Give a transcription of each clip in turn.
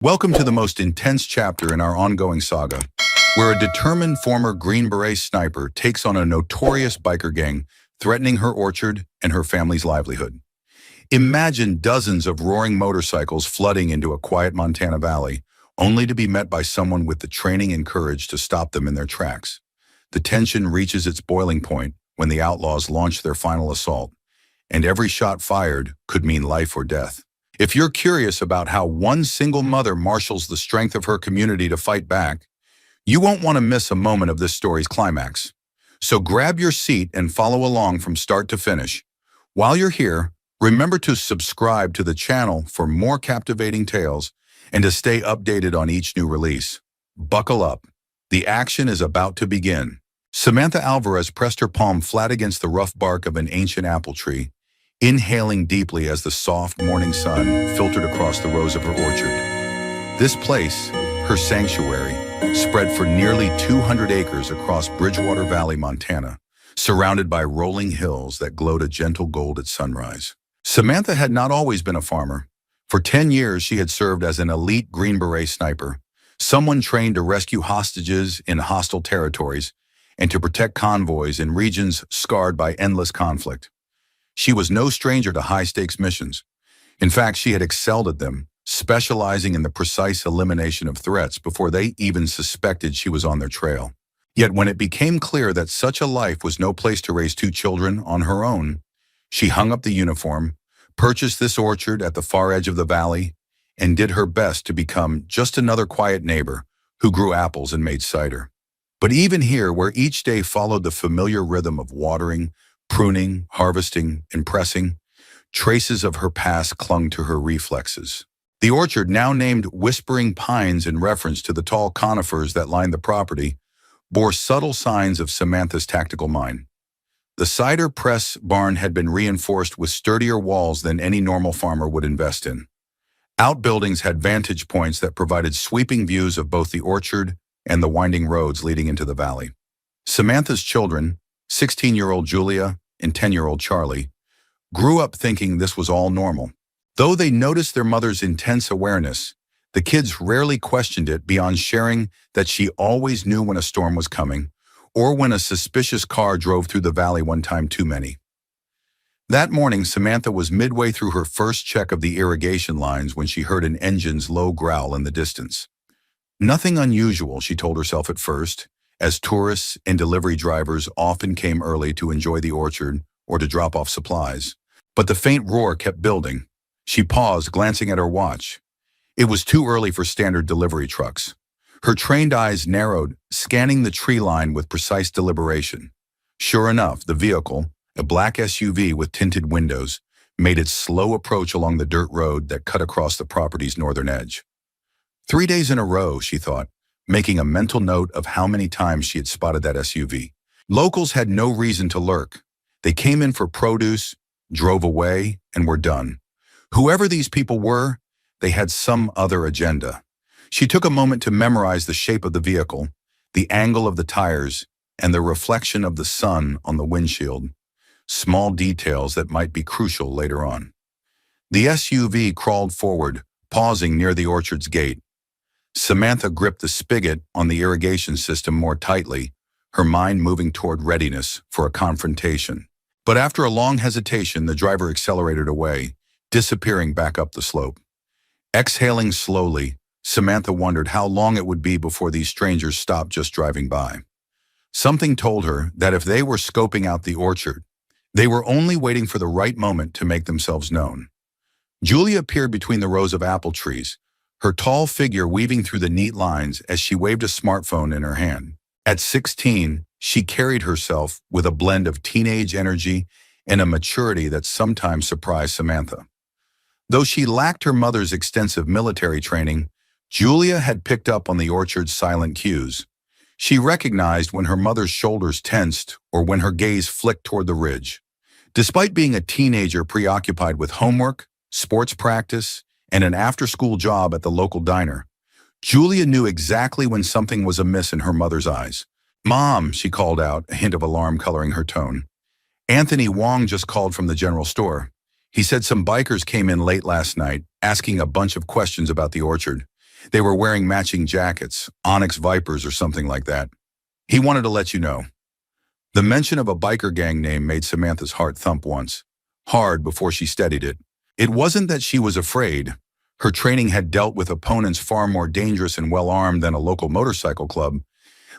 Welcome to the most intense chapter in our ongoing saga, where a determined former Green Beret sniper takes on a notorious biker gang, threatening her orchard and her family's livelihood. Imagine dozens of roaring motorcycles flooding into a quiet Montana valley, only to be met by someone with the training and courage to stop them in their tracks. The tension reaches its boiling point when the outlaws launch their final assault, and every shot fired could mean life or death. If you're curious about how one single mother marshals the strength of her community to fight back, you won't want to miss a moment of this story's climax. So grab your seat and follow along from start to finish. While you're here, remember to subscribe to the channel for more captivating tales and to stay updated on each new release. Buckle up. The action is about to begin. Samantha Alvarez pressed her palm flat against the rough bark of an ancient apple tree, inhaling deeply as the soft morning sun filtered across the rows of her orchard. This place, her sanctuary, spread for nearly 200 acres across Bridgewater Valley, Montana, surrounded by rolling hills that glowed a gentle gold at sunrise. Samantha had not always been a farmer. For 10 years, she had served as an elite Green Beret sniper, someone trained to rescue hostages in hostile territories and to protect convoys in regions scarred by endless conflict. She was no stranger to high-stakes missions. In fact, she had excelled at them, specializing in the precise elimination of threats before they even suspected she was on their trail. Yet when it became clear that such a life was no place to raise two children on her own, she hung up the uniform, purchased this orchard at the far edge of the valley, and did her best to become just another quiet neighbor who grew apples and made cider. But even here, where each day followed the familiar rhythm of watering, pruning, harvesting, and pressing, traces of her past clung to her reflexes. The orchard, now named Whispering Pines in reference to the tall conifers that lined the property, bore subtle signs of Samantha's tactical mind. The cider press barn had been reinforced with sturdier walls than any normal farmer would invest in. Outbuildings had vantage points that provided sweeping views of both the orchard and the winding roads leading into the valley. Samantha's children, 16-year-old Julia and 10-year-old Charlie, grew up thinking this was all normal. Though they noticed their mother's intense awareness, the kids rarely questioned it beyond sharing that she always knew when a storm was coming or when a suspicious car drove through the valley one time too many. That morning, Samantha was midway through her first check of the irrigation lines when she heard an engine's low growl in the distance. Nothing unusual, she told herself at first, as tourists and delivery drivers often came early to enjoy the orchard or to drop off supplies. But the faint roar kept building. She paused, glancing at her watch. It was too early for standard delivery trucks. Her trained eyes narrowed, scanning the tree line with precise deliberation. Sure enough, the vehicle, a black SUV with tinted windows, made its slow approach along the dirt road that cut across the property's northern edge. 3 days in a row, she thought, making a mental note of how many times she had spotted that SUV. Locals had no reason to lurk. They came in for produce, drove away, and were done. Whoever these people were, they had some other agenda. She took a moment to memorize the shape of the vehicle, the angle of the tires, and the reflection of the sun on the windshield, small details that might be crucial later on. The SUV crawled forward, pausing near the orchard's gate. Samantha gripped the spigot on the irrigation system more tightly, her mind moving toward readiness for a confrontation. But after a long hesitation, the driver accelerated away, disappearing back up the slope. Exhaling slowly, Samantha wondered how long it would be before these strangers stopped just driving by. Something told her that if they were scoping out the orchard, they were only waiting for the right moment to make themselves known. Julia appeared between the rows of apple trees, her tall figure weaving through the neat lines as she waved a smartphone in her hand. At 16, she carried herself with a blend of teenage energy and a maturity that sometimes surprised Samantha. Though she lacked her mother's extensive military training, Julia had picked up on the orchard's silent cues. She recognized when her mother's shoulders tensed or when her gaze flicked toward the ridge. Despite being a teenager preoccupied with homework, sports practice, and an after-school job at the local diner, Julia knew exactly when something was amiss in her mother's eyes. "Mom," she called out, a hint of alarm coloring her tone. "Anthony Wong just called from the general store. He said some bikers came in late last night, asking a bunch of questions about the orchard. They were wearing matching jackets, onyx vipers or something like that. He wanted to let you know. The mention of a biker gang name made Samantha's heart thump once, hard before she steadied it. It wasn't that she was afraid. Her training had dealt with opponents far more dangerous and well-armed than a local motorcycle club,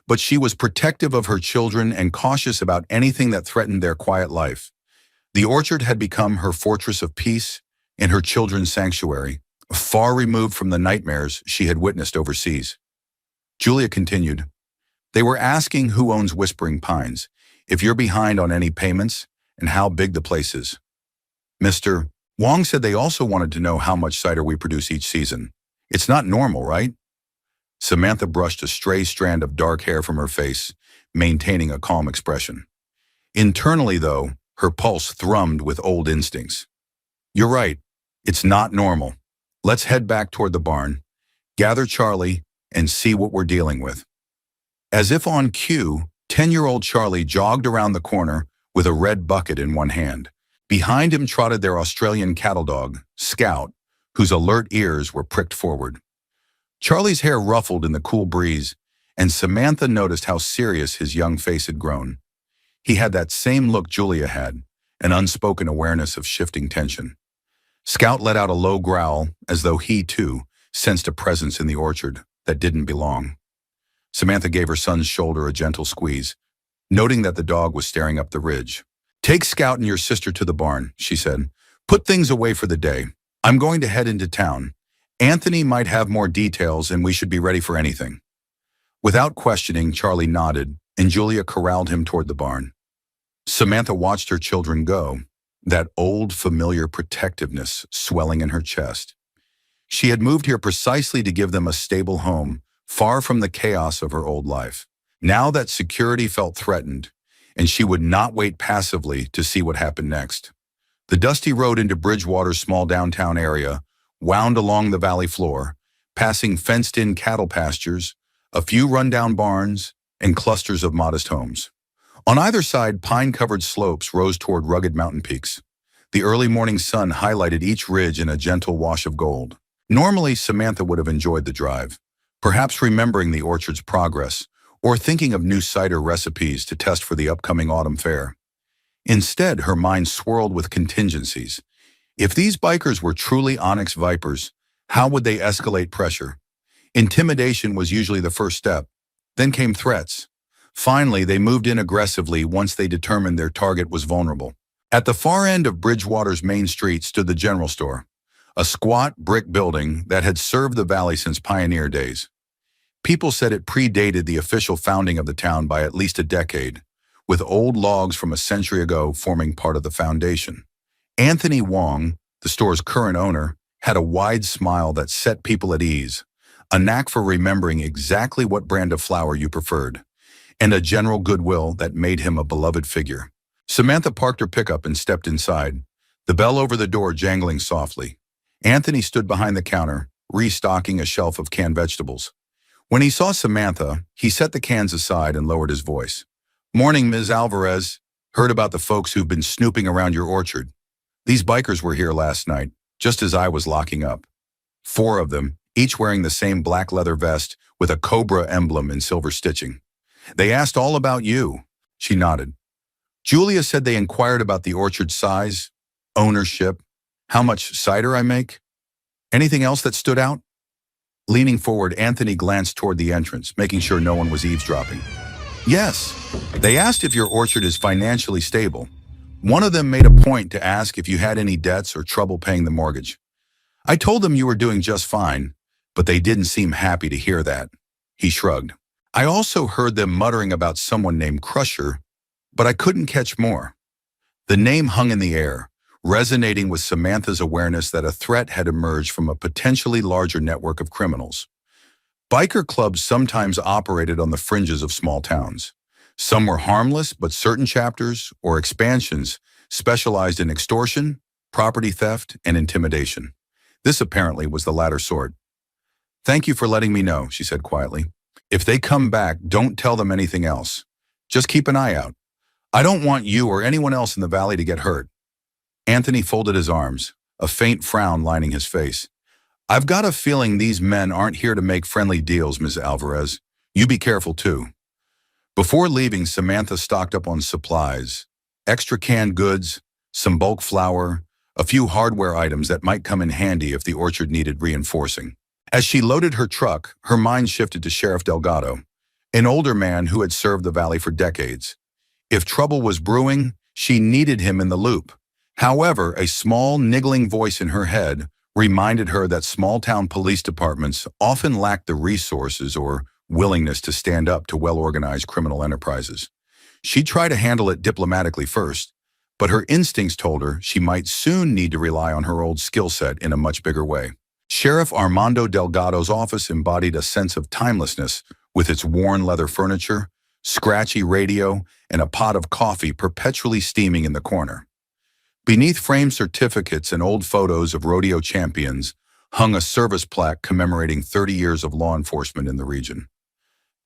but she was protective of her children and cautious about anything that threatened their quiet life. The orchard had become her fortress of peace and her children's sanctuary, far removed from the nightmares she had witnessed overseas. Julia continued, "They were asking who owns Whispering Pines, if you're behind on any payments, and how big the place is. Mr. Wong said they also wanted to know how much cider we produce each season. It's not normal, right?" Samantha brushed a stray strand of dark hair from her face, maintaining a calm expression. Internally, though, her pulse thrummed with old instincts. "You're right. It's not normal. Let's head back toward the barn, gather Charlie, and see what we're dealing with." As if on cue, 10-year-old Charlie jogged around the corner with a red bucket in one hand. Behind him trotted their Australian cattle dog, Scout, whose alert ears were pricked forward. Charlie's hair ruffled in the cool breeze, and Samantha noticed how serious his young face had grown. He had that same look Julia had, an unspoken awareness of shifting tension. Scout let out a low growl, as though he, too, sensed a presence in the orchard that didn't belong. Samantha gave her son's shoulder a gentle squeeze, noting that the dog was staring up the ridge. "Take Scout and your sister to the barn," she said. "Put things away for the day. I'm going to head into town. Anthony might have more details and we should be ready for anything." Without questioning, Charlie nodded, and Julia corralled him toward the barn. Samantha watched her children go, that old, familiar protectiveness swelling in her chest. She had moved here precisely to give them a stable home, far from the chaos of her old life. Now that security felt threatened, and she would not wait passively to see what happened next. The dusty road into Bridgewater's small downtown area wound along the valley floor, passing fenced-in cattle pastures, a few rundown barns, and clusters of modest homes. On either side, pine-covered slopes rose toward rugged mountain peaks. The early morning sun highlighted each ridge in a gentle wash of gold. Normally, Samantha would have enjoyed the drive, perhaps remembering the orchard's progress, or thinking of new cider recipes to test for the upcoming autumn fair. Instead, her mind swirled with contingencies. If these bikers were truly onyx vipers, how would they escalate pressure? Intimidation was usually the first step. Then came threats. Finally, they moved in aggressively once they determined their target was vulnerable. At the far end of Bridgewater's main street stood the general store, a squat brick building that had served the valley since pioneer days. People said it predated the official founding of the town by at least a decade, with old logs from a century ago forming part of the foundation. Anthony Wong, the store's current owner, had a wide smile that set people at ease, a knack for remembering exactly what brand of flour you preferred, and a general goodwill that made him a beloved figure. Samantha parked her pickup and stepped inside, the bell over the door jangling softly. Anthony stood behind the counter, restocking a shelf of canned vegetables. When he saw Samantha, he set the cans aside and lowered his voice. "Morning, Ms. Alvarez. Heard about the folks who've been snooping around your orchard. These bikers were here last night, just as I was locking up. 4 of them, each wearing the same black leather vest with a cobra emblem in silver stitching. They asked all about you." She nodded. "Julia said they inquired about the orchard size, ownership, how much cider I make. Anything else that stood out?" Leaning forward, Anthony glanced toward the entrance, making sure no one was eavesdropping. "Yes, they asked if your orchard is financially stable. One of them made a point to ask if you had any debts or trouble paying the mortgage. I told them you were doing just fine, but they didn't seem happy to hear that." He shrugged. "I also heard them muttering about someone named Crusher, but I couldn't catch more." The name hung in the air, resonating with Samantha's awareness that a threat had emerged from a potentially larger network of criminals. Biker clubs sometimes operated on the fringes of small towns. Some were harmless, but certain chapters or expansions specialized in extortion, property theft, and intimidation. This apparently was the latter sort. "Thank you for letting me know," she said quietly. "If they come back, don't tell them anything else. Just keep an eye out. I don't want you or anyone else in the valley to get hurt." Anthony folded his arms, a faint frown lining his face. I've got a feeling these men aren't here to make friendly deals, Ms. Alvarez. You be careful too. Before leaving, Samantha stocked up on supplies, extra canned goods, some bulk flour, a few hardware items that might come in handy if the orchard needed reinforcing. As she loaded her truck, her mind shifted to Sheriff Delgado, an older man who had served the valley for decades. If trouble was brewing, she needed him in the loop. However, a small, niggling voice in her head reminded her that small-town police departments often lack the resources or willingness to stand up to well-organized criminal enterprises. She tried to handle it diplomatically first, but her instincts told her she might soon need to rely on her old skill set in a much bigger way. Sheriff Armando Delgado's office embodied a sense of timelessness with its worn leather furniture, scratchy radio, and a pot of coffee perpetually steaming in the corner. Beneath framed certificates and old photos of rodeo champions hung a service plaque commemorating 30 years of law enforcement in the region.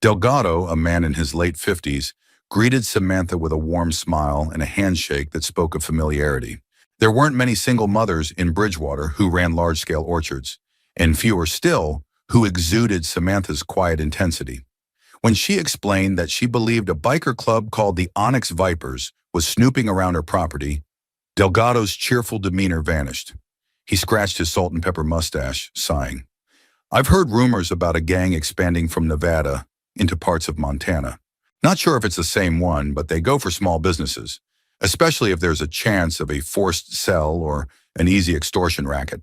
Delgado, a man in his late 50s, greeted Samantha with a warm smile and a handshake that spoke of familiarity. There weren't many single mothers in Bridgewater who ran large-scale orchards, and fewer still who exuded Samantha's quiet intensity. When she explained that she believed a biker club called the Onyx Vipers was snooping around her property, Delgado's cheerful demeanor vanished. He scratched his salt and pepper mustache, sighing. I've heard rumors about a gang expanding from Nevada into parts of Montana. Not sure if it's the same one, but they go for small businesses, especially if there's a chance of a forced sell or an easy extortion racket.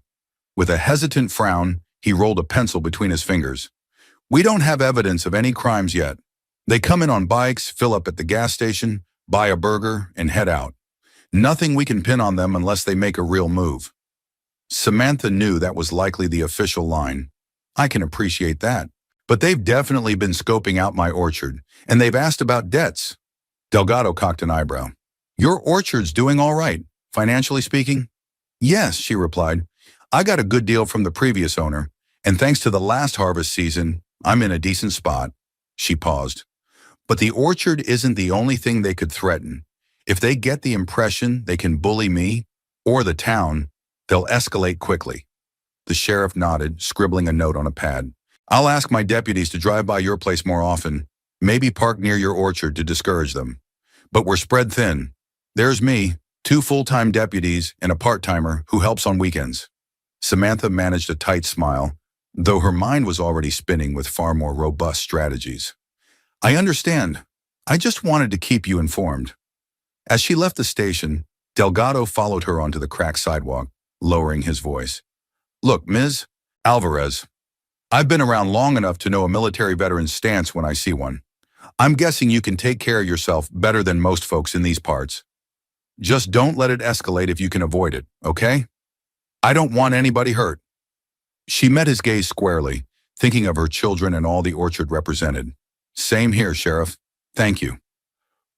With a hesitant frown, he rolled a pencil between his fingers. We don't have evidence of any crimes yet. They come in on bikes, fill up at the gas station, buy a burger, and head out. Nothing we can pin on them unless they make a real move. Samantha knew that was likely the official line. I can appreciate that. But they've definitely been scoping out my orchard, and they've asked about debts. Delgado cocked an eyebrow. Your orchard's doing all right, financially speaking? Yes, she replied. I got a good deal from the previous owner, and thanks to the last harvest season, I'm in a decent spot. She paused. But the orchard isn't the only thing they could threaten. If they get the impression they can bully me, or the town, they'll escalate quickly. The sheriff nodded, scribbling a note on a pad. I'll ask my deputies to drive by your place more often, maybe park near your orchard to discourage them. But we're spread thin. There's me, 2 full-time deputies, and a part-timer who helps on weekends. Samantha managed a tight smile, though her mind was already spinning with far more robust strategies. I understand. I just wanted to keep you informed. As she left the station, Delgado followed her onto the cracked sidewalk, lowering his voice. Look, Ms. Alvarez, I've been around long enough to know a military veteran's stance when I see one. I'm guessing you can take care of yourself better than most folks in these parts. Just don't let it escalate if you can avoid it, okay? I don't want anybody hurt. She met his gaze squarely, thinking of her children and all the orchard represented. Same here, Sheriff. Thank you.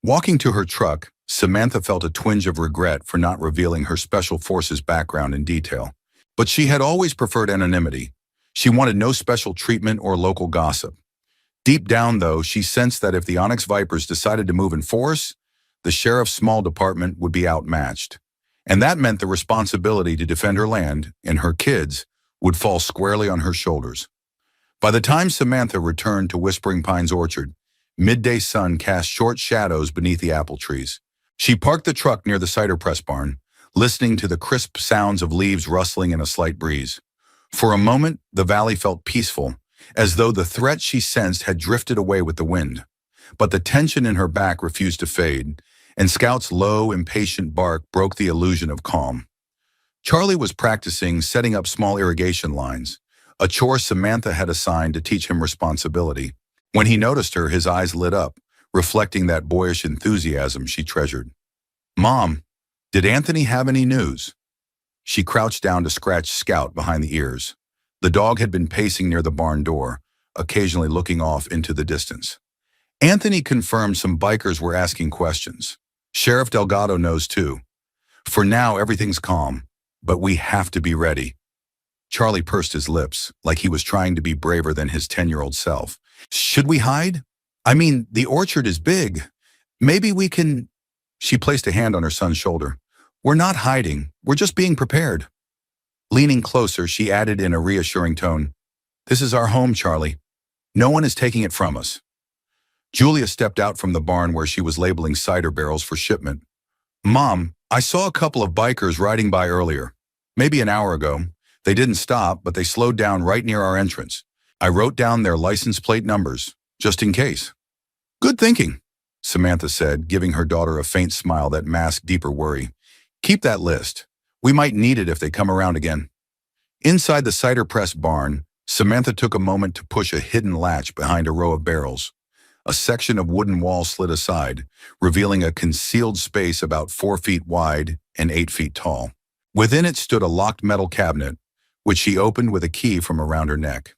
Walking to her truck, Samantha felt a twinge of regret for not revealing her special forces background in detail. But she had always preferred anonymity. She wanted no special treatment or local gossip. Deep down, though, she sensed that if the Onyx Vipers decided to move in force, the sheriff's small department would be outmatched. And that meant the responsibility to defend her land and her kids would fall squarely on her shoulders. By the time Samantha returned to Whispering Pines Orchard, midday sun cast short shadows beneath the apple trees. She parked the truck near the cider press barn, listening to the crisp sounds of leaves rustling in a slight breeze. For a moment, the valley felt peaceful, as though the threat she sensed had drifted away with the wind. But the tension in her back refused to fade, and Scout's low, impatient bark broke the illusion of calm. Charlie was practicing setting up small irrigation lines, a chore Samantha had assigned to teach him responsibility. When he noticed her, his eyes lit up, reflecting that boyish enthusiasm she treasured. Mom, did Anthony have any news? She crouched down to scratch Scout behind the ears. The dog had been pacing near the barn door, occasionally looking off into the distance. Anthony confirmed some bikers were asking questions. Sheriff Delgado knows too. For now, everything's calm, but we have to be ready. Charlie pursed his lips, like he was trying to be braver than his 10-year-old self. Should we hide? I mean, the orchard is big. Maybe we can... She placed a hand on her son's shoulder. We're not hiding. We're just being prepared. Leaning closer, she added in a reassuring tone, "This is our home, Charlie. No one is taking it from us." Julia stepped out from the barn where she was labeling cider barrels for shipment. "Mom, I saw a couple of bikers riding by earlier. Maybe an hour ago. They didn't stop, but they slowed down right near our entrance. I wrote down their license plate numbers, just in case." "Good thinking," Samantha said, giving her daughter a faint smile that masked deeper worry. "Keep that list. We might need it if they come around again." Inside the cider press barn, Samantha took a moment to push a hidden latch behind a row of barrels. A section of wooden wall slid aside, revealing a concealed space about 4 feet wide and 8 feet tall. Within it stood a locked metal cabinet, which she opened with a key from around her neck.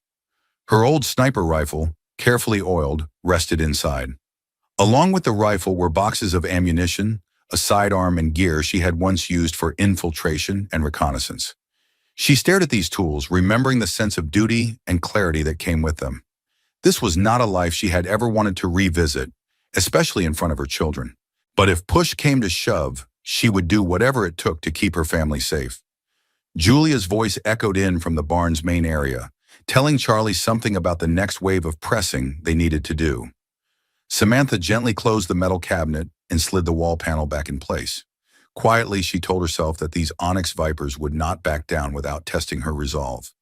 Her old sniper rifle, carefully oiled, rested inside. Along with the rifle were boxes of ammunition, a sidearm and gear she had once used for infiltration and reconnaissance. She stared at these tools, remembering the sense of duty and clarity that came with them. This was not a life she had ever wanted to revisit, especially in front of her children. But if push came to shove, she would do whatever it took to keep her family safe. Julia's voice echoed in from the barn's main area, telling Charlie something about the next wave of pressing they needed to do. Samantha gently closed the metal cabinet and slid the wall panel back in place. Quietly, she told herself that these onyx vipers would not back down without testing her resolve.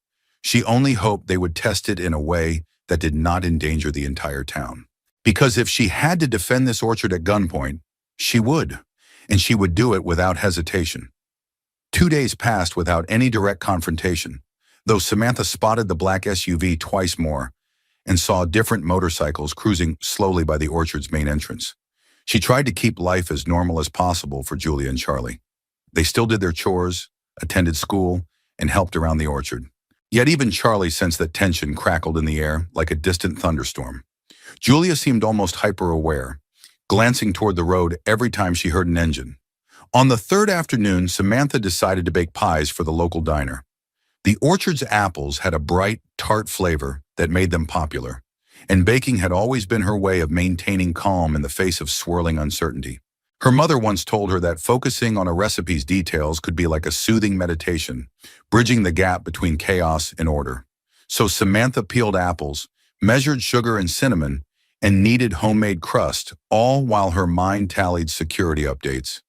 She only hoped they would test it in a way that did not endanger the entire town. Because if she had to defend this orchard at gunpoint, she would, and she would do it without hesitation. 2 days passed without any direct confrontation, though Samantha spotted the black SUV twice more and saw different motorcycles cruising slowly by the orchard's main entrance. She tried to keep life as normal as possible for Julia and Charlie. They still did their chores, attended school, and helped around the orchard. Yet even Charlie sensed that tension crackled in the air like a distant thunderstorm. Julia seemed almost hyper-aware, glancing toward the road every time she heard an engine. On the third afternoon, Samantha decided to bake pies for the local diner. The orchard's apples had a bright, tart flavor that made them popular, and baking had always been her way of maintaining calm in the face of swirling uncertainty. Her mother once told her that focusing on a recipe's details could be like a soothing meditation, bridging the gap between chaos and order. So Samantha peeled apples, measured sugar and cinnamon, and kneaded homemade crust, all while her mind tallied security updates.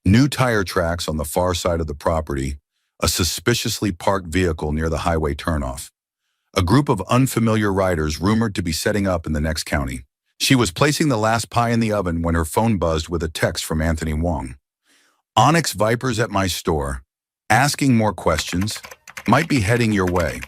New tire tracks on the far side of the property, a suspiciously parked vehicle near the highway turnoff. A group of unfamiliar riders rumored to be setting up in the next county. She was placing the last pie in the oven when her phone buzzed with a text from Anthony Wong. "Onyx Vipers at my store. Asking more questions. Might be heading your way."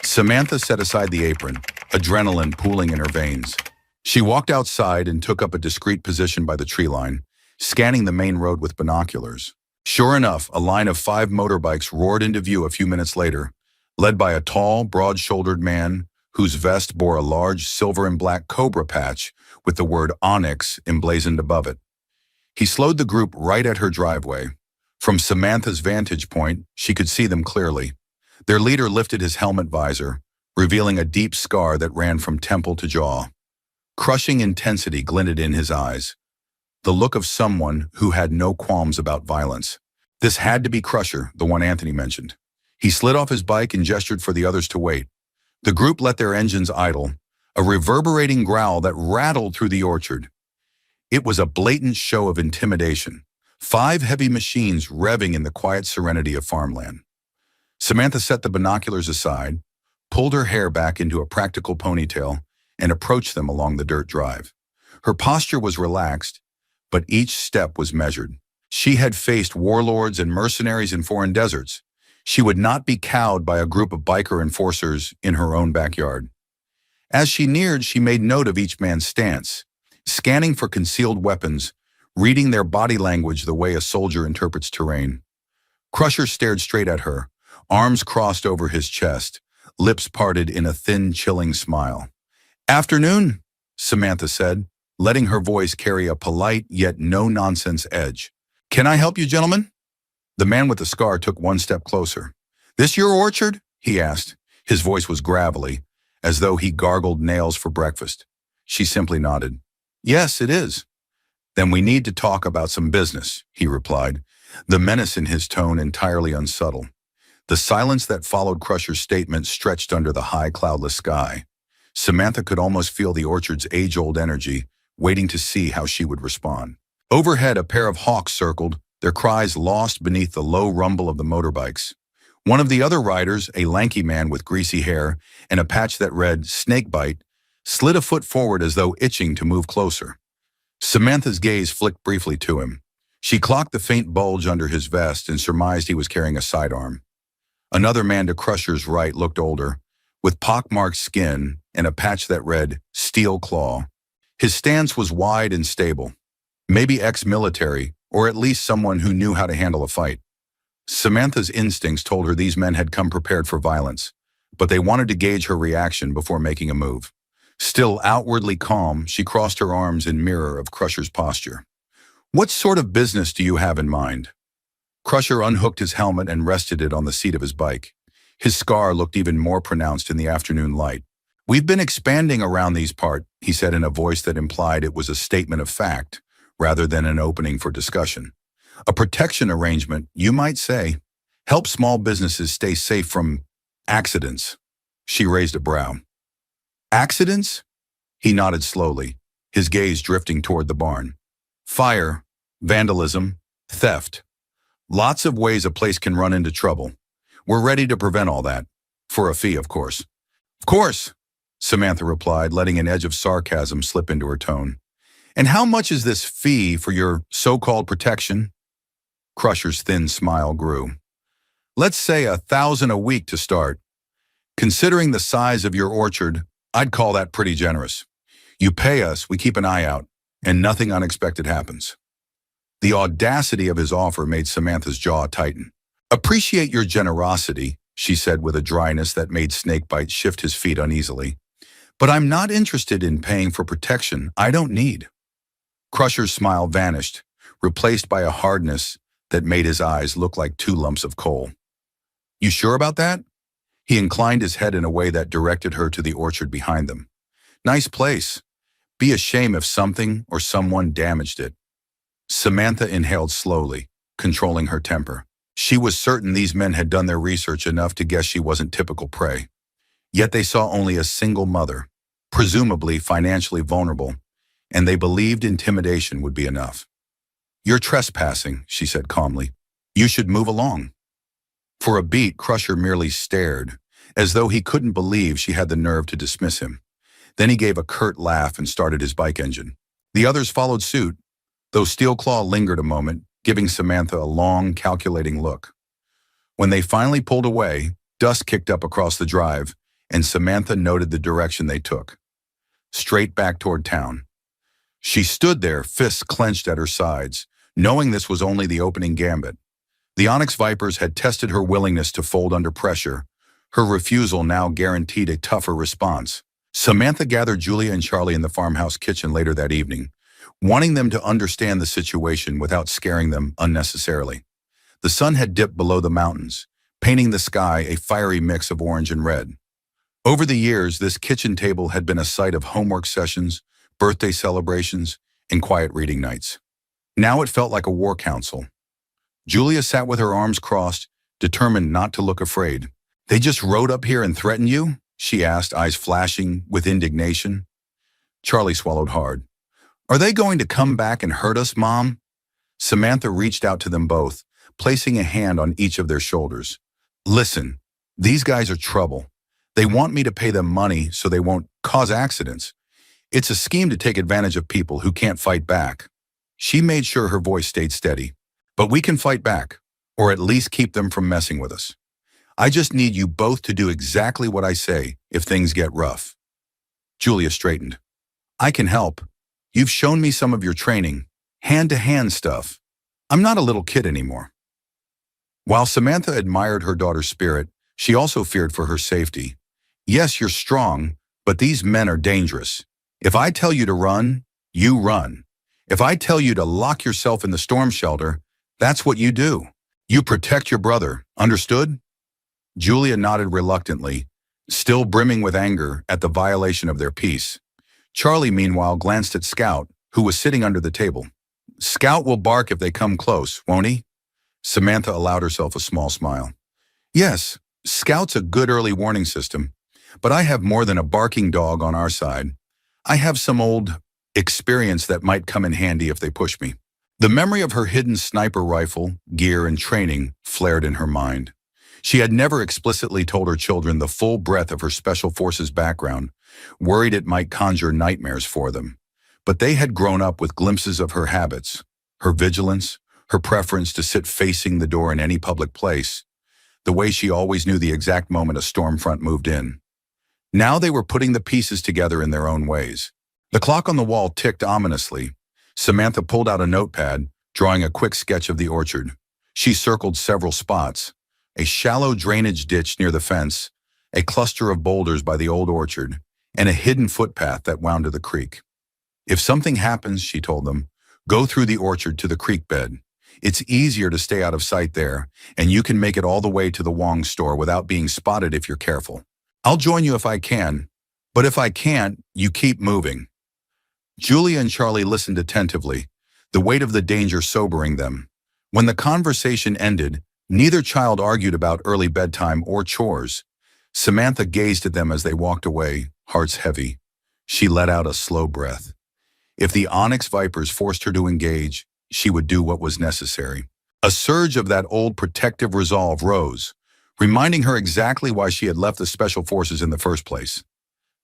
Samantha set aside the apron, adrenaline pooling in her veins. She walked outside and took up a discreet position by the tree line, scanning the main road with binoculars. Sure enough, a line of 5 motorbikes roared into view a few minutes later, led by a tall, broad-shouldered man whose vest bore a large silver and black cobra patch with the word Onyx emblazoned above it. He slowed the group right at her driveway. From Samantha's vantage point, she could see them clearly. Their leader lifted his helmet visor, revealing a deep scar that ran from temple to jaw. Crushing intensity glinted in his eyes, the look of someone who had no qualms about violence. This had to be Crusher, the one Anthony mentioned. He slid off his bike and gestured for the others to wait. The group let their engines idle, a reverberating growl that rattled through the orchard. It was a blatant show of intimidation, 5 heavy machines revving in the quiet serenity of farmland. Samantha set the binoculars aside, pulled her hair back into a practical ponytail, and approached them along the dirt drive. Her posture was relaxed, but each step was measured. She had faced warlords and mercenaries in foreign deserts. She would not be cowed by a group of biker enforcers in her own backyard. As she neared, she made note of each man's stance, scanning for concealed weapons, reading their body language the way a soldier interprets terrain. Crusher stared straight at her, arms crossed over his chest, lips parted in a thin, chilling smile. "Afternoon," Samantha said, letting her voice carry a polite yet no-nonsense edge. "Can I help you, gentlemen?" The man with the scar took one step closer. "This your orchard?" he asked. His voice was gravelly, as though he gargled nails for breakfast. She simply nodded. "Yes, it is." "Then we need to talk about some business," he replied, the menace in his tone entirely unsubtle. The silence that followed Crusher's statement stretched under the high, cloudless sky. Samantha could almost feel the orchard's age-old energy, waiting to see how she would respond. Overhead, a pair of hawks circled, their cries lost beneath the low rumble of the motorbikes. One of the other riders, a lanky man with greasy hair and a patch that read "snakebite," slid a foot forward as though itching to move closer. Samantha's gaze flicked briefly to him. She clocked the faint bulge under his vest and surmised he was carrying a sidearm. Another man to Crusher's right looked older, with pockmarked skin and a patch that read "Steel Claw." His stance was wide and stable. Maybe ex-military, or at least someone who knew how to handle a fight. Samantha's instincts told her these men had come prepared for violence, but they wanted to gauge her reaction before making a move. Still outwardly calm, she crossed her arms in mirror of Crusher's posture. "What sort of business do you have in mind?" Crusher unhooked his helmet and rested it on the seat of his bike. His scar looked even more pronounced in the afternoon light. "We've been expanding around these parts," he said in a voice that implied it was a statement of fact, rather than an opening for discussion. "A protection arrangement, you might say. Help small businesses stay safe from accidents." She raised a brow. "Accidents?" He nodded slowly, his gaze drifting toward the barn. "Fire, vandalism, theft. Lots of ways a place can run into trouble. We're ready to prevent all that. For a fee, of course." "Of course," Samantha replied, letting an edge of sarcasm slip into her tone. "And how much is this fee for your so-called protection?" Crusher's thin smile grew. "Let's say 1,000 a week to start. Considering the size of your orchard, I'd call that pretty generous. You pay us, we keep an eye out, and nothing unexpected happens." The audacity of his offer made Samantha's jaw tighten. "Appreciate your generosity," she said with a dryness that made Snakebite shift his feet uneasily. "But I'm not interested in paying for protection I don't need." Crusher's smile vanished, replaced by a hardness that made his eyes look like two lumps of coal. "You sure about that?" He inclined his head in a way that directed her to the orchard behind them. "Nice place. Be a shame if something or someone damaged it." Samantha inhaled slowly, controlling her temper. She was certain these men had done their research enough to guess she wasn't typical prey. Yet they saw only a single mother, presumably financially vulnerable, and they believed intimidation would be enough. "You're trespassing," she said calmly. "You should move along." For a beat, Crusher merely stared, as though he couldn't believe she had the nerve to dismiss him. Then he gave a curt laugh and started his bike engine. The others followed suit, though Steel Claw lingered a moment, giving Samantha a long, calculating look. When they finally pulled away, dust kicked up across the drive, and Samantha noted the direction they took. Straight back toward town. She stood there, fists clenched at her sides, knowing this was only the opening gambit. The Onyx Vipers had tested her willingness to fold under pressure. Her refusal now guaranteed a tougher response. Samantha gathered Julia and Charlie in the farmhouse kitchen later that evening, wanting them to understand the situation without scaring them unnecessarily. The sun had dipped below the mountains, painting the sky a fiery mix of orange and red. Over the years, this kitchen table had been a site of homework sessions, birthday celebrations, and quiet reading nights. Now it felt like a war council. Julia sat with her arms crossed, determined not to look afraid. "They just rode up here and threatened you?" she asked, eyes flashing with indignation. Charlie swallowed hard. "Are they going to come back and hurt us, Mom?" Samantha reached out to them both, placing a hand on each of their shoulders. "Listen, these guys are trouble. They want me to pay them money so they won't cause accidents. It's a scheme to take advantage of people who can't fight back." She made sure her voice stayed steady. "But we can fight back, or at least keep them from messing with us. I just need you both to do exactly what I say if things get rough." Julia straightened. "I can help. You've shown me some of your training, hand-to-hand stuff. I'm not a little kid anymore." While Samantha admired her daughter's spirit, she also feared for her safety. "Yes, you're strong, but these men are dangerous. If I tell you to run, you run. If I tell you to lock yourself in the storm shelter, that's what you do. You protect your brother, understood?" Julia nodded reluctantly, still brimming with anger at the violation of their peace. Charlie, meanwhile, glanced at Scout, who was sitting under the table. "Scout will bark if they come close, won't he?" Samantha allowed herself a small smile. Yes, Scout's a good early warning system, but I have more than a barking dog on our side. I have some old experience that might come in handy if they push me. The memory of her hidden sniper rifle, gear, and training flared in her mind. She had never explicitly told her children the full breadth of her Special Forces background, worried it might conjure nightmares for them. But they had grown up with glimpses of her habits, her vigilance, her preference to sit facing the door in any public place, the way she always knew the exact moment a storm front moved in. Now they were putting the pieces together in their own ways. The clock on the wall ticked ominously. Samantha pulled out a notepad, drawing a quick sketch of the orchard. She circled several spots: a shallow drainage ditch near the fence, a cluster of boulders by the old orchard, and a hidden footpath that wound to the creek. If something happens, she told them, go through the orchard to the creek bed. It's easier to stay out of sight there, and you can make it all the way to the Wong store without being spotted if you're careful. I'll join you if I can, but if I can't, you keep moving. Julia and Charlie listened attentively, the weight of the danger sobering them. When the conversation ended, neither child argued about early bedtime or chores. Samantha gazed at them as they walked away, hearts heavy. She let out a slow breath. If the Onyx Vipers forced her to engage, she would do what was necessary. A surge of that old protective resolve rose, reminding her exactly why she had left the Special Forces in the first place.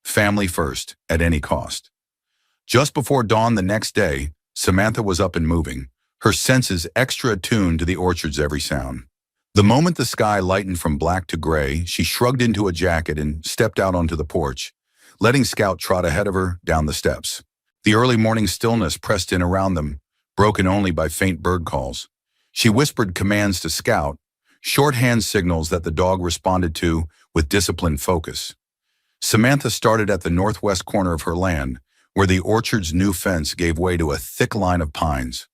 Family first, at any cost. Just before dawn the next day, Samantha was up and moving, her senses extra attuned to the orchard's every sound. The moment the sky lightened from black to gray, she shrugged into a jacket and stepped out onto the porch, letting Scout trot ahead of her down the steps. The early morning stillness pressed in around them, broken only by faint bird calls. She whispered commands to Scout, short hand signals that the dog responded to with disciplined focus. Samantha started at the northwest corner of her land, where the orchard's new fence gave way to a thick line of pines.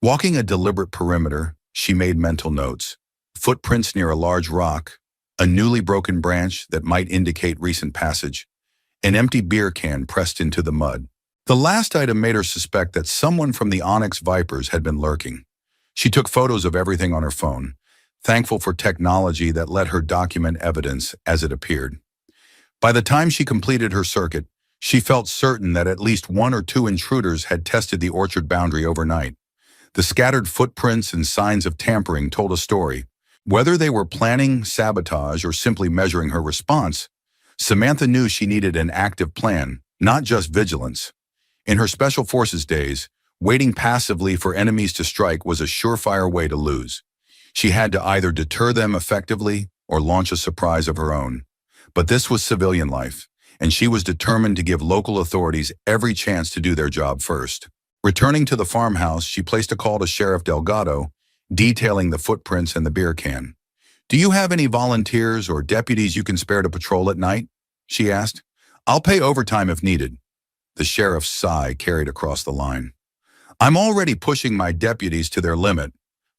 Walking a deliberate perimeter, she made mental notes: footprints near a large rock, a newly broken branch that might indicate recent passage, an empty beer can pressed into the mud. The last item made her suspect that someone from the Onyx Vipers had been lurking. She took photos of everything on her phone, thankful for technology that let her document evidence as it appeared. By the time she completed her circuit, she felt certain that at least one or two intruders had tested the orchard boundary overnight. The scattered footprints and signs of tampering told a story. Whether they were planning sabotage or simply measuring her response, Samantha knew she needed an active plan, not just vigilance. In her Special Forces days, waiting passively for enemies to strike was a surefire way to lose. She had to either deter them effectively or launch a surprise of her own. But this was civilian life, and she was determined to give local authorities every chance to do their job first. Returning to the farmhouse, she placed a call to Sheriff Delgado, detailing the footprints and the beer can. "Do you have any volunteers or deputies you can spare to patrol at night?" she asked. "I'll pay overtime if needed." The sheriff's sigh carried across the line. "I'm already pushing my deputies to their limit,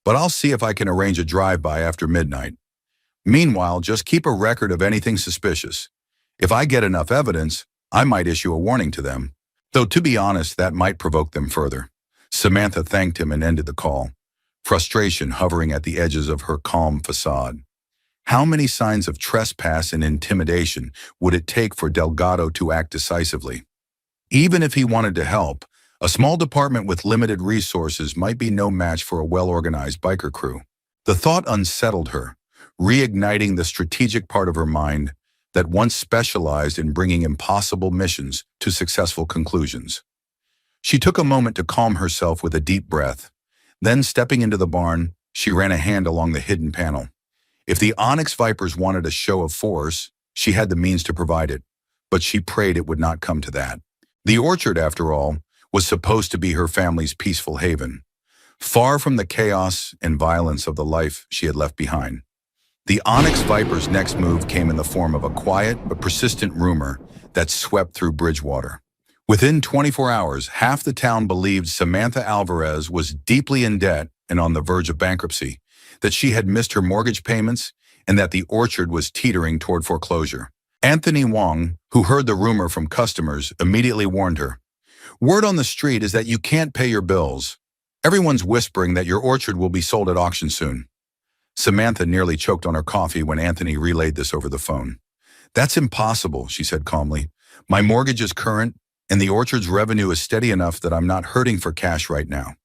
but I'll see if I can arrange a drive-by after midnight. Meanwhile, just keep a record of anything suspicious. If I get enough evidence, I might issue a warning to them. Though, to be honest, that might provoke them further." Samantha thanked him and ended the call, frustration hovering at the edges of her calm facade. How many signs of trespass and intimidation would it take for Delgado to act decisively? Even if he wanted to help, a small department with limited resources might be no match for a well-organized biker crew. The thought unsettled her, reigniting the strategic part of her mind that once specialized in bringing impossible missions to successful conclusions. She took a moment to calm herself with a deep breath. Then, stepping into the barn, she ran a hand along the hidden panel. If the Onyx Vipers wanted a show of force, she had the means to provide it, but she prayed it would not come to that. The orchard, after all, was supposed to be her family's peaceful haven, far from the chaos and violence of the life she had left behind. The Onyx Vipers' next move came in the form of a quiet but persistent rumor that swept through Bridgewater. Within 24 hours, half the town believed Samantha Alvarez was deeply in debt and on the verge of bankruptcy, that she had missed her mortgage payments, and that the orchard was teetering toward foreclosure. Anthony Wong, who heard the rumor from customers, immediately warned her. "Word on the street is that you can't pay your bills. Everyone's whispering that your orchard will be sold at auction soon." Samantha nearly choked on her coffee when Anthony relayed this over the phone. That's impossible, she said calmly. My mortgage is current, and the orchard's revenue is steady enough that I'm not hurting for cash right now.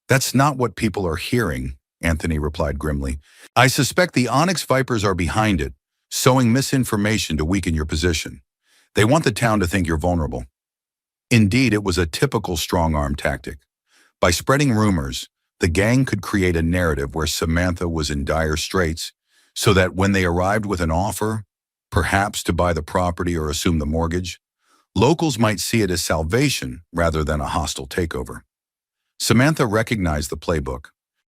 That's not what people are hearing, Anthony replied grimly. I suspect the Onyx Vipers are behind it, sowing misinformation to weaken your position. They want the town to think you're vulnerable. Indeed, it was a typical strong-arm tactic. By spreading rumors, the gang could create a narrative where Samantha was in dire straits, so that when they arrived with an offer, perhaps to buy the property or assume the mortgage, locals might see it as salvation rather than a hostile takeover. Samantha recognized the playbook.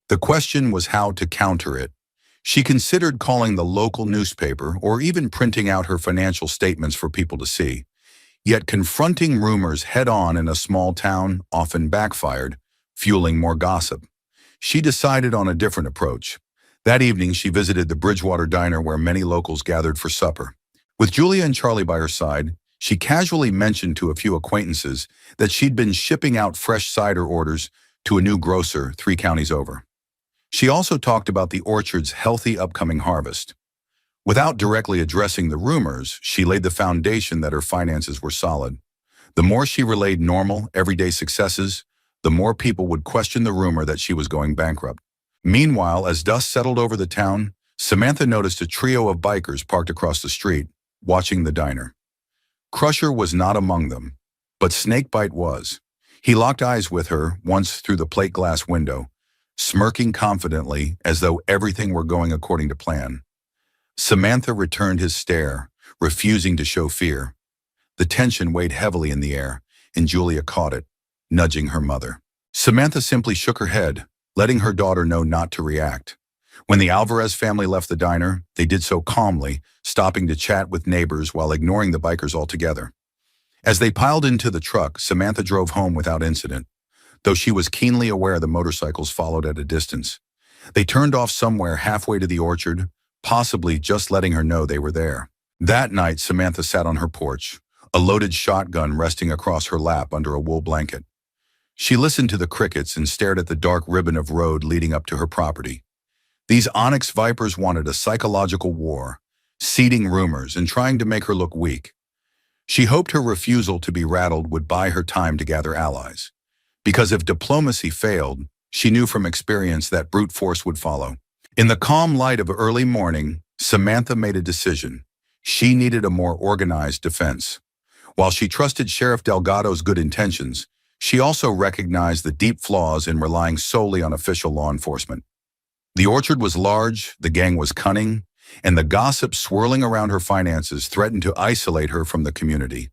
The question was how to counter it. She considered calling the local newspaper or even printing out her financial statements for people to see. Yet confronting rumors head-on in a small town often backfired, fueling more gossip. She decided on a different approach. That evening, she visited the Bridgewater Diner where many locals gathered for supper. With Julia and Charlie by her side, she casually mentioned to a few acquaintances that she'd been shipping out fresh cider orders to a new grocer 3 counties over. She also talked about the orchard's healthy upcoming harvest. Without directly addressing the rumors, she laid the foundation that her finances were solid. The more she relayed normal, everyday successes, the more people would question the rumor that she was going bankrupt. Meanwhile, as dust settled over the town, Samantha noticed a trio of bikers parked across the street, watching the diner. Crusher was not among them, but Snakebite was. He locked eyes with her once through the plate glass window, smirking confidently as though everything were going according to plan. Samantha returned his stare, refusing to show fear. The tension weighed heavily in the air, and Julia caught it, nudging her mother. Samantha simply shook her head, letting her daughter know not to react. When the Alvarez family left the diner, they did so calmly, stopping to chat with neighbors while ignoring the bikers altogether. As they piled into the truck, Samantha drove home without incident, though she was keenly aware the motorcycles followed at a distance. They turned off somewhere halfway to the orchard, possibly just letting her know they were there. That night, Samantha sat on her porch, a loaded shotgun resting across her lap under a wool blanket. She listened to the crickets and stared at the dark ribbon of road leading up to her property. These Onyx Vipers wanted a psychological war, seeding rumors and trying to make her look weak. She hoped her refusal to be rattled would buy her time to gather allies. Because if diplomacy failed, she knew from experience that brute force would follow. In the calm light of early morning, Samantha made a decision. She needed a more organized defense. While she trusted Sheriff Delgado's good intentions, she also recognized the deep flaws in relying solely on official law enforcement. The orchard was large, the gang was cunning, and the gossip swirling around her finances threatened to isolate her from the community.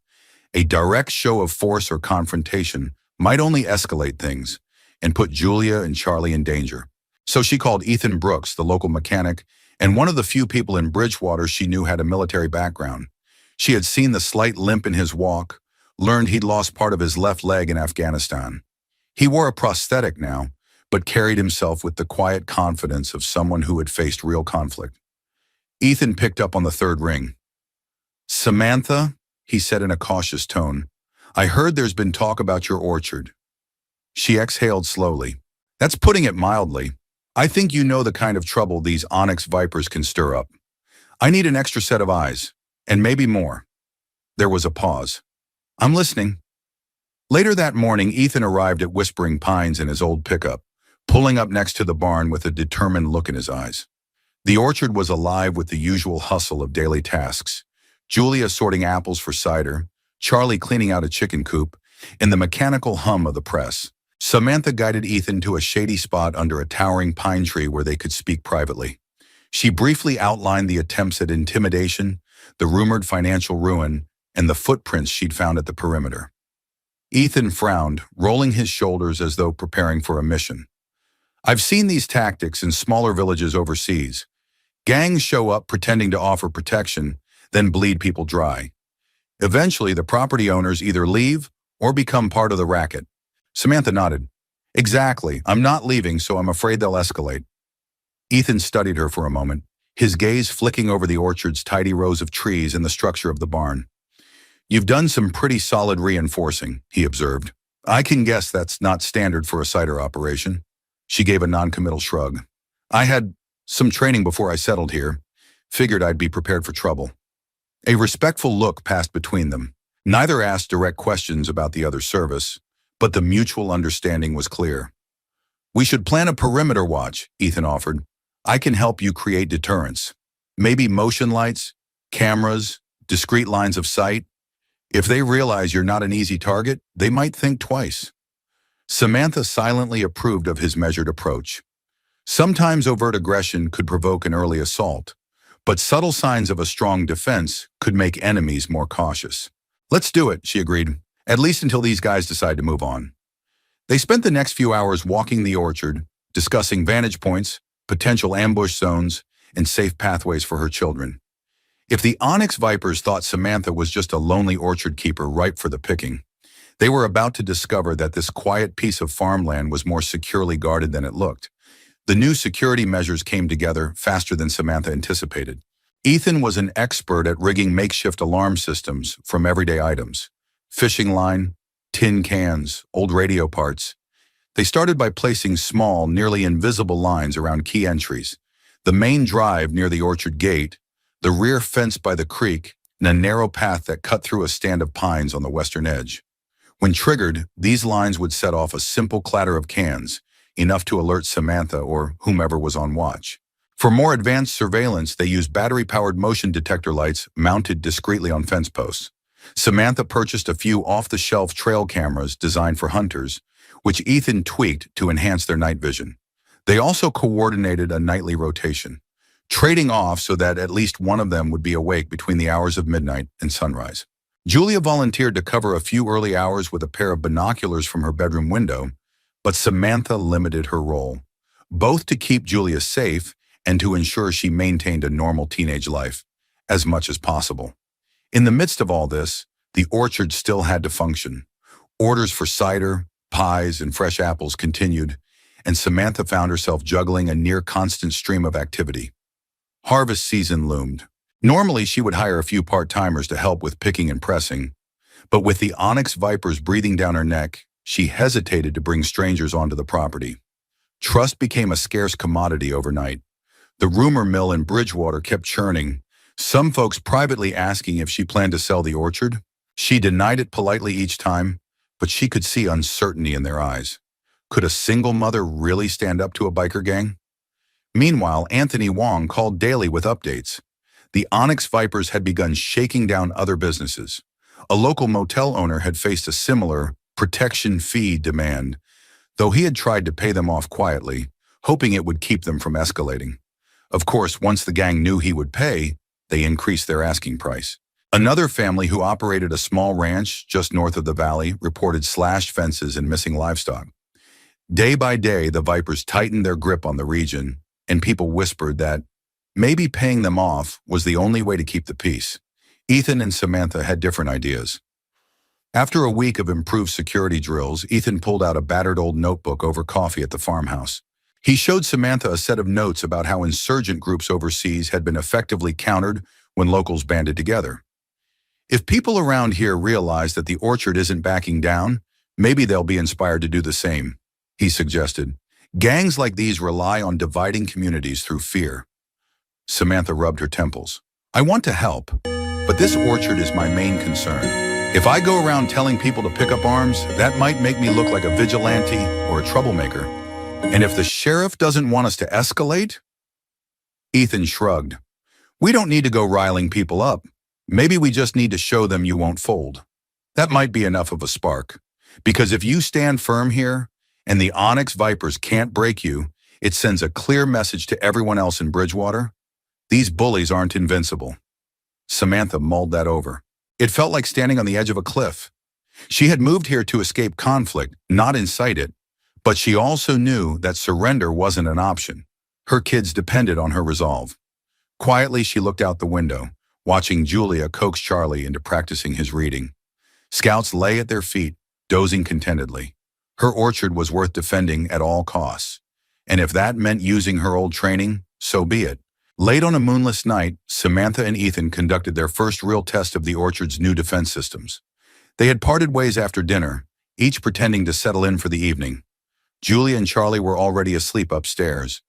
A direct show of force or confrontation might only escalate things and put Julia and Charlie in danger. So she called Ethan Brooks, the local mechanic, and one of the few people in Bridgewater she knew had a military background. She had seen the slight limp in his walk, learned he'd lost part of his left leg in Afghanistan. He wore a prosthetic now, but carried himself with the quiet confidence of someone who had faced real conflict. Ethan picked up on the third ring. "Samantha," he said in a cautious tone, "I heard there's been talk about your orchard." She exhaled slowly. "That's putting it mildly. I think you know the kind of trouble these Onyx Vipers can stir up. I need an extra set of eyes, and maybe more." There was a pause. "I'm listening." Later that morning, Ethan arrived at Whispering Pines in his old pickup, pulling up next to the barn with a determined look in his eyes. The orchard was alive with the usual hustle of daily tasks. Julia sorting apples for cider, Charlie cleaning out a chicken coop, and the mechanical hum of the press. Samantha guided Ethan to a shady spot under a towering pine tree where they could speak privately. She briefly outlined the attempts at intimidation, the rumored financial ruin, and the footprints she'd found at the perimeter. Ethan frowned, rolling his shoulders as though preparing for a mission. "I've seen these tactics in smaller villages overseas. Gangs show up pretending to offer protection, then bleed people dry. Eventually, the property owners either leave or become part of the racket." Samantha nodded. "Exactly. I'm not leaving, so I'm afraid they'll escalate." Ethan studied her for a moment, his gaze flicking over the orchard's tidy rows of trees and the structure of the barn. "You've done some pretty solid reinforcing," he observed. "I can guess that's not standard for a cider operation." She gave a non-committal shrug. Some training before I settled here. Figured I'd be prepared for trouble. A respectful look passed between them. Neither asked direct questions about the other's service, but the mutual understanding was clear. We should plan a perimeter watch, Ethan offered. I can help you create deterrence. Maybe motion lights, cameras, discrete lines of sight. If they realize you're not an easy target, they might think twice. Samantha silently approved of his measured approach. Sometimes overt aggression could provoke an early assault, but subtle signs of a strong defense could make enemies more cautious. Let's do it, she agreed, at least until these guys decide to move on. They spent the next few hours walking the orchard, discussing vantage points, potential ambush zones, and safe pathways for her children. If the Onyx Vipers thought Samantha was just a lonely orchard keeper ripe for the picking, they were about to discover that this quiet piece of farmland was more securely guarded than it looked. The new security measures came together faster than Samantha anticipated. Ethan was an expert at rigging makeshift alarm systems from everyday items: fishing line, tin cans, old radio parts. They started by placing small, nearly invisible lines around key entries: the main drive near the orchard gate, the rear fence by the creek, and a narrow path that cut through a stand of pines on the western edge. When triggered, these lines would set off a simple clatter of cans, enough to alert Samantha or whomever was on watch. For more advanced surveillance, they used battery-powered motion detector lights mounted discreetly on fence posts. Samantha purchased a few off-the-shelf trail cameras designed for hunters, which Ethan tweaked to enhance their night vision. They also coordinated a nightly rotation, trading off so that at least one of them would be awake between the hours of midnight and sunrise. Julia volunteered to cover a few early hours with a pair of binoculars from her bedroom window, but Samantha limited her role, both to keep Julia safe and to ensure she maintained a normal teenage life, as much as possible. In the midst of all this, the orchard still had to function. Orders for cider, pies, and fresh apples continued, and Samantha found herself juggling a near-constant stream of activity. Harvest season loomed. Normally, she would hire a few part-timers to help with picking and pressing, but with the Onyx Vipers breathing down her neck, she hesitated to bring strangers onto the property. Trust became a scarce commodity overnight. The rumor mill in Bridgewater kept churning, some folks privately asking if she planned to sell the orchard. She denied it politely each time, but she could see uncertainty in their eyes. Could a single mother really stand up to a biker gang? Meanwhile, Anthony Wong called daily with updates. The Onyx Vipers had begun shaking down other businesses. A local motel owner had faced a similar protection fee demand, though he had tried to pay them off quietly, hoping it would keep them from escalating. Of course, once the gang knew he would pay, they increased their asking price. Another family who operated a small ranch just north of the valley reported slashed fences and missing livestock. Day by day, the Vipers tightened their grip on the region, and people whispered that maybe paying them off was the only way to keep the peace. Ethan and Samantha had different ideas. After a week of improved security drills, Ethan pulled out a battered old notebook over coffee at the farmhouse. He showed Samantha a set of notes about how insurgent groups overseas had been effectively countered when locals banded together. If people around here realize that the orchard isn't backing down, maybe they'll be inspired to do the same, he suggested. Gangs like these rely on dividing communities through fear. Samantha rubbed her temples. I want to help, but this orchard is my main concern. If I go around telling people to pick up arms, that might make me look like a vigilante or a troublemaker. And if the sheriff doesn't want us to escalate? Ethan shrugged. We don't need to go riling people up. Maybe we just need to show them you won't fold. That might be enough of a spark. Because if you stand firm here, and the Onyx Vipers can't break you, it sends a clear message to everyone else in Bridgewater. These bullies aren't invincible. Samantha mulled that over. It felt like standing on the edge of a cliff. She had moved here to escape conflict, not incite it, but she also knew that surrender wasn't an option. Her kids depended on her resolve. Quietly, she looked out the window, watching Julia coax Charlie into practicing his reading. Scouts lay at their feet, dozing contentedly. Her orchard was worth defending at all costs, and if that meant using her old training, so be it. Late on a moonless night, Samantha and Ethan conducted their first real test of the orchard's new defense systems. They had parted ways after dinner, each pretending to settle in for the evening. Julia and Charlie were already asleep upstairs,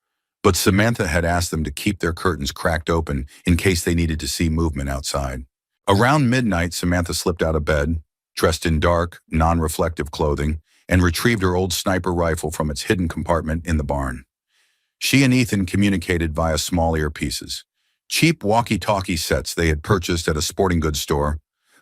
But Samantha had asked them to keep their curtains cracked open in case they needed to see movement outside. Around midnight, Samantha slipped out of bed, dressed in dark, non-reflective clothing, and retrieved her old sniper rifle from its hidden compartment in the barn. She and Ethan communicated via small earpieces, cheap walkie-talkie sets they had purchased at a sporting goods store,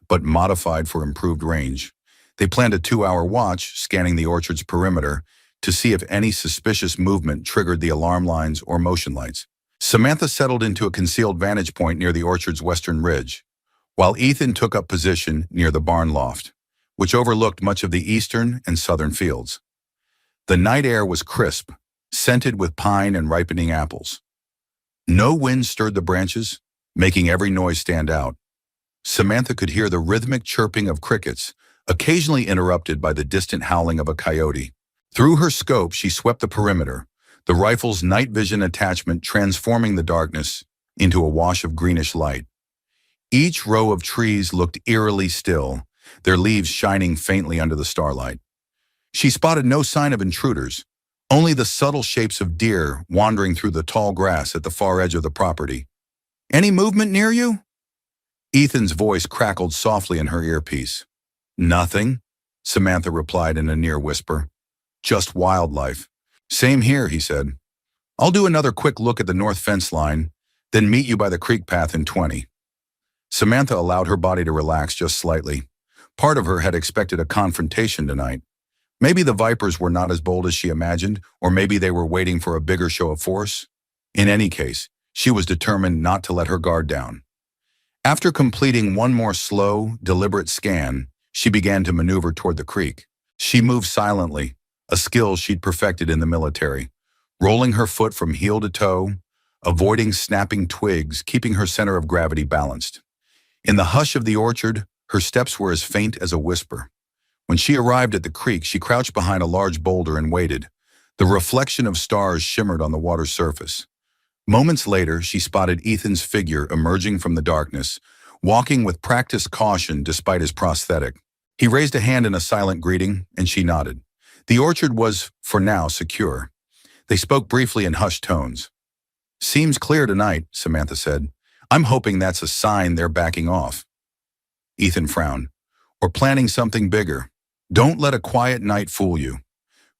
but modified for improved range. They planned a 2-hour watch, scanning the orchard's perimeter, to see if any suspicious movement triggered the alarm lines or motion lights. Samantha settled into a concealed vantage point near the orchard's western ridge, while Ethan took up position near the barn loft, which overlooked much of the eastern and southern fields. The night air was crisp, scented with pine and ripening apples. No wind stirred the branches, making every noise stand out. Samantha could hear the rhythmic chirping of crickets, occasionally interrupted by the distant howling of a coyote. Through her scope, she swept the perimeter, the rifle's night vision attachment transforming the darkness into a wash of greenish light. Each row of trees looked eerily still, their leaves shining faintly under the starlight. She spotted no sign of intruders, only the subtle shapes of deer wandering through the tall grass at the far edge of the property. "Any movement near you?" Ethan's voice crackled softly in her earpiece. "Nothing," Samantha replied in a near whisper. "Just wildlife." "Same here," he said. "I'll do another quick look at the north fence line, then meet you by the creek path in 20. Samantha allowed her body to relax just slightly. Part of her had expected a confrontation tonight. Maybe the Vipers were not as bold as she imagined, or maybe they were waiting for a bigger show of force. In any case, she was determined not to let her guard down. After completing one more slow, deliberate scan, she began to maneuver toward the creek. She moved silently, a skill she'd perfected in the military, rolling her foot from heel to toe, avoiding snapping twigs, keeping her center of gravity balanced. In the hush of the orchard, her steps were as faint as a whisper. When she arrived at the creek, she crouched behind a large boulder and waited. The reflection of stars shimmered on the water's surface. Moments later, she spotted Ethan's figure emerging from the darkness, walking with practiced caution despite his prosthetic. He raised a hand in a silent greeting, and she nodded. The orchard was, for now, secure. They spoke briefly in hushed tones. "Seems clear tonight," Samantha said. "I'm hoping that's a sign they're backing off." Ethan frowned. "Or planning something bigger. Don't let a quiet night fool you.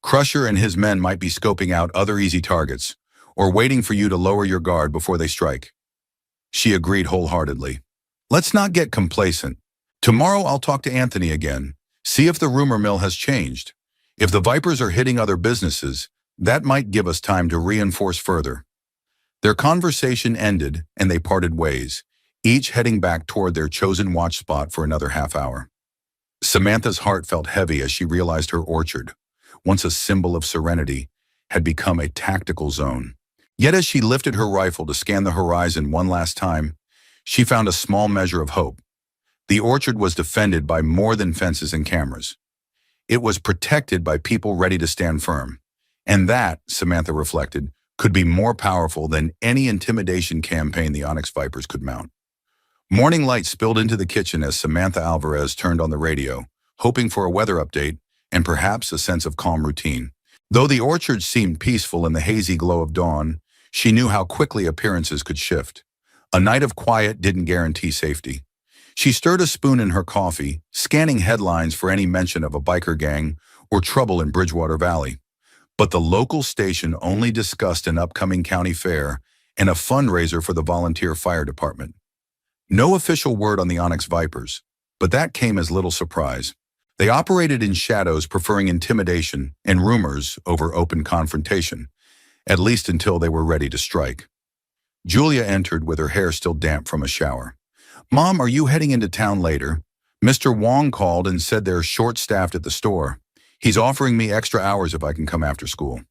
Crusher and his men might be scoping out other easy targets, or waiting for you to lower your guard before they strike." She agreed wholeheartedly. "Let's not get complacent. Tomorrow I'll talk to Anthony again, see if the rumor mill has changed. If the Vipers are hitting other businesses, that might give us time to reinforce further." Their conversation ended, and they parted ways, each heading back toward their chosen watch spot for another half hour. Samantha's heart felt heavy as she realized her orchard, once a symbol of serenity, had become a tactical zone. Yet as she lifted her rifle to scan the horizon one last time, she found a small measure of hope. The orchard was defended by more than fences and cameras. It was protected by people ready to stand firm. And that, Samantha reflected, could be more powerful than any intimidation campaign the Onyx Vipers could mount. Morning light spilled into the kitchen as Samantha Alvarez turned on the radio, hoping for a weather update and perhaps a sense of calm routine. Though the orchard seemed peaceful in the hazy glow of dawn, she knew how quickly appearances could shift. A night of quiet didn't guarantee safety. She stirred a spoon in her coffee, scanning headlines for any mention of a biker gang or trouble in Bridgewater Valley. But the local station only discussed an upcoming county fair and a fundraiser for the volunteer fire department. No official word on the Onyx Vipers, but that came as little surprise. They operated in shadows, preferring intimidation and rumors over open confrontation, at least until they were ready to strike. Julia entered with her hair still damp from a shower. "Mom, are you heading into town later? Mr. Wong called and said they're short-staffed at the store. He's offering me extra hours if I can come after school."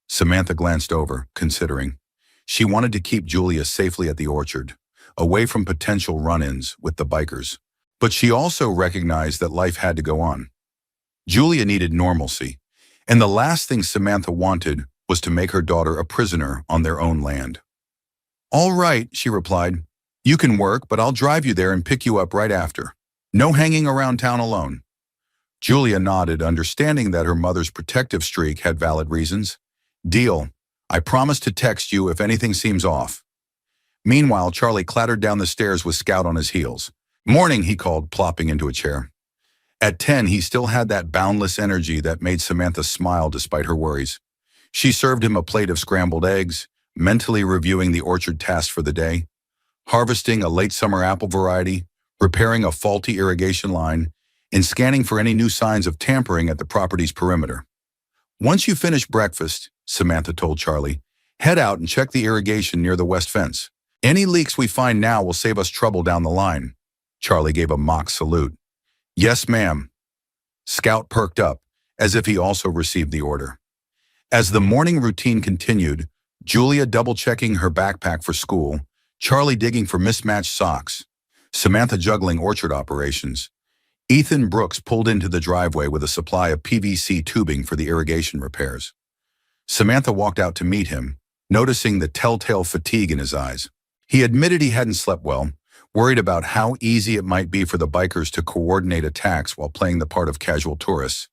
Samantha glanced over, considering. She wanted to keep Julia safely at the orchard, away from potential run-ins with the bikers. But she also recognized that life had to go on. Julia needed normalcy, and the last thing Samantha wanted was to make her daughter a prisoner on their own land. "All right," she replied. "You can work, but I'll drive you there and pick you up right after. No hanging around town alone." Julia nodded, understanding that her mother's protective streak had valid reasons. "Deal. I promise to text you if anything seems off." Meanwhile, Charlie clattered down the stairs with Scout on his heels. "Morning," he called, plopping into a chair. At 10, he still had that boundless energy that made Samantha smile despite her worries. She served him a plate of scrambled eggs, mentally reviewing the orchard tasks for the day, harvesting a late summer apple variety, repairing a faulty irrigation line, and scanning for any new signs of tampering at the property's perimeter. "Once you finish breakfast," Samantha told Charlie, "head out and check the irrigation near the west fence. Any leaks we find now will save us trouble down the line." Charlie gave a mock salute. "Yes, ma'am." Scout perked up, as if he also received the order. As the morning routine continued, Julia double-checking her backpack for school, Charlie digging for mismatched socks, Samantha juggling orchard operations, Ethan Brooks pulled into the driveway with a supply of PVC tubing for the irrigation repairs. Samantha walked out to meet him, noticing the telltale fatigue in his eyes. He admitted he hadn't slept well, worried about how easy it might be for the bikers to coordinate attacks while playing the part of casual tourists.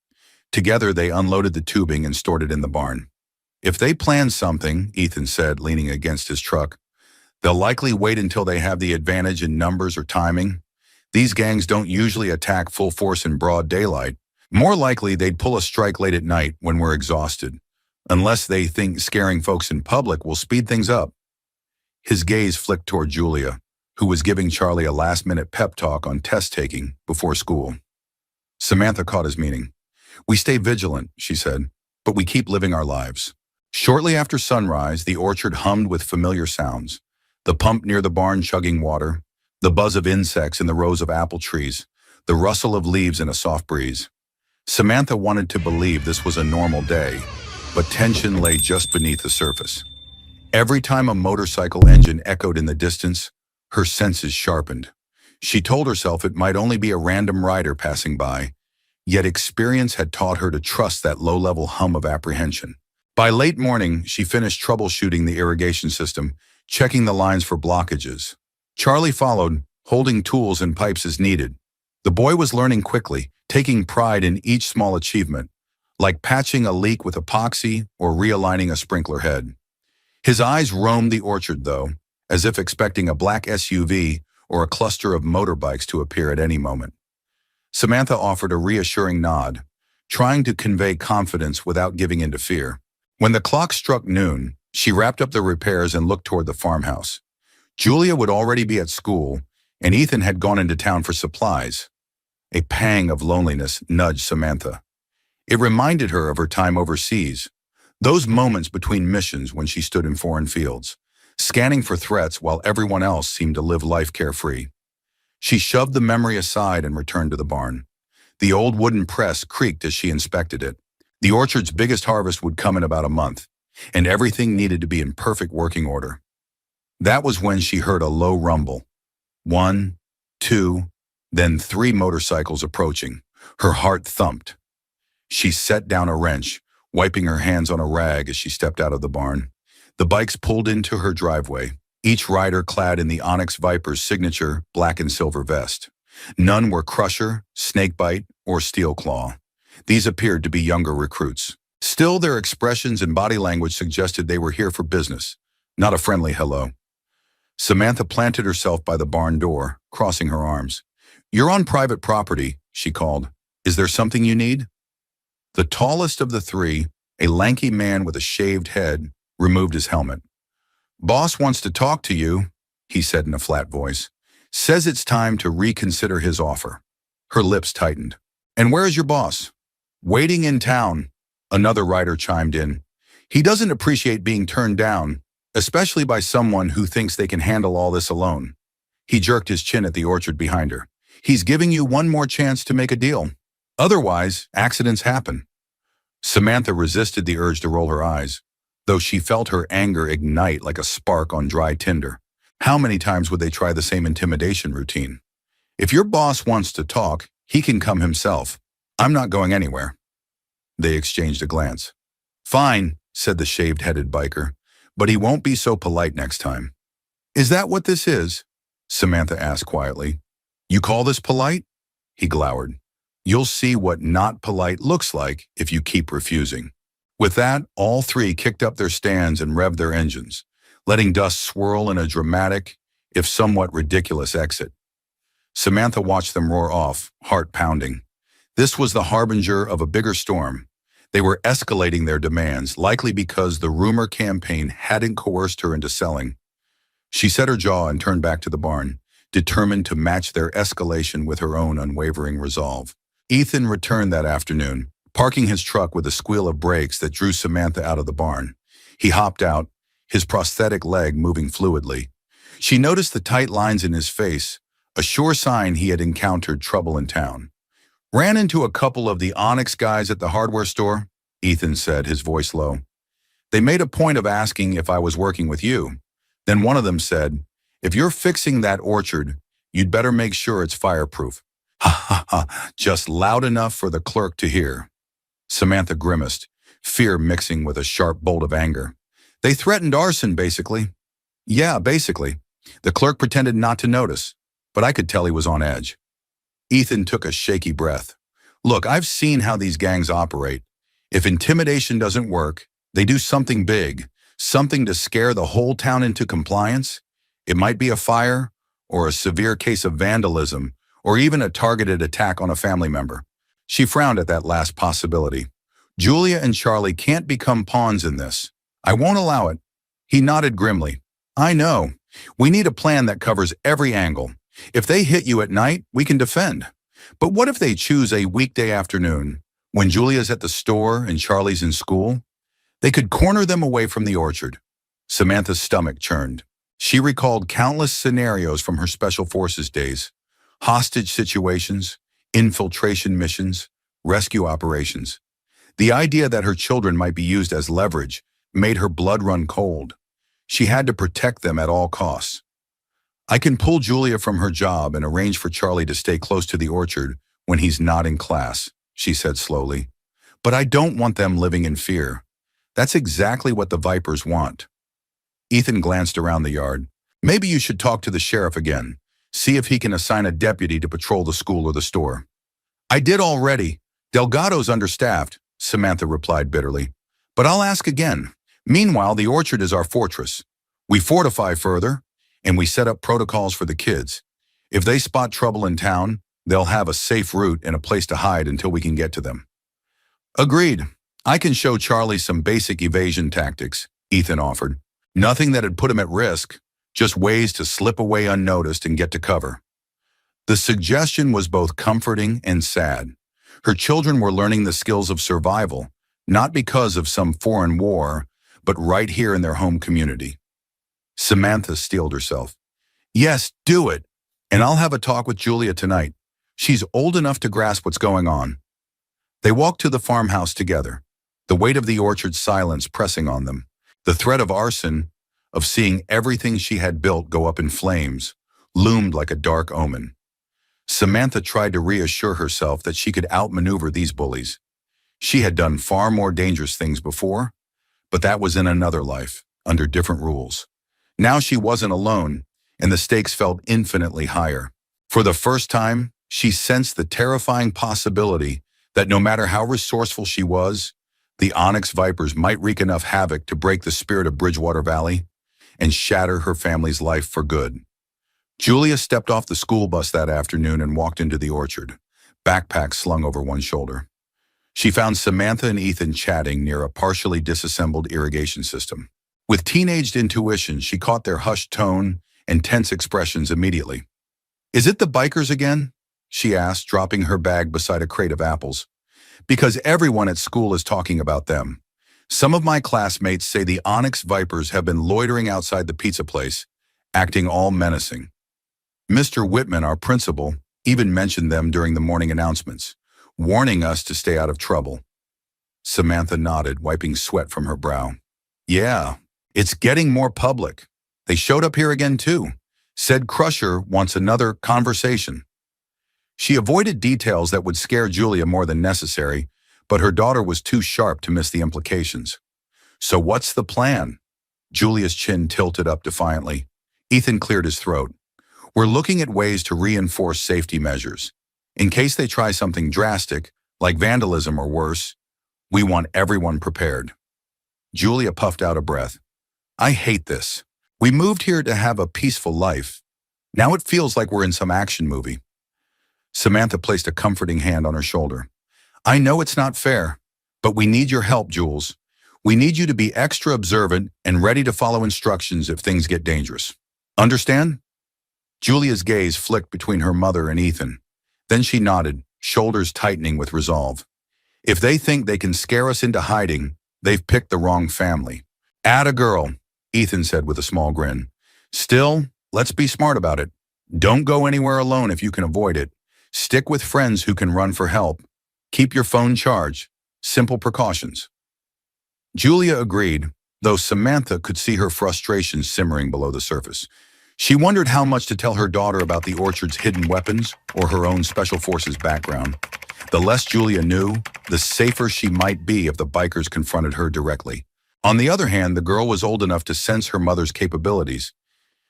Together, they unloaded the tubing and stored it in the barn. "If they plan something," Ethan said, leaning against his truck, "they'll likely wait until they have the advantage in numbers or timing. These gangs don't usually attack full force in broad daylight. More likely, they'd pull a strike late at night when we're exhausted, unless they think scaring folks in public will speed things up." His gaze flicked toward Julia, who was giving Charlie a last-minute pep talk on test-taking before school. Samantha caught his meaning. "We stay vigilant," she said, "but we keep living our lives." Shortly after sunrise, the orchard hummed with familiar sounds. The pump near the barn chugging water, the buzz of insects in the rows of apple trees, the rustle of leaves in a soft breeze. Samantha wanted to believe this was a normal day, but tension lay just beneath the surface. Every time a motorcycle engine echoed in the distance, her senses sharpened. She told herself it might only be a random rider passing by, yet experience had taught her to trust that low-level hum of apprehension. By late morning, she finished troubleshooting the irrigation system, checking the lines for blockages. Charlie followed, holding tools and pipes as needed. The boy was learning quickly, taking pride in each small achievement, like patching a leak with epoxy or realigning a sprinkler head. His eyes roamed the orchard, though, as if expecting a black SUV or a cluster of motorbikes to appear at any moment. Samantha offered a reassuring nod, trying to convey confidence without giving in to fear. When the clock struck noon, she wrapped up the repairs and looked toward the farmhouse. Julia would already be at school, and Ethan had gone into town for supplies. A pang of loneliness nudged Samantha. It reminded her of her time overseas, those moments between missions when she stood in foreign fields, scanning for threats while everyone else seemed to live life carefree. She shoved the memory aside and returned to the barn. The old wooden press creaked as she inspected it. The orchard's biggest harvest would come in about a month, and everything needed to be in perfect working order. That was when she heard a low rumble. 1, 2, then 3 motorcycles approaching. Her heart thumped. She set down a wrench, wiping her hands on a rag as she stepped out of the barn. The bikes pulled into her driveway, each rider clad in the Onyx Viper's signature black and silver vest. None were Crusher, Snakebite, or Steel Claw. These appeared to be younger recruits. Still, their expressions and body language suggested they were here for business, not a friendly hello. Samantha planted herself by the barn door, crossing her arms. "You're on private property," she called. "Is there something you need?" The tallest of the 3, a lanky man with a shaved head, removed his helmet. "Boss wants to talk to you," he said in a flat voice. "Says it's time to reconsider his offer." Her lips tightened. "And where is your boss?" "Waiting in town," another rider chimed in. "He doesn't appreciate being turned down, especially by someone who thinks they can handle all this alone." He jerked his chin at the orchard behind her. "He's giving you one more chance to make a deal. Otherwise, accidents happen." Samantha resisted the urge to roll her eyes, though she felt her anger ignite like a spark on dry tinder. How many times would they try the same intimidation routine? "If your boss wants to talk, he can come himself. I'm not going anywhere." They exchanged a glance. "Fine," said the shaved-headed biker, "but he won't be so polite next time." "Is that what this is?" Samantha asked quietly. "You call this polite?" He glowered. "You'll see what not polite looks like if you keep refusing." With that, all three kicked up their stands and revved their engines, letting dust swirl in a dramatic, if somewhat ridiculous exit. Samantha watched them roar off, heart pounding. This was the harbinger of a bigger storm. They were escalating their demands, likely because the rumor campaign hadn't coerced her into selling. She set her jaw and turned back to the barn, determined to match their escalation with her own unwavering resolve. Ethan returned that afternoon, parking his truck with a squeal of brakes that drew Samantha out of the barn. He hopped out, his prosthetic leg moving fluidly. She noticed the tight lines in his face, a sure sign he had encountered trouble in town. "Ran into a couple of the Onyx guys at the hardware store," Ethan said, his voice low. "They made a point of asking if I was working with you. Then one of them said, 'If you're fixing that orchard, you'd better make sure it's fireproof.'" Ha ha ha, just loud enough for the clerk to hear. Samantha grimaced, fear mixing with a sharp bolt of anger. "They threatened arson, basically." "Yeah, basically." The clerk pretended not to notice, but I could tell he was on edge. Ethan took a shaky breath. "Look, I've seen how these gangs operate. If intimidation doesn't work, they do something big, something to scare the whole town into compliance. It might be a fire, or a severe case of vandalism, or even a targeted attack on a family member." She frowned at that last possibility. "Julia and Charlie can't become pawns in this. I won't allow it." He nodded grimly. "I know. We need a plan that covers every angle. If they hit you at night, we can defend. But what if they choose a weekday afternoon, when Julia's at the store and Charlie's in school? They could corner them away from the orchard." Samantha's stomach churned. She recalled countless scenarios from her Special Forces days. Hostage situations, infiltration missions, rescue operations. The idea that her children might be used as leverage made her blood run cold. She had to protect them at all costs. "I can pull Julia from her job and arrange for Charlie to stay close to the orchard when he's not in class," she said slowly. "But I don't want them living in fear. That's exactly what the Vipers want." Ethan glanced around the yard. "Maybe you should talk to the sheriff again. See if he can assign a deputy to patrol the school or the store." "I did already. Delgado's understaffed," Samantha replied bitterly. "But I'll ask again. Meanwhile, the orchard is our fortress. We fortify further, and we set up protocols for the kids. If they spot trouble in town, they'll have a safe route and a place to hide until we can get to them." "Agreed. I can show Charlie some basic evasion tactics," Ethan offered. "Nothing that'd put him at risk, just ways to slip away unnoticed and get to cover." The suggestion was both comforting and sad. Her children were learning the skills of survival, not because of some foreign war, but right here in their home community. Samantha steeled herself. "Yes, do it. And I'll have a talk with Julia tonight. She's old enough to grasp what's going on." They walked to the farmhouse together, the weight of the orchard's silence pressing on them. The threat of arson, of seeing everything she had built go up in flames, loomed like a dark omen. Samantha tried to reassure herself that she could outmaneuver these bullies. She had done far more dangerous things before, but that was in another life, under different rules. Now she wasn't alone, and the stakes felt infinitely higher. For the first time, she sensed the terrifying possibility that no matter how resourceful she was, the Onyx Vipers might wreak enough havoc to break the spirit of Bridgewater Valley and shatter her family's life for good. Julia stepped off the school bus that afternoon and walked into the orchard, backpack slung over one shoulder. She found Samantha and Ethan chatting near a partially disassembled irrigation system. With teenaged intuition, she caught their hushed tone and tense expressions immediately. "Is it the bikers again?" she asked, dropping her bag beside a crate of apples. "Because everyone at school is talking about them. Some of my classmates say the Onyx Vipers have been loitering outside the pizza place, acting all menacing. Mr. Whitman, our principal, even mentioned them during the morning announcements, warning us to stay out of trouble." Samantha nodded, wiping sweat from her brow. "Yeah, it's getting more public. They showed up here again too. Said Crusher wants another conversation." She avoided details that would scare Julia more than necessary, but her daughter was too sharp to miss the implications. "So what's the plan?" Julia's chin tilted up defiantly. Ethan cleared his throat. "We're looking at ways to reinforce safety measures. In case they try something drastic, like vandalism or worse, We want everyone prepared. Julia puffed out a breath. I hate this. We moved here to have a peaceful life. Now it feels like we're in some action movie. Samantha placed a comforting hand on her shoulder. I know it's not fair, but we need your help, Jules. We need you to be extra observant and ready to follow instructions if things get dangerous. Understand? Julia's gaze flicked between her mother and Ethan. Then she nodded, shoulders tightening with resolve. If they think they can scare us into hiding, they've picked the wrong family. Atta girl, Ethan said with a small grin. Still, let's be smart about it. Don't go anywhere alone if you can avoid it. Stick with friends who can run for help. Keep your phone charged. Simple precautions. Julia agreed, though Samantha could see her frustration simmering below the surface. She wondered how much to tell her daughter about the orchard's hidden weapons or her own special forces background. The less Julia knew, the safer she might be if the bikers confronted her directly. On the other hand, the girl was old enough to sense her mother's capabilities.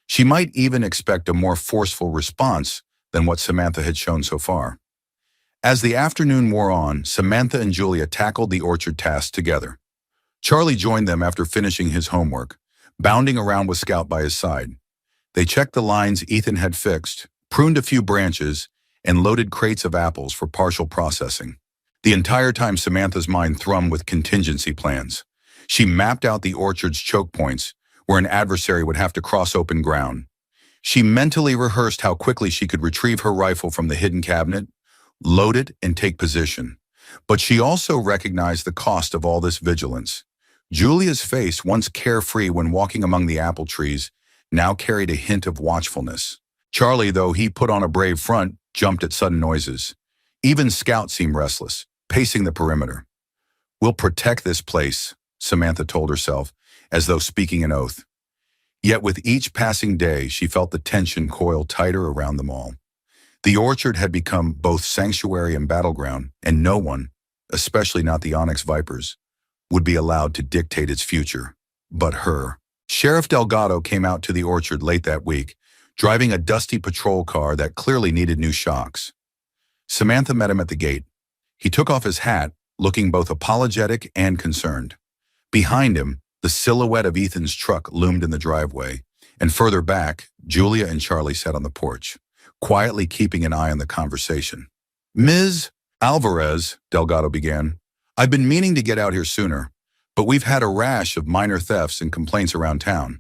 She might even expect a more forceful response than what Samantha had shown so far. As the afternoon wore on, Samantha and Julia tackled the orchard task together. Charlie joined them after finishing his homework, bounding around with Scout by his side. They checked the lines Ethan had fixed, pruned a few branches, and loaded crates of apples for partial processing. The entire time Samantha's mind thrummed with contingency plans. She mapped out the orchard's choke points, where an adversary would have to cross open ground. She mentally rehearsed how quickly she could retrieve her rifle from the hidden cabinet, load it, and take position. But she also recognized the cost of all this vigilance. Julia's face, once carefree when walking among the apple trees, now carried a hint of watchfulness. Charlie, though he put on a brave front, jumped at sudden noises. Even Scout seemed restless, pacing the perimeter. We'll protect this place, Samantha told herself, as though speaking an oath. Yet with each passing day, she felt the tension coil tighter around them all. The orchard had become both sanctuary and battleground, and no one, especially not the Onyx Vipers, would be allowed to dictate its future, but her. Sheriff Delgado came out to the orchard late that week, driving a dusty patrol car that clearly needed new shocks. Samantha met him at the gate. He took off his hat, looking both apologetic and concerned. Behind him, the silhouette of Ethan's truck loomed in the driveway, and further back, Julia and Charlie sat on the porch, quietly keeping an eye on the conversation. Ms. Alvarez, Delgado began, I've been meaning to get out here sooner, but we've had a rash of minor thefts and complaints around town.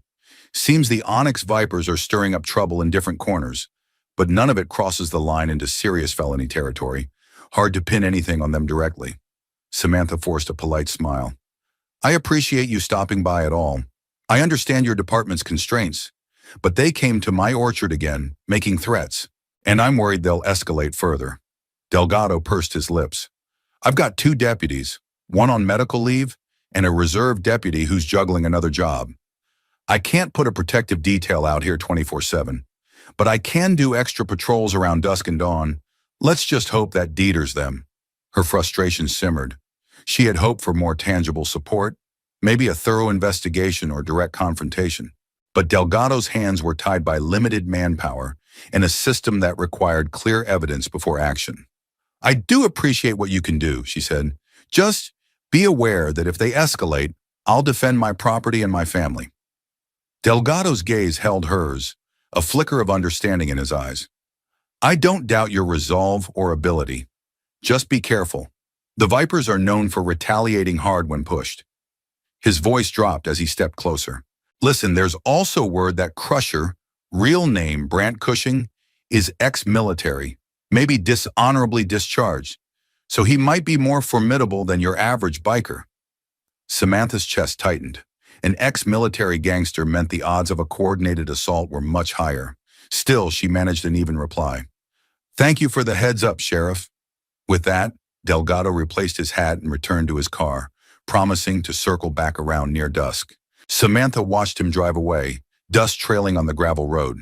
Seems the Onyx Vipers are stirring up trouble in different corners, but none of it crosses the line into serious felony territory. Hard to pin anything on them directly. Samantha forced a polite smile. I appreciate you stopping by at all. I understand your department's constraints, but they came to my orchard again, making threats, and I'm worried they'll escalate further. Delgado pursed his lips. I've got 2 deputies, one on medical leave and a reserve deputy who's juggling another job. I can't put a protective detail out here 24/7, but I can do extra patrols around dusk and dawn. Let's just hope that deters them. Her frustration simmered. She had hoped for more tangible support, maybe a thorough investigation or direct confrontation. But Delgado's hands were tied by limited manpower and a system that required clear evidence before action. I do appreciate what you can do, she said. Just be aware that if they escalate, I'll defend my property and my family. Delgado's gaze held hers, a flicker of understanding in his eyes. I don't doubt your resolve or ability. Just be careful. The Vipers are known for retaliating hard when pushed. His voice dropped as he stepped closer. Listen, there's also word that Crusher, real name Brant Cushing, is ex-military, maybe dishonorably discharged, so he might be more formidable than your average biker. Samantha's chest tightened. An ex-military gangster meant the odds of a coordinated assault were much higher. Still, she managed an even reply. Thank you for the heads up, Sheriff. With that, Delgado replaced his hat and returned to his car, promising to circle back around near dusk. Samantha watched him drive away, dust trailing on the gravel road.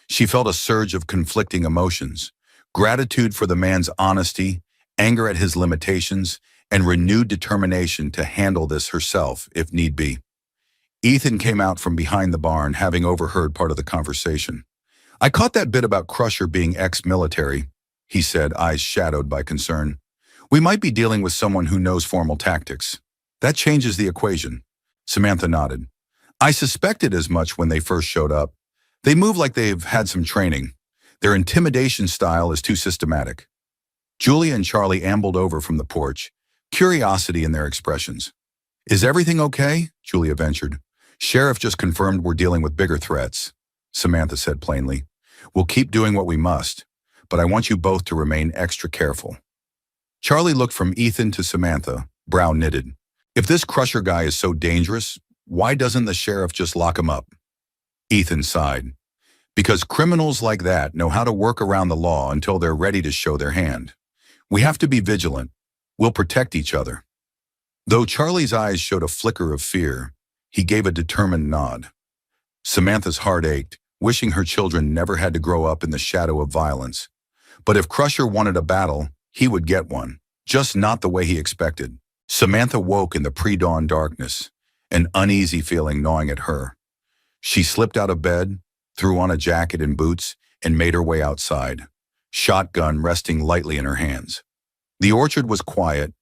She felt a surge of conflicting emotions, gratitude for the man's honesty, anger at his limitations, and renewed determination to handle this herself if need be. Ethan came out from behind the barn, having overheard part of the conversation. I caught that bit about Crusher being ex-military, he said, eyes shadowed by concern. We might be dealing with someone who knows formal tactics. That changes the equation. Samantha nodded. I suspected as much when they first showed up. They move like they've had some training. Their intimidation style is too systematic. Julia and Charlie ambled over from the porch, curiosity in their expressions. Is everything okay? Julia ventured. Sheriff just confirmed we're dealing with bigger threats, Samantha said plainly. We'll keep doing what we must, but I want you both to remain extra careful. Charlie looked from Ethan to Samantha, brow knitted. If this Crusher guy is so dangerous, why doesn't the sheriff just lock him up? Ethan sighed. Because criminals like that know how to work around the law until they're ready to show their hand. We have to be vigilant. We'll protect each other. Though Charlie's eyes showed a flicker of fear, he gave a determined nod. Samantha's heart ached, wishing her children never had to grow up in the shadow of violence. But if Crusher wanted a battle, he would get one, just not the way he expected. Samantha woke in the pre-dawn darkness, an uneasy feeling gnawing at her. She slipped out of bed, threw on a jacket and boots, and made her way outside, shotgun resting lightly in her hands. The orchard was quiet,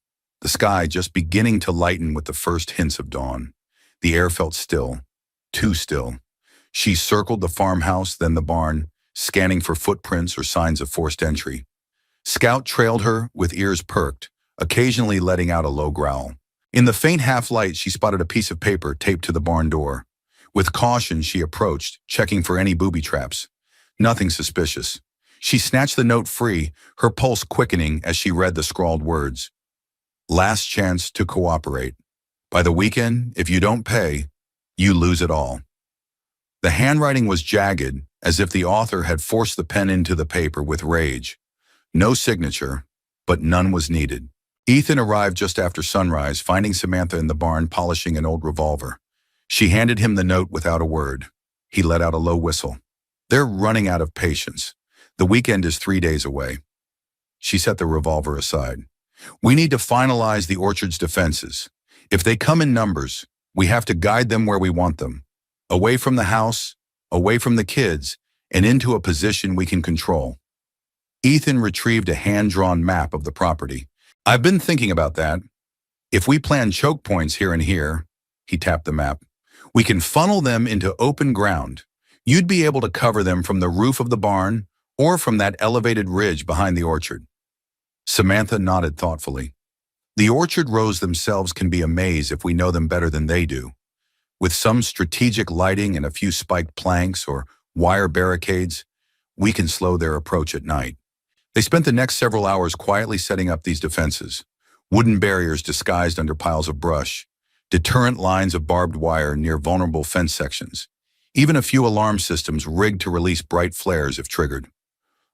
the sky just beginning to lighten with the first hints of dawn. The air felt still, too still. She circled the farmhouse, then the barn, scanning for footprints or signs of forced entry. Scout trailed her with ears perked, occasionally letting out a low growl. In the faint half-light, she spotted a piece of paper taped to the barn door. With caution, she approached, checking for any booby traps. Nothing suspicious. She snatched the note free, her pulse quickening as she read the scrawled words. Last chance to cooperate. By the weekend, if you don't pay, you lose it all. The handwriting was jagged, as if the author had forced the pen into the paper with rage. No signature, but none was needed. Ethan arrived just after sunrise, finding Samantha in the barn polishing an old revolver. She handed him the note without a word. He let out a low whistle. They're running out of patience. The weekend is 3 days away. She set the revolver aside. We need to finalize the orchard's defenses. If they come in numbers, we have to guide them where we want them. Away from the house, away from the kids, and into a position we can control. Ethan retrieved a hand-drawn map of the property. I've been thinking about that. If we plan choke points here and here, he tapped the map, we can funnel them into open ground. You'd be able to cover them from the roof of the barn or from that elevated ridge behind the orchard. Samantha nodded thoughtfully. The orchard rows themselves can be a maze if we know them better than they do. With some strategic lighting and a few spiked planks or wire barricades, we can slow their approach at night. They spent the next several hours quietly setting up these defenses. Wooden barriers disguised under piles of brush, deterrent lines of barbed wire near vulnerable fence sections, even a few alarm systems rigged to release bright flares if triggered.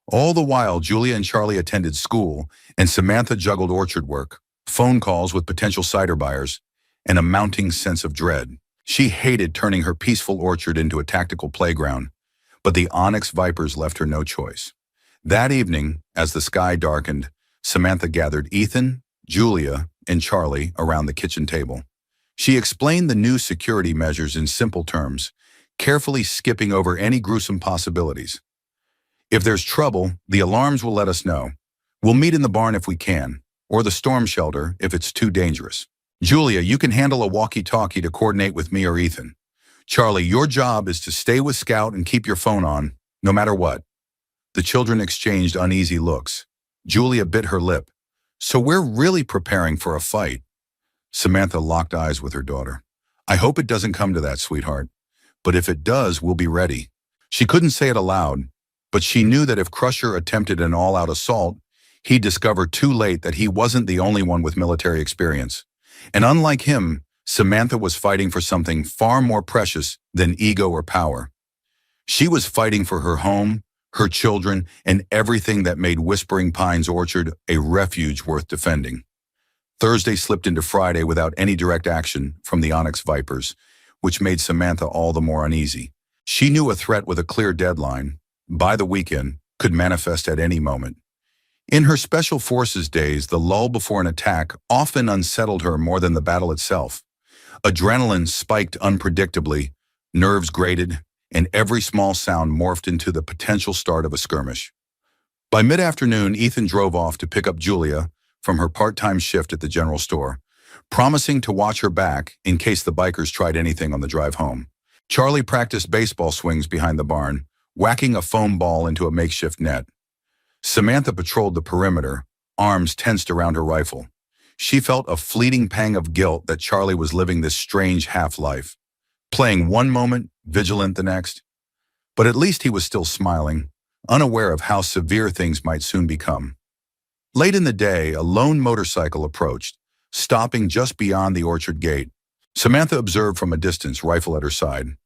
All the while, Julia and Charlie attended school, and Samantha juggled orchard work, phone calls with potential cider buyers, and a mounting sense of dread. She hated turning her peaceful orchard into a tactical playground, but the onyx vipers left her no choice. That evening, as the sky darkened, Samantha gathered Ethan, Julia, and Charlie around the kitchen table. She explained the new security measures in simple terms, carefully skipping over any gruesome possibilities. If there's trouble, the alarms will let us know. We'll meet in the barn if we can, or the storm shelter if it's too dangerous. Julia, you can handle a walkie-talkie to coordinate with me or Ethan. Charlie, your job is to stay with Scout and keep your phone on, no matter what. The children exchanged uneasy looks. Julia bit her lip. So we're really preparing for a fight. Samantha locked eyes with her daughter. I hope it doesn't come to that, sweetheart. But if it does, we'll be ready. She couldn't say it aloud, but she knew that if Crusher attempted an all-out assault, he'd discover too late that he wasn't the only one with military experience. And unlike him, Samantha was fighting for something far more precious than ego or power. She was fighting for her home, her children, and everything that made Whispering Pines Orchard a refuge worth defending. Thursday slipped into Friday without any direct action from the Onyx Vipers, which made Samantha all the more uneasy. She knew a threat with a clear deadline, by the weekend, could manifest at any moment. In her Special Forces days, the lull before an attack often unsettled her more than the battle itself. Adrenaline spiked unpredictably, nerves grated, and every small sound morphed into the potential start of a skirmish. By mid-afternoon, Ethan drove off to pick up Julia from her part-time shift at the general store, promising to watch her back in case the bikers tried anything on the drive home. Charlie practiced baseball swings behind the barn, whacking a foam ball into a makeshift net. Samantha patrolled the perimeter, arms tensed around her rifle. She felt a fleeting pang of guilt that Charlie was living this strange half-life, playing one moment, vigilant the next. But at least he was still smiling, unaware of how severe things might soon become. Late in the day, a lone motorcycle approached, stopping just beyond the orchard gate. Samantha observed from a distance, rifle at her side.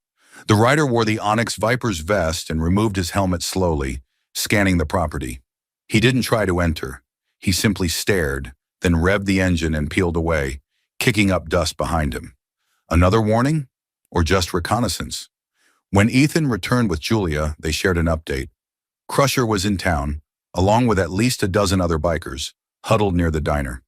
The rider wore the Onyx Viper's vest and removed his helmet slowly, scanning the property. He didn't try to enter. He simply stared, then revved the engine and peeled away, kicking up dust behind him. Another warning? Or just reconnaissance? When Ethan returned with Julia, they shared an update. Crusher was in town, along with at least a dozen other bikers, huddled near the diner.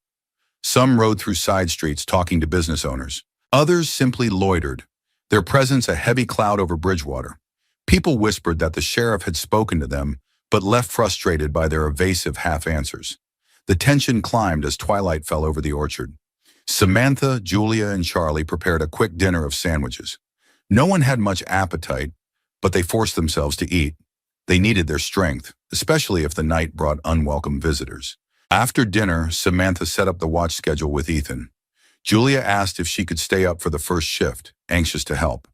Some rode through side streets talking to business owners. Others simply loitered, their presence a heavy cloud over Bridgewater. People whispered that the sheriff had spoken to them, but left frustrated by their evasive half-answers. The tension climbed as twilight fell over the orchard. Samantha, Julia, and Charlie prepared a quick dinner of sandwiches. No one had much appetite, but they forced themselves to eat. They needed their strength, especially if the night brought unwelcome visitors. After dinner, Samantha set up the watch schedule with Ethan. Julia asked if she could stay up for the first shift, anxious to help.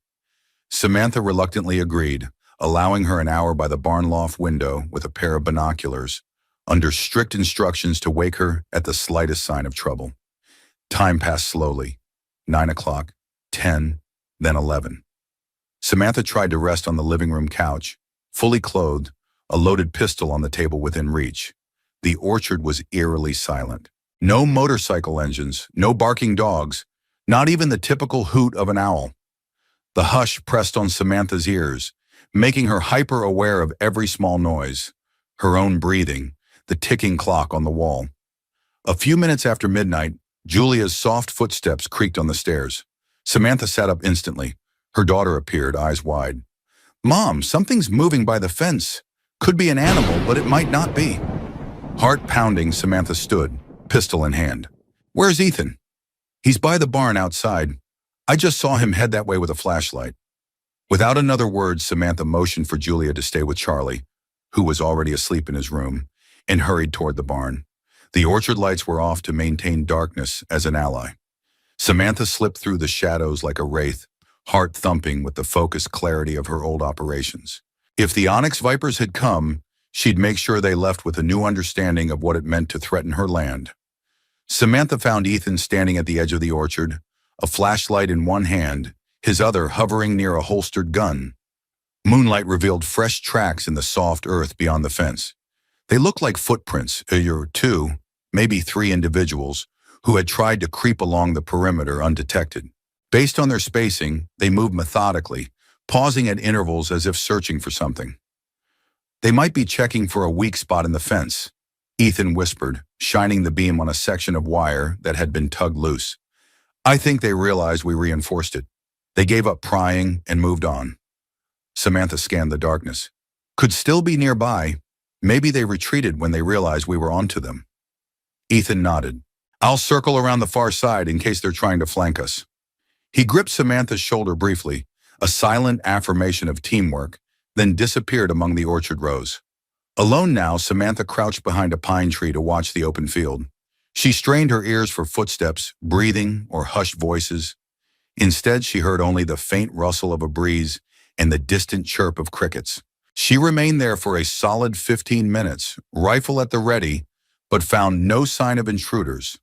Samantha reluctantly agreed, allowing her an hour by the barn loft window with a pair of binoculars, under strict instructions to wake her at the slightest sign of trouble. Time passed slowly. 9 o'clock, 10, then 11. Samantha tried to rest on the living room couch, fully clothed, a loaded pistol on the table within reach. The orchard was eerily silent. No motorcycle engines, no barking dogs, not even the typical hoot of an owl. The hush pressed on Samantha's ears, making her hyper-aware of every small noise, her own breathing, the ticking clock on the wall. A few minutes after midnight, Julia's soft footsteps creaked on the stairs. Samantha sat up instantly. Her daughter appeared, eyes wide. "Mom, something's moving by the fence. Could be an animal, but it might not be." Heart pounding, Samantha stood, pistol in hand. "Where's Ethan?" "He's by the barn outside. I just saw him head that way with a flashlight." Without another word, Samantha motioned for Julia to stay with Charlie, who was already asleep in his room, and hurried toward the barn. The orchard lights were off to maintain darkness as an ally. Samantha slipped through the shadows like a wraith, heart thumping with the focused clarity of her old operations. If the Onyx Vipers had come, she'd make sure they left with a new understanding of what it meant to threaten her land. Samantha found Ethan standing at the edge of the orchard, a flashlight in one hand, his other hovering near a holstered gun. Moonlight revealed fresh tracks in the soft earth beyond the fence. They looked like footprints, two, maybe three individuals, who had tried to creep along the perimeter undetected. Based on their spacing, they moved methodically, pausing at intervals as if searching for something. "They might be checking for a weak spot in the fence," Ethan whispered, shining the beam on a section of wire that had been tugged loose. "I think they realized we reinforced it. They gave up prying and moved on." Samantha scanned the darkness. "Could still be nearby. Maybe they retreated when they realized we were onto them." Ethan nodded. "I'll circle around the far side in case they're trying to flank us." He gripped Samantha's shoulder briefly, a silent affirmation of teamwork, then disappeared among the orchard rows. Alone now, Samantha crouched behind a pine tree to watch the open field. She strained her ears for footsteps, breathing, or hushed voices. Instead, she heard only the faint rustle of a breeze and the distant chirp of crickets. She remained there for a solid 15 minutes, rifle at the ready, but found no sign of intruders.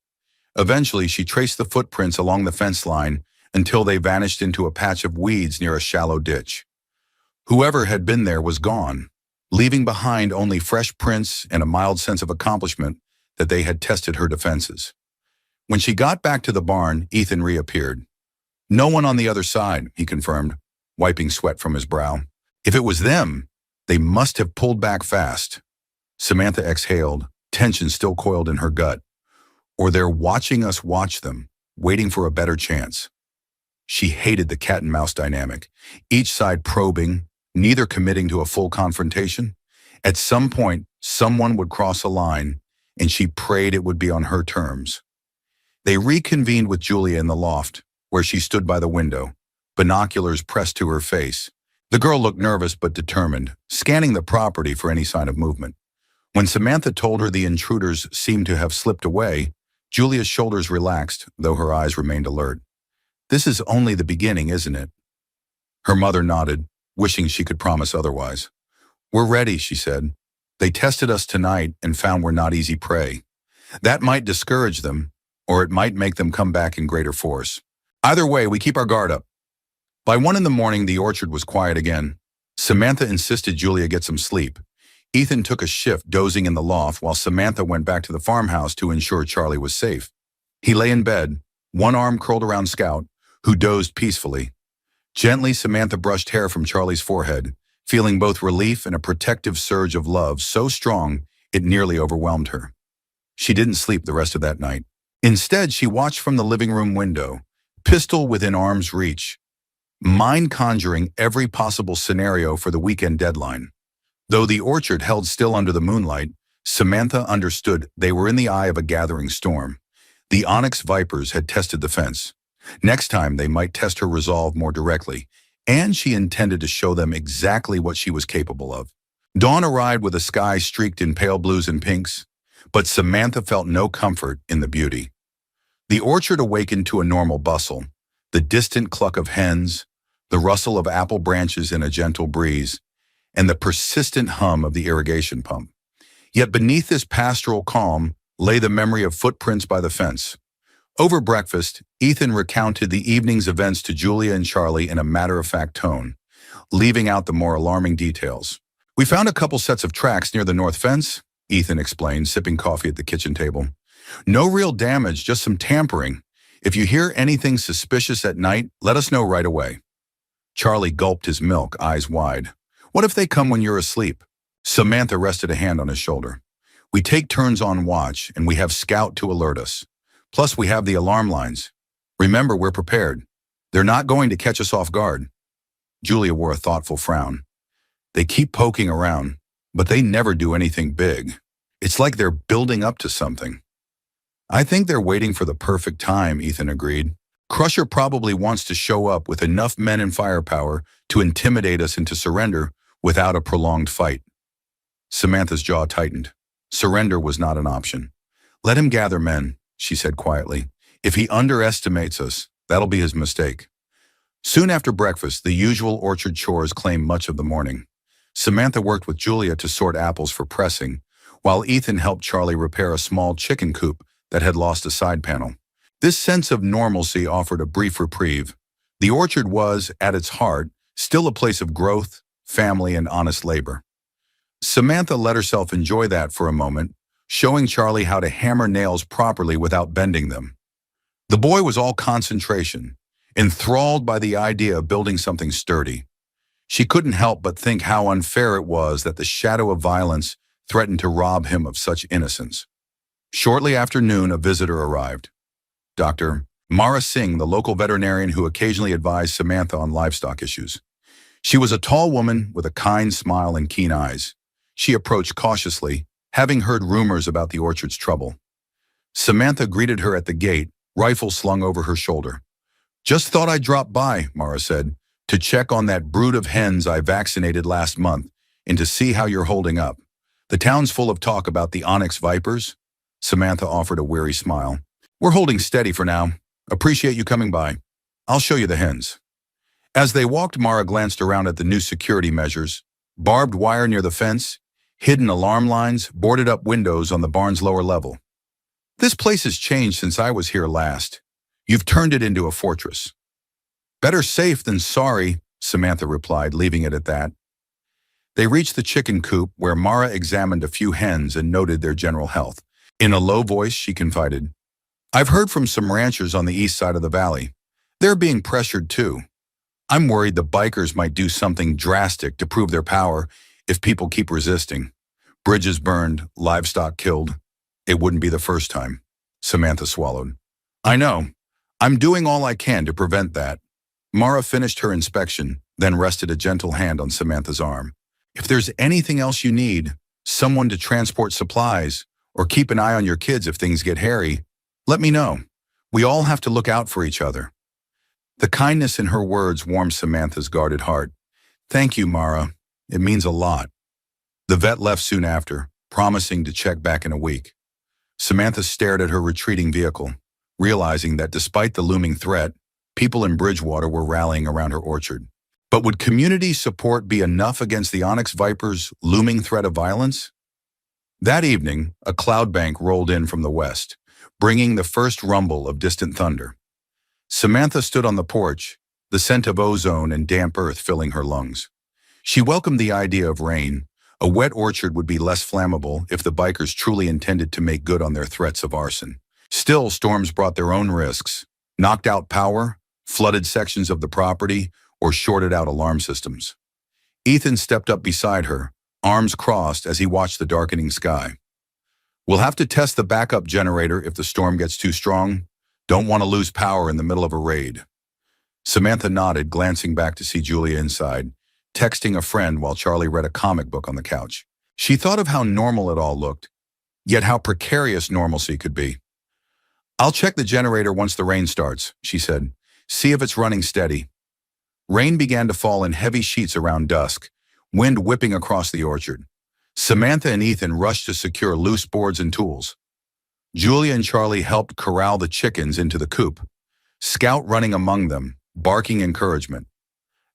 Eventually, she traced the footprints along the fence line until they vanished into a patch of weeds near a shallow ditch. Whoever had been there was gone, leaving behind only fresh prints and a mild sense of accomplishment that they had tested her defenses. When she got back to the barn, Ethan reappeared. "No one on the other side," he confirmed, wiping sweat from his brow. "If it was them, they must have pulled back fast." Samantha exhaled, tension still coiled in her gut. "Or they're watching us watch them, waiting for a better chance." She hated the cat-and-mouse dynamic, each side probing, neither committing to a full confrontation. At some point, someone would cross a line, and she prayed it would be on her terms. They reconvened with Julia in the loft, where she stood by the window, binoculars pressed to her face. The girl looked nervous but determined, scanning the property for any sign of movement. When Samantha told her the intruders seemed to have slipped away, Julia's shoulders relaxed, though her eyes remained alert. "This is only the beginning, isn't it?" Her mother nodded, wishing she could promise otherwise. "We're ready," she said. "They tested us tonight and found we're not easy prey. That might discourage them, or it might make them come back in greater force. Either way, we keep our guard up." By 1 in the morning, the orchard was quiet again. Samantha insisted Julia get some sleep. Ethan took a shift dozing in the loft while Samantha went back to the farmhouse to ensure Charlie was safe. He lay in bed, one arm curled around Scout, who dozed peacefully. Gently, Samantha brushed hair from Charlie's forehead, feeling both relief and a protective surge of love so strong it nearly overwhelmed her. She didn't sleep the rest of that night. Instead, she watched from the living room window, pistol within arm's reach, mind-conjuring every possible scenario for the weekend deadline. Though the orchard held still under the moonlight, Samantha understood they were in the eye of a gathering storm. The onyx vipers had tested the fence. Next time, they might test her resolve more directly, and she intended to show them exactly what she was capable of. Dawn arrived with a sky streaked in pale blues and pinks, but Samantha felt no comfort in the beauty. The orchard awakened to a normal bustle, the distant cluck of hens, the rustle of apple branches in a gentle breeze, and the persistent hum of the irrigation pump. Yet beneath this pastoral calm lay the memory of footprints by the fence. Over breakfast, Ethan recounted the evening's events to Julia and Charlie in a matter-of-fact tone, leaving out the more alarming details. "We found a couple sets of tracks near the north fence," Ethan explained, sipping coffee at the kitchen table. "No real damage, just some tampering. If you hear anything suspicious at night, let us know right away." Charlie gulped his milk, eyes wide. "What if they come when you're asleep?" Samantha rested a hand on his shoulder. "We take turns on watch, and we have Scout to alert us. Plus, we have the alarm lines. Remember, we're prepared. They're not going to catch us off guard." Julia wore a thoughtful frown. "They keep poking around, but they never do anything big. It's like they're building up to something." "I think they're waiting for the perfect time," Ethan agreed. "Crusher probably wants to show up with enough men and firepower to intimidate us into surrender without a prolonged fight." Samantha's jaw tightened. Surrender was not an option. "Let him gather men," she said quietly. "If he underestimates us, that'll be his mistake." Soon after breakfast, the usual orchard chores claimed much of the morning. Samantha worked with Julia to sort apples for pressing, while Ethan helped Charlie repair a small chicken coop that had lost a side panel. This sense of normalcy offered a brief reprieve. The orchard was, at its heart, still a place of growth, family, and honest labor. Samantha let herself enjoy that for a moment, showing Charlie how to hammer nails properly without bending them. The boy was all concentration, enthralled by the idea of building something sturdy. She couldn't help but think how unfair it was that the shadow of violence threatened to rob him of such innocence. Shortly after noon, a visitor arrived. Dr. Mara Singh, the local veterinarian who occasionally advised Samantha on livestock issues. She was a tall woman with a kind smile and keen eyes. She approached cautiously, having heard rumors about the orchard's trouble. Samantha greeted her at the gate, rifle slung over her shoulder. "Just thought I'd drop by," Mara said, "to check on that brood of hens I vaccinated last month and to see how you're holding up. The town's full of talk about the onyx vipers." Samantha offered a weary smile. "We're holding steady for now. Appreciate you coming by. I'll show you the hens." As they walked, Mara glanced around at the new security measures: barbed wire near the fence, hidden alarm lines, boarded up windows on the barn's lower level. "This place has changed since I was here last. You've turned it into a fortress." "Better safe than sorry," Samantha replied, leaving it at that. They reached the chicken coop, where Mara examined a few hens and noted their general health. In a low voice, she confided, "I've heard from some ranchers on the east side of the valley. They're being pressured too. I'm worried the bikers might do something drastic to prove their power if people keep resisting. Bridges burned, livestock killed. It wouldn't be the first time." Samantha swallowed. "I know. I'm doing all I can to prevent that." Mara finished her inspection, then rested a gentle hand on Samantha's arm. "If there's anything else you need, someone to transport supplies, Or keep an eye on your kids if things get hairy. Let me know. We all have to look out for each other." The kindness in her words warmed Samantha's guarded heart. "Thank you, Mara. It means a lot." The vet left soon after, promising to check back in a week. Samantha stared at her retreating vehicle, realizing that despite the looming threat, people in Bridgewater were rallying around her orchard. But would community support be enough against the onyx viper's looming threat of violence? That evening, a cloud bank rolled in from the west, bringing the first rumble of distant thunder. Samantha stood on the porch, the scent of ozone and damp earth filling her lungs. She welcomed the idea of rain. A wet orchard would be less flammable if the bikers truly intended to make good on their threats of arson. Still, storms brought their own risks, knocked out power, flooded sections of the property, or shorted out alarm systems. Ethan stepped up beside her, arms crossed as he watched the darkening sky. "We'll have to test the backup generator if the storm gets too strong. Don't want to lose power in the middle of a raid." Samantha nodded, glancing back to see Julia inside, texting a friend while Charlie read a comic book on the couch. She thought of how normal it all looked, yet how precarious normalcy could be. "I'll check the generator once the rain starts," she said. "See if it's running steady." Rain began to fall in heavy sheets around dusk, wind whipping across the orchard. Samantha and Ethan rushed to secure loose boards and tools. Julia and Charlie helped corral the chickens into the coop, Scout running among them, barking encouragement.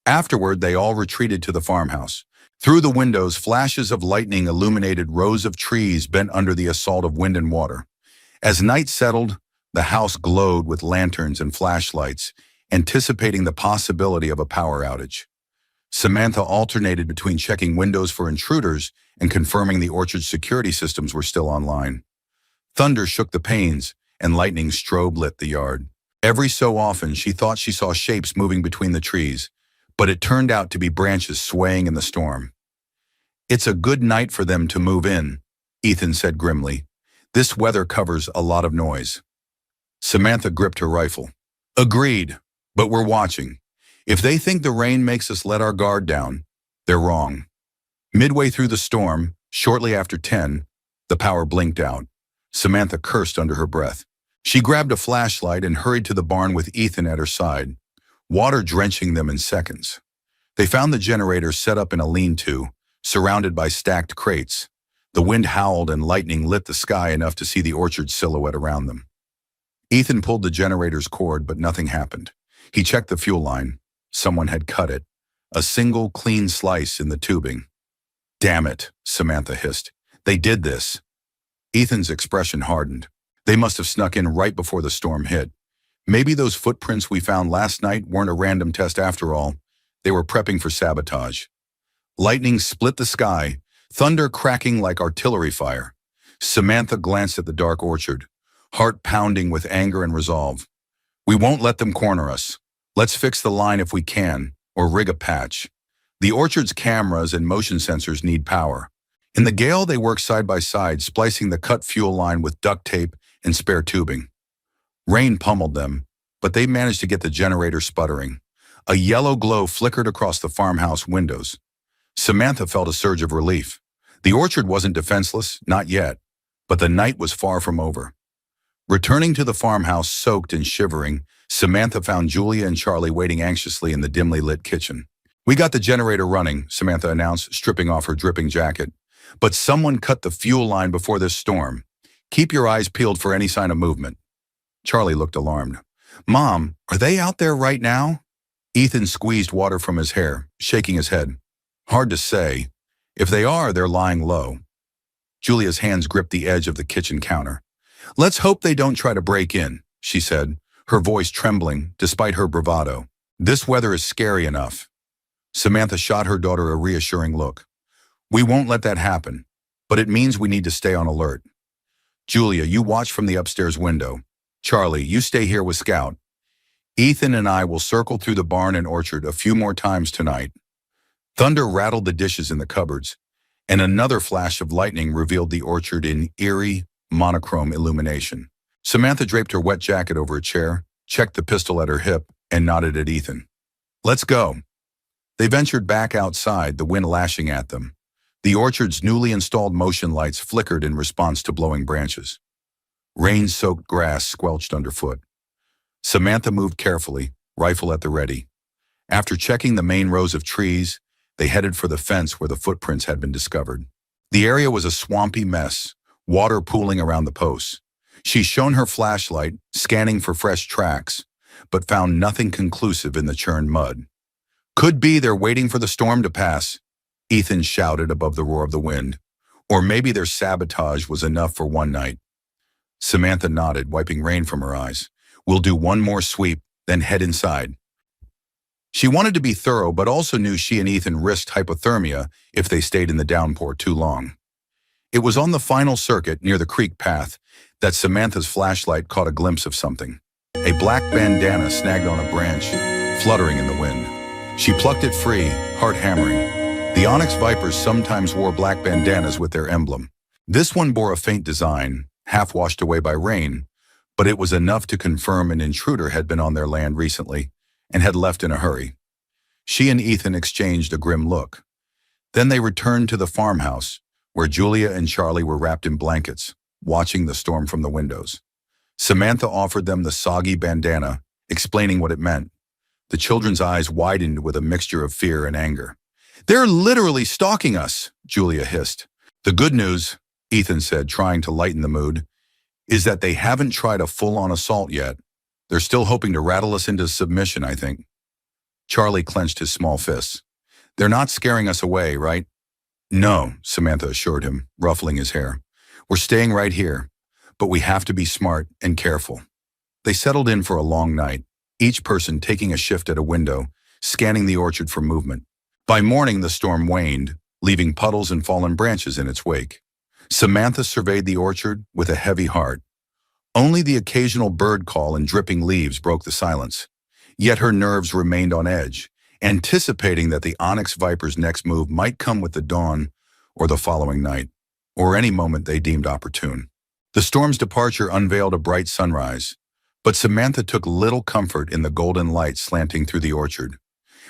Afterward, they all retreated to the farmhouse. Through the windows, flashes of lightning illuminated rows of trees bent under the assault of wind and water. As night settled, the house glowed with lanterns and flashlights, anticipating the possibility of a power outage. Samantha alternated between checking windows for intruders and confirming the orchard's security systems were still online. Thunder shook the panes, and lightning strobe-lit the yard. Every so often, she thought she saw shapes moving between the trees, but it turned out to be branches swaying in the storm. "It's a good night for them to move in," Ethan said grimly. "This weather covers a lot of noise." Samantha gripped her rifle. "Agreed, but we're watching. If they think the rain makes us let our guard down, they're wrong." Midway through the storm, shortly after 10, the power blinked out. Samantha cursed under her breath. She grabbed a flashlight and hurried to the barn with Ethan at her side, water drenching them in seconds. They found the generator set up in a lean-to, surrounded by stacked crates. The wind howled and lightning lit the sky enough to see the orchard silhouette around them. Ethan pulled the generator's cord, but nothing happened. He checked the fuel line. Someone had cut it. A single clean slice in the tubing. "Damn it," Samantha hissed. "They did this." Ethan's expression hardened. They must have snuck in right before the storm hit. Maybe those footprints we found last night weren't a random test after all. They were prepping for sabotage. Lightning split the sky, thunder cracking like artillery fire. Samantha glanced at the dark orchard, heart pounding with anger and resolve. "We won't let them corner us. Let's fix the line if we can, or rig a patch. The orchard's cameras and motion sensors need power." In the gale, they worked side by side, splicing the cut fuel line with duct tape and spare tubing. Rain pummeled them, but they managed to get the generator sputtering. A yellow glow flickered across the farmhouse windows. Samantha felt a surge of relief. The orchard wasn't defenseless, not yet, but the night was far from over. Returning to the farmhouse, soaked and shivering, Samantha found Julia and Charlie waiting anxiously in the dimly lit kitchen. "We got the generator running," Samantha announced, stripping off her dripping jacket. "But someone cut the fuel line before this storm. Keep your eyes peeled for any sign of movement." Charlie looked alarmed. "Mom, are they out there right now?" Ethan squeezed water from his hair, shaking his head. "Hard to say. If they are, they're lying low." Julia's hands gripped the edge of the kitchen counter. "Let's hope they don't try to break in," she said, her voice trembling despite her bravado. "This weather is scary enough." Samantha shot her daughter a reassuring look. "We won't let that happen, but it means we need to stay on alert. Julia, you watch from the upstairs window. Charlie, you stay here with Scout. Ethan and I will circle through the barn and orchard a few more times tonight." Thunder rattled the dishes in the cupboards, and another flash of lightning revealed the orchard in eerie, monochrome illumination. Samantha draped her wet jacket over a chair, checked the pistol at her hip, and nodded at Ethan. "Let's go." They ventured back outside, the wind lashing at them. The orchard's newly installed motion lights flickered in response to blowing branches. Rain-soaked grass squelched underfoot. Samantha moved carefully, rifle at the ready. After checking the main rows of trees, they headed for the fence where the footprints had been discovered. The area was a swampy mess, water pooling around the posts. She shone her flashlight, scanning for fresh tracks, but found nothing conclusive in the churned mud. "Could be they're waiting for the storm to pass," Ethan shouted above the roar of the wind. "Or maybe their sabotage was enough for one night." Samantha nodded, wiping rain from her eyes. "We'll do one more sweep, then head inside." She wanted to be thorough, but also knew she and Ethan risked hypothermia if they stayed in the downpour too long. It was on the final circuit near the creek path that Samantha's flashlight caught a glimpse of something. A black bandana snagged on a branch, fluttering in the wind. She plucked it free, heart hammering. The onyx vipers sometimes wore black bandanas with their emblem. This one bore a faint design, half washed away by rain, but it was enough to confirm an intruder had been on their land recently and had left in a hurry. She and Ethan exchanged a grim look. Then they returned to the farmhouse, where Julia and Charlie were wrapped in blankets, watching the storm from the windows. Samantha offered them the soggy bandana, explaining what it meant. The children's eyes widened with a mixture of fear and anger. "They're literally stalking us," Julia hissed. "The good news," Ethan said, trying to lighten the mood, "is that they haven't tried a full-on assault yet. They're still hoping to rattle us into submission, I think." Charlie clenched his small fists. "They're not scaring us away, right?" "No," Samantha assured him, ruffling his hair. "We're staying right here, but we have to be smart and careful." They settled in for a long night, each person taking a shift at a window, scanning the orchard for movement. By morning, the storm waned, leaving puddles and fallen branches in its wake. Samantha surveyed the orchard with a heavy heart. Only the occasional bird call and dripping leaves broke the silence. Yet her nerves remained on edge, anticipating that the onyx viper's next move might come with the dawn or the following night, or any moment they deemed opportune. The storm's departure unveiled a bright sunrise, but Samantha took little comfort in the golden light slanting through the orchard.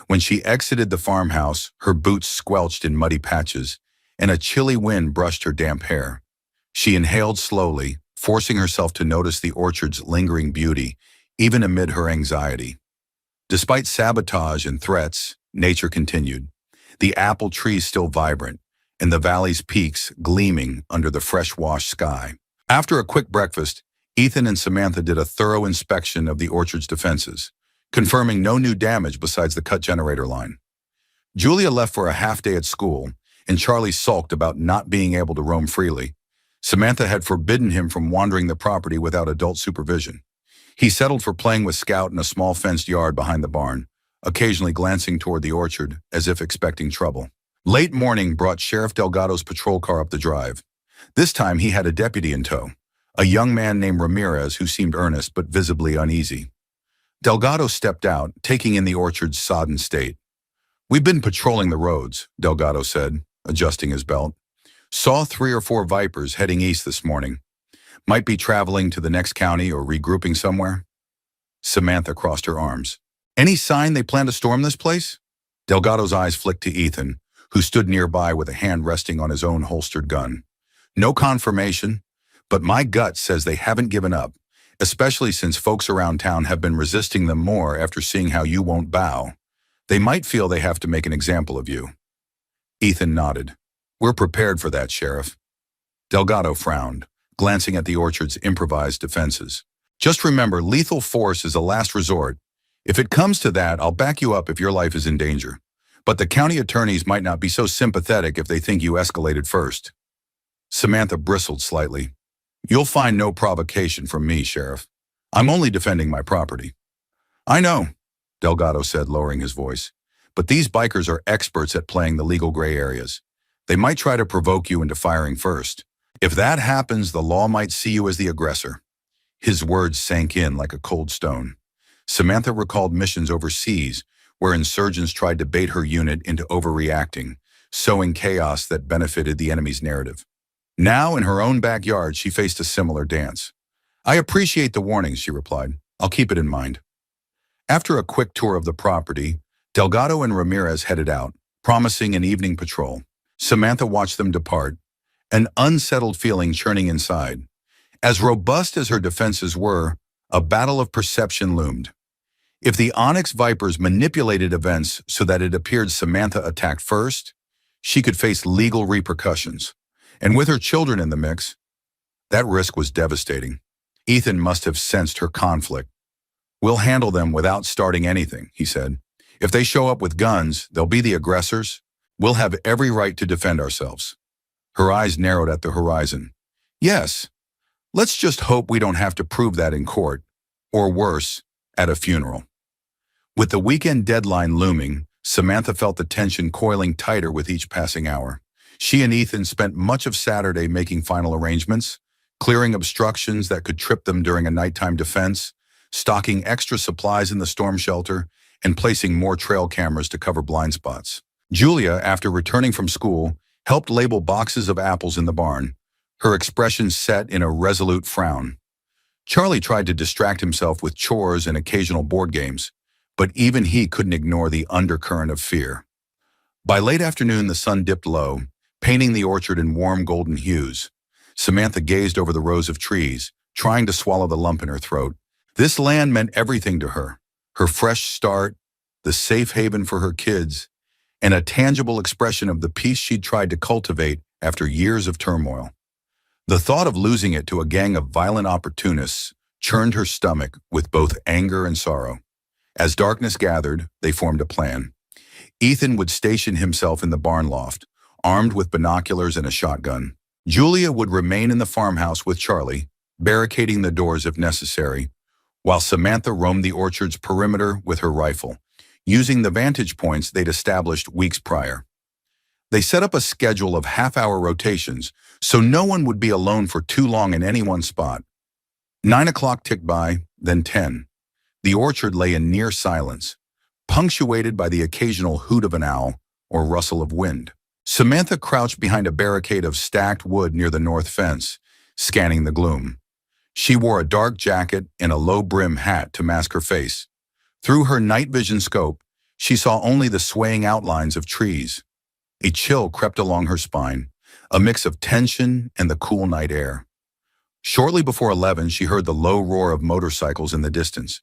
When she exited the farmhouse, her boots squelched in muddy patches, and a chilly wind brushed her damp hair. She inhaled slowly, forcing herself to notice the orchard's lingering beauty, even amid her anxiety. Despite sabotage and threats, nature continued. The apple trees still vibrant, and the valley's peaks gleaming under the fresh-washed sky. After a quick breakfast, Ethan and Samantha did a thorough inspection of the orchard's defenses, confirming no new damage besides the cut generator line. Julia left for a half-day at school, and Charlie sulked about not being able to roam freely. Samantha had forbidden him from wandering the property without adult supervision. He settled for playing with Scout in a small fenced yard behind the barn, occasionally glancing toward the orchard as if expecting trouble. Late morning brought Sheriff Delgado's patrol car up the drive. This time he had a deputy in tow, a young man named Ramirez who seemed earnest but visibly uneasy. Delgado stepped out, taking in the orchard's sodden state. "We've been patrolling the roads," Delgado said, adjusting his belt. "Saw 3 or 4 vipers heading east this morning. Might be traveling to the next county or regrouping somewhere." Samantha crossed her arms. "Any sign they plan to storm this place?" Delgado's eyes flicked to Ethan, who stood nearby with a hand resting on his own holstered gun. "No confirmation, but my gut says they haven't given up, especially since folks around town have been resisting them more after seeing how you won't bow. They might feel they have to make an example of you." Ethan nodded. "We're prepared for that, Sheriff." Delgado frowned, glancing at the orchard's improvised defenses. "Just remember, lethal force is a last resort. If it comes to that, I'll back you up if your life is in danger. But the county attorneys might not be so sympathetic if they think you escalated first." Samantha bristled slightly. "You'll find no provocation from me, Sheriff. I'm only defending my property." "I know," Delgado said, lowering his voice. "But these bikers are experts at playing the legal gray areas. They might try to provoke you into firing first. If that happens, the law might see you as the aggressor." His words sank in like a cold stone. Samantha recalled missions overseas where insurgents tried to bait her unit into overreacting, sowing chaos that benefited the enemy's narrative. Now, in her own backyard, she faced a similar dance. "I appreciate the warnings," she replied. "I'll keep it in mind." After a quick tour of the property, Delgado and Ramirez headed out, promising an evening patrol. Samantha watched them depart, an unsettled feeling churning inside. As robust as her defenses were, a battle of perception loomed. If the Onyx Vipers manipulated events so that it appeared Samantha attacked first, she could face legal repercussions. And with her children in the mix, that risk was devastating. Ethan must have sensed her conflict. "We'll handle them without starting anything," he said. "If they show up with guns, they'll be the aggressors. We'll have every right to defend ourselves." Her eyes narrowed at the horizon. "Yes, let's just hope we don't have to prove that in court, or worse, at a funeral." With the weekend deadline looming, Samantha felt the tension coiling tighter with each passing hour. She and Ethan spent much of Saturday making final arrangements, clearing obstructions that could trip them during a nighttime defense, stocking extra supplies in the storm shelter, and placing more trail cameras to cover blind spots. Julia, after returning from school, helped label boxes of apples in the barn, her expression set in a resolute frown. Charlie tried to distract himself with chores and occasional board games, but even he couldn't ignore the undercurrent of fear. By late afternoon, the sun dipped low, painting the orchard in warm golden hues. Samantha gazed over the rows of trees, trying to swallow the lump in her throat. This land meant everything to her: her fresh start, the safe haven for her kids, and a tangible expression of the peace she'd tried to cultivate after years of turmoil. The thought of losing it to a gang of violent opportunists churned her stomach with both anger and sorrow. As darkness gathered, they formed a plan. Ethan would station himself in the barn loft, armed with binoculars and a shotgun. Julia would remain in the farmhouse with Charlie, barricading the doors if necessary, while Samantha roamed the orchard's perimeter with her rifle, using the vantage points they'd established weeks prior. They set up a schedule of half-hour rotations, so no one would be alone for too long in any one spot. 9 o'clock ticked by, then 10. The orchard lay in near silence, punctuated by the occasional hoot of an owl or rustle of wind. Samantha crouched behind a barricade of stacked wood near the north fence, scanning the gloom. She wore a dark jacket and a low-brim hat to mask her face. Through her night vision scope, she saw only the swaying outlines of trees. A chill crept along her spine, a mix of tension and the cool night air. Shortly before 11, she heard the low roar of motorcycles in the distance.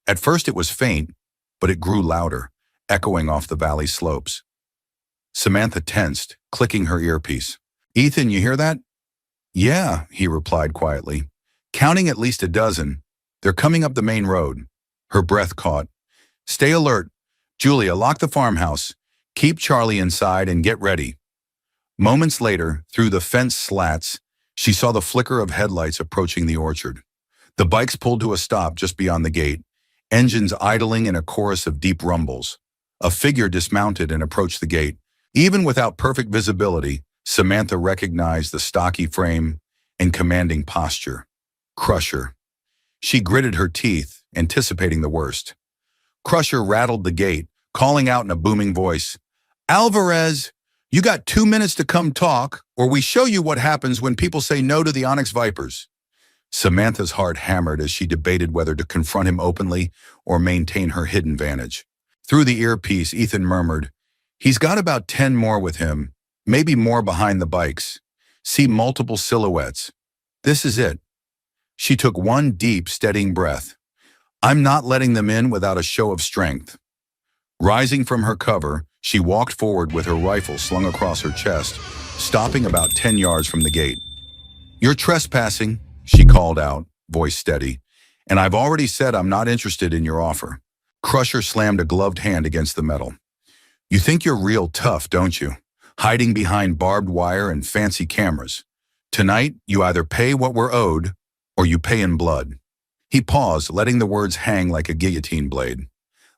At first it was faint, but it grew louder, echoing off the valley slopes. Samantha tensed, clicking her earpiece. "Ethan, you hear that?" "Yeah," he replied quietly. "Counting at least a dozen. They're coming up the main road." Her breath caught. "Stay alert. Julia, lock the farmhouse. Keep Charlie inside and get ready." Moments later, through the fence slats, she saw the flicker of headlights approaching the orchard. The bikes pulled to a stop just beyond the gate, engines idling in a chorus of deep rumbles. A figure dismounted and approached the gate. Even without perfect visibility, Samantha recognized the stocky frame and commanding posture. Crusher. She gritted her teeth, anticipating the worst. Crusher rattled the gate, calling out in a booming voice, "Alvarez, you got 2 minutes to come talk, or we show you what happens when people say no to the Onyx Vipers." Samantha's heart hammered as she debated whether to confront him openly or maintain her hidden vantage. Through the earpiece, Ethan murmured, "He's got about 10 more with him, maybe more behind the bikes. See multiple silhouettes. This is it." She took one deep, steadying breath. "I'm not letting them in without a show of strength." Rising from her cover, she walked forward with her rifle slung across her chest, stopping about 10 yards from the gate. "You're trespassing," she called out, voice steady, "and I've already said I'm not interested in your offer." Crusher slammed a gloved hand against the metal. "You think you're real tough, don't you? Hiding behind barbed wire and fancy cameras. Tonight, you either pay what we're owed, or you pay in blood." He paused, letting the words hang like a guillotine blade.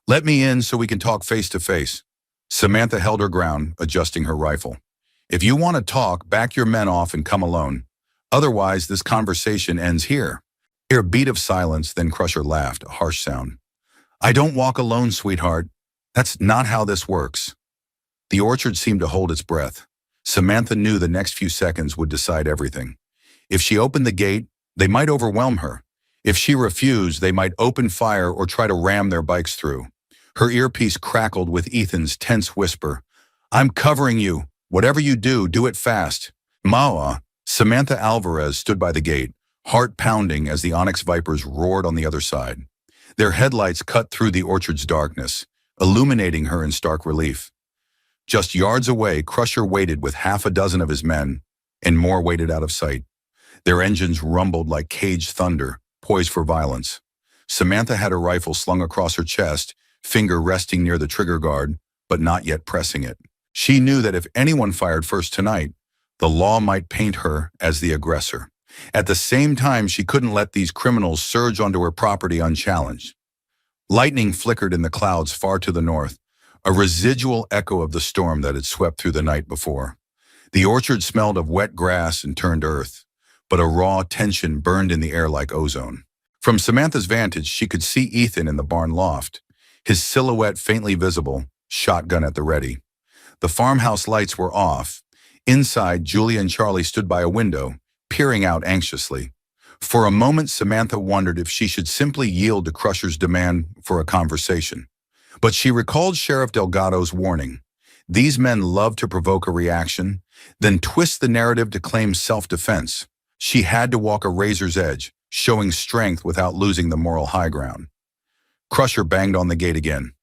"Let me in so we can talk face to face." Samantha held her ground, adjusting her rifle. "If you want to talk, back your men off and come alone. Otherwise, this conversation ends here." A beat of silence, then Crusher laughed, a harsh sound. "I don't walk alone, sweetheart. That's not how this works." The orchard seemed to hold its breath. Samantha knew the next few seconds would decide everything. If she opened the gate, they might overwhelm her. If she refused, they might open fire or try to ram their bikes through. Her earpiece crackled with Ethan's tense whisper, "I'm covering you. Whatever you do, do it fast. Mawa, Samantha Alvarez stood by the gate, heart pounding as the onyx vipers roared on the other side. Their headlights cut through the orchard's darkness, illuminating her in stark relief. Just yards away, Crusher waited with half a dozen of his men, and more waited out of sight. Their engines rumbled like caged thunder, poised for violence. Samantha had her rifle slung across her chest, finger resting near the trigger guard, but not yet pressing it. She knew that if anyone fired first tonight, the law might paint her as the aggressor. At the same time, she couldn't let these criminals surge onto her property unchallenged. Lightning flickered in the clouds far to the north, a residual echo of the storm that had swept through the night before. The orchard smelled of wet grass and turned earth, but a raw tension burned in the air like ozone. From Samantha's vantage, she could see Ethan in the barn loft, his silhouette faintly visible, shotgun at the ready. The farmhouse lights were off. Inside, Julia and Charlie stood by a window, peering out anxiously. For a moment, Samantha wondered if she should simply yield to Crusher's demand for a conversation. But she recalled Sheriff Delgado's warning. These men love to provoke a reaction, then twist the narrative to claim self-defense. She had to walk a razor's edge, showing strength without losing the moral high ground. Crusher banged on the gate again.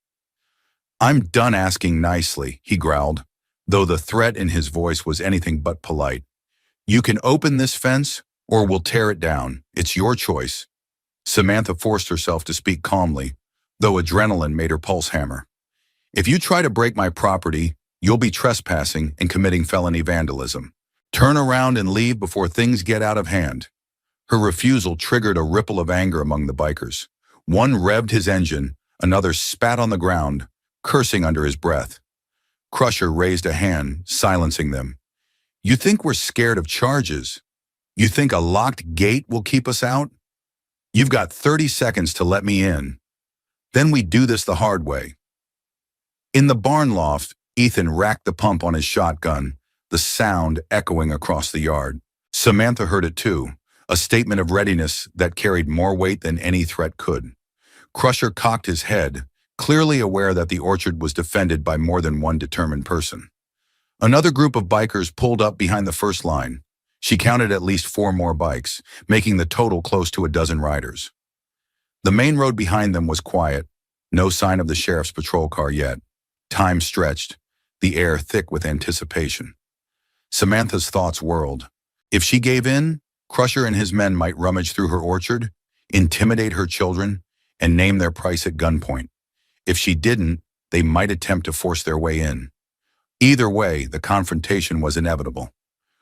"I'm done asking nicely," he growled, though the threat in his voice was anything but polite. "You can open this fence, or we'll tear it down. It's your choice." Samantha forced herself to speak calmly, though adrenaline made her pulse hammer. "If you try to break my property, you'll be trespassing and committing felony vandalism. Turn around and leave before things get out of hand." Her refusal triggered a ripple of anger among the bikers. One revved his engine, another spat on the ground, cursing under his breath. Crusher raised a hand, silencing them. "You think we're scared of charges? You think a locked gate will keep us out? You've got 30 seconds to let me in. Then we do this the hard way." In the barn loft, Ethan racked the pump on his shotgun, the sound echoing across the yard. Samantha heard it too, a statement of readiness that carried more weight than any threat could. Crusher cocked his head, clearly aware that the orchard was defended by more than one determined person. Another group of bikers pulled up behind the first line. She counted at least 4 more bikes, making the total close to a dozen riders. The main road behind them was quiet, no sign of the sheriff's patrol car yet. Time stretched, the air thick with anticipation. Samantha's thoughts whirled. If she gave in, Crusher and his men might rummage through her orchard, intimidate her children, and name their price at gunpoint. If she didn't, they might attempt to force their way in. Either way, the confrontation was inevitable.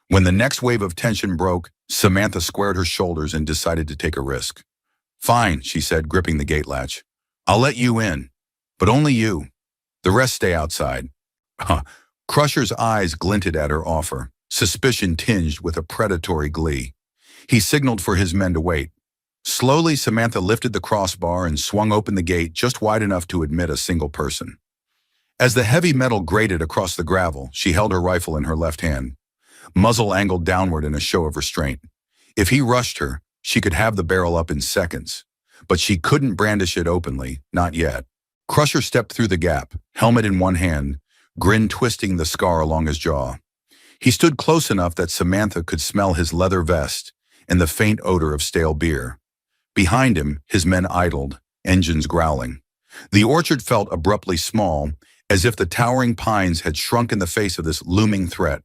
When the next wave of tension broke, Samantha squared her shoulders and decided to take a risk. "Fine," she said, gripping the gate latch. "I'll let you in, but only you. The rest stay outside." Crusher's eyes glinted at her offer, suspicion tinged with a predatory glee. He signaled for his men to wait. Slowly, Samantha lifted the crossbar and swung open the gate just wide enough to admit a single person. As the heavy metal grated across the gravel, she held her rifle in her left hand, muzzle angled downward in a show of restraint. If he rushed her, she could have the barrel up in seconds, but she couldn't brandish it openly, not yet. Crusher stepped through the gap, helmet in one hand, grin twisting the scar along his jaw. He stood close enough that Samantha could smell his leather vest and the faint odor of stale beer. Behind him, his men idled, engines growling. The orchard felt abruptly small, as if the towering pines had shrunk in the face of this looming threat.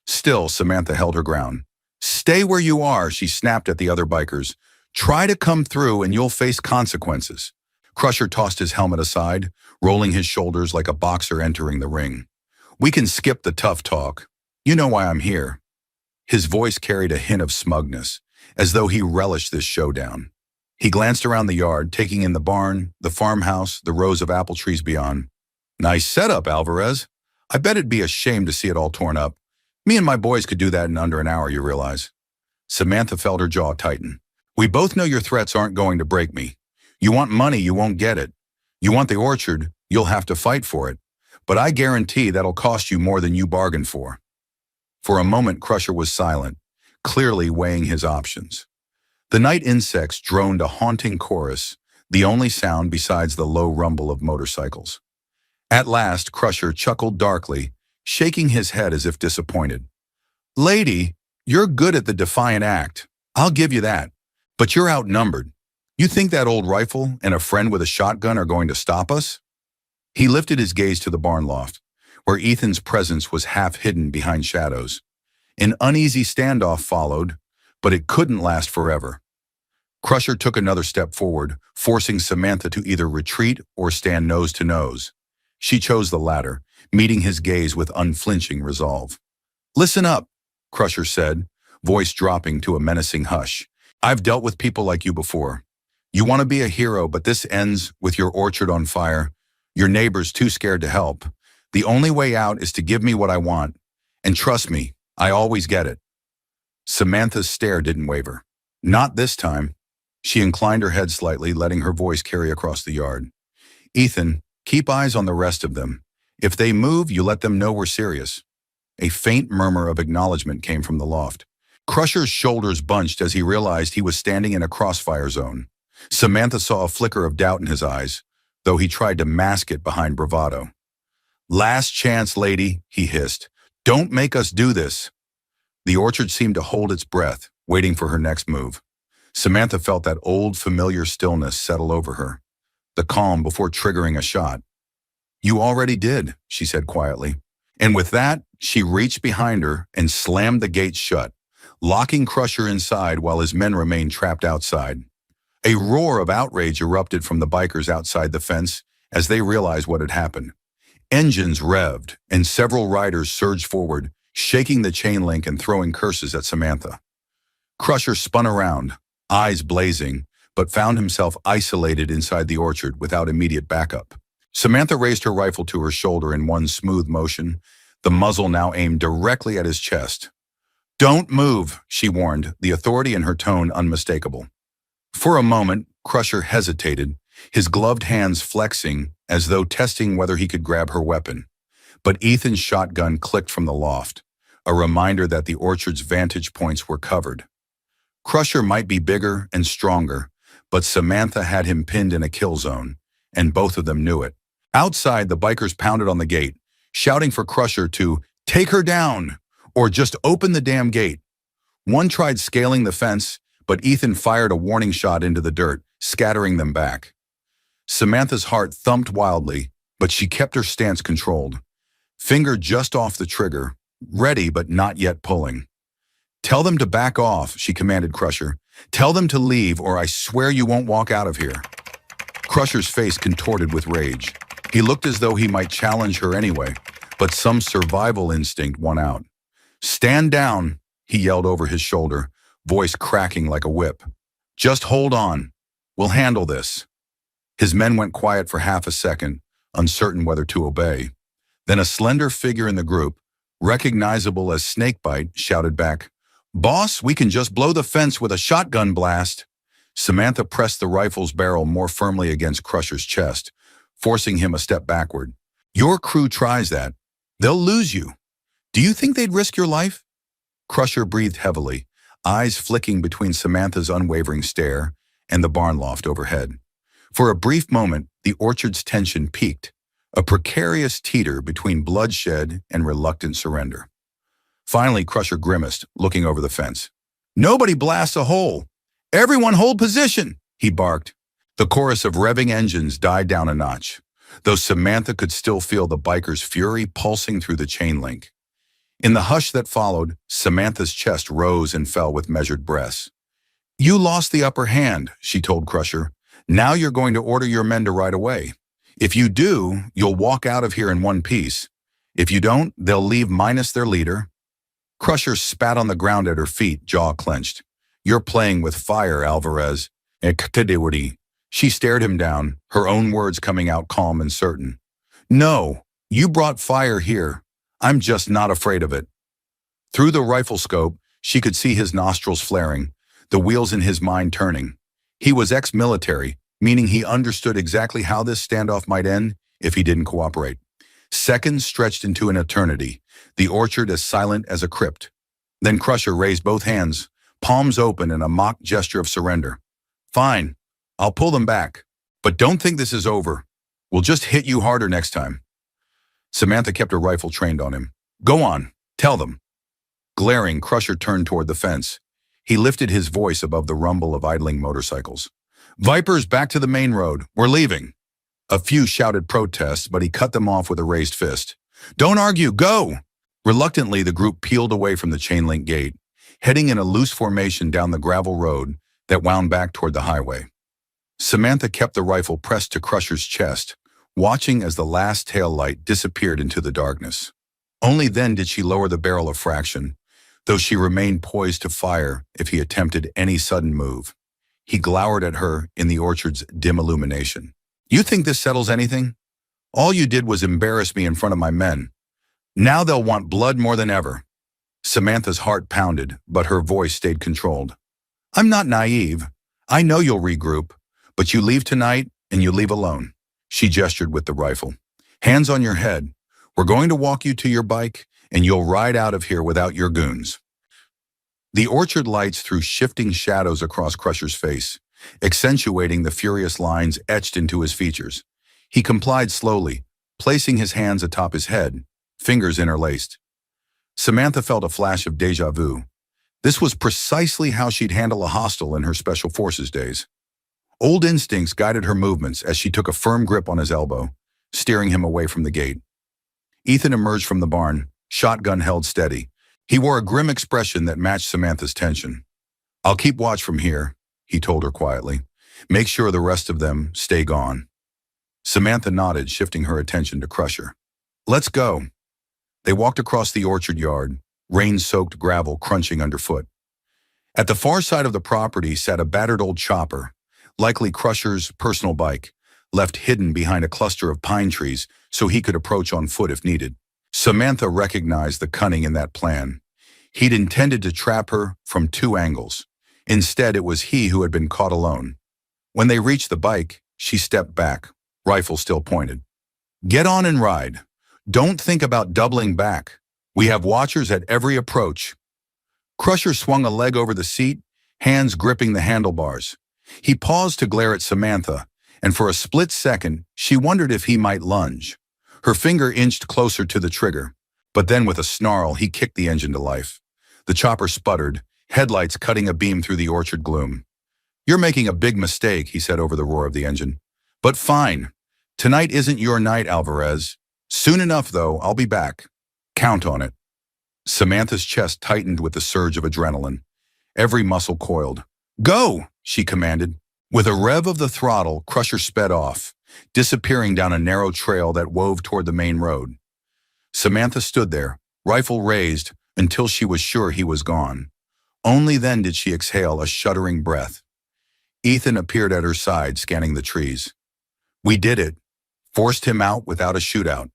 Still, Samantha held her ground. "Stay where you are," she snapped at the other bikers. "Try to come through and you'll face consequences." Crusher tossed his helmet aside, rolling his shoulders like a boxer entering the ring. "We can skip the tough talk. You know why I'm here." His voice carried a hint of smugness, as though he relished this showdown. He glanced around the yard, taking in the barn, the farmhouse, the rows of apple trees beyond. "Nice setup, Alvarez. I bet it'd be a shame to see it all torn up. Me and my boys could do that in under an hour, you realize." Samantha felt her jaw tighten. "We both know your threats aren't going to break me. You want money, you won't get it. You want the orchard, you'll have to fight for it. But I guarantee that'll cost you more than you bargained for." For a moment, Crusher was silent, clearly weighing his options. The night insects droned a haunting chorus, the only sound besides the low rumble of motorcycles. At last, Crusher chuckled darkly, shaking his head as if disappointed. Lady, you're good at the defiant act. I'll give you that. But you're outnumbered. You think that old rifle and a friend with a shotgun are going to stop us? He lifted his gaze to the barn loft, where Ethan's presence was half hidden behind shadows. An uneasy standoff followed, but it couldn't last forever. Crusher took another step forward, forcing Samantha to either retreat or stand nose to nose. She chose the latter, meeting his gaze with unflinching resolve. Listen up, Crusher said, voice dropping to a menacing hush. I've dealt with people like you before. You want to be a hero, but this ends with your orchard on fire, your neighbors too scared to help. The only way out is to give me what I want. And trust me, I always get it. Samantha's stare didn't waver. Not this time. She inclined her head slightly, letting her voice carry across the yard. Ethan, keep eyes on the rest of them. If they move, you let them know we're serious. A faint murmur of acknowledgement came from the loft. Crusher's shoulders bunched as he realized he was standing in a crossfire zone. Samantha saw a flicker of doubt in his eyes, though he tried to mask it behind bravado. Last chance, lady, he hissed. Don't make us do this. The orchard seemed to hold its breath, waiting for her next move. Samantha felt that old, familiar stillness settle over her, the calm before triggering a shot. You already did, she said quietly. And with that, she reached behind her and slammed the gate shut, locking Crusher inside while his men remained trapped outside. A roar of outrage erupted from the bikers outside the fence as they realized what had happened. Engines revved, and several riders surged forward, shaking the chain link and throwing curses at Samantha. Crusher spun around, eyes blazing, but found himself isolated inside the orchard without immediate backup. Samantha raised her rifle to her shoulder in one smooth motion, the muzzle now aimed directly at his chest. Don't move, she warned, the authority in her tone unmistakable. For a moment, Crusher hesitated, his gloved hands flexing as though testing whether he could grab her weapon. But Ethan's shotgun clicked from the loft, a reminder that the orchard's vantage points were covered. Crusher might be bigger and stronger, but Samantha had him pinned in a kill zone, and both of them knew it. Outside, the bikers pounded on the gate, shouting for Crusher to take her down or just open the damn gate. One tried scaling the fence, but Ethan fired a warning shot into the dirt, scattering them back. Samantha's heart thumped wildly, but she kept her stance controlled. Finger just off the trigger, ready but not yet pulling. Tell them to back off, she commanded Crusher. Tell them to leave or I swear you won't walk out of here. Crusher's face contorted with rage. He looked as though he might challenge her anyway, but some survival instinct won out. Stand down, he yelled over his shoulder, voice cracking like a whip. Just hold on. We'll handle this. His men went quiet for half a second, uncertain whether to obey. Then a slender figure in the group, recognizable as Snakebite, shouted back, Boss, we can just blow the fence with a shotgun blast. Samantha pressed the rifle's barrel more firmly against Crusher's chest, forcing him a step backward. Your crew tries that. They'll lose you. Do you think they'd risk your life? Crusher breathed heavily, eyes flicking between Samantha's unwavering stare and the barn loft overhead. For a brief moment, the orchard's tension peaked, a precarious teeter between bloodshed and reluctant surrender. Finally, Crusher grimaced, looking over the fence. Nobody blasts a hole. Everyone hold position, he barked. The chorus of revving engines died down a notch, though Samantha could still feel the biker's fury pulsing through the chain link. In the hush that followed, Samantha's chest rose and fell with measured breaths. You lost the upper hand, she told Crusher. Now you're going to order your men to ride away. If you do, you'll walk out of here in one piece. If you don't, they'll leave minus their leader. Crusher spat on the ground at her feet, jaw clenched. You're playing with fire, Alvarez. She stared him down, her own words coming out calm and certain. No, you brought fire here. I'm just not afraid of it. Through the rifle scope, she could see his nostrils flaring, the wheels in his mind turning. He was ex-military, meaning he understood exactly how this standoff might end if he didn't cooperate. Seconds stretched into an eternity, the orchard as silent as a crypt. Then Crusher raised both hands, palms open in a mock gesture of surrender. Fine, I'll pull them back. But don't think this is over. We'll just hit you harder next time. Samantha kept her rifle trained on him. Go on, tell them. Glaring, Crusher turned toward the fence. He lifted his voice above the rumble of idling motorcycles. Vipers, back to the main road. We're leaving. A few shouted protests, but he cut them off with a raised fist. Don't argue, go! Reluctantly, the group peeled away from the chain-link gate, heading in a loose formation down the gravel road that wound back toward the highway. Samantha kept the rifle pressed to Crusher's chest, watching as the last tail light disappeared into the darkness. Only then did she lower the barrel a fraction, though she remained poised to fire if he attempted any sudden move. He glowered at her in the orchard's dim illumination. You think this settles anything? All you did was embarrass me in front of my men. Now they'll want blood more than ever. Samantha's heart pounded, but her voice stayed controlled. I'm not naive. I know you'll regroup, but you leave tonight and you leave alone. She gestured with the rifle. Hands on your head. We're going to walk you to your bike, and you'll ride out of here without your goons. The orchard lights threw shifting shadows across Crusher's face, accentuating the furious lines etched into his features. He complied slowly, placing his hands atop his head, fingers interlaced. Samantha felt a flash of déjà vu. This was precisely how she'd handle a hostile in her special forces days. Old instincts guided her movements as she took a firm grip on his elbow, steering him away from the gate. Ethan emerged from the barn, shotgun held steady. He wore a grim expression that matched Samantha's tension. I'll keep watch from here, he told her quietly. Make sure the rest of them stay gone. Samantha nodded, shifting her attention to Crusher. Let's go. They walked across the orchard yard, rain-soaked gravel crunching underfoot. At the far side of the property sat a battered old chopper, likely Crusher's personal bike, left hidden behind a cluster of pine trees so he could approach on foot if needed. Samantha recognized the cunning in that plan. He'd intended to trap her from two angles. Instead, it was he who had been caught alone. When they reached the bike, she stepped back, rifle still pointed. Get on and ride. Don't think about doubling back. We have watchers at every approach. Crusher swung a leg over the seat, hands gripping the handlebars. He paused to glare at Samantha, and for a split second, she wondered if he might lunge. Her finger inched closer to the trigger, but then with a snarl, he kicked the engine to life. The chopper sputtered, headlights cutting a beam through the orchard gloom. You're making a big mistake, he said over the roar of the engine. But fine. Tonight isn't your night, Alvarez. Soon enough, though, I'll be back. Count on it. Samantha's chest tightened with the surge of adrenaline. Every muscle coiled. Go, she commanded. With a rev of the throttle, Crusher sped off, disappearing down a narrow trail that wove toward the main road. Samantha stood there, rifle raised, until she was sure he was gone. Only then did she exhale a shuddering breath. Ethan appeared at her side, scanning the trees. We did it. Forced him out without a shootout.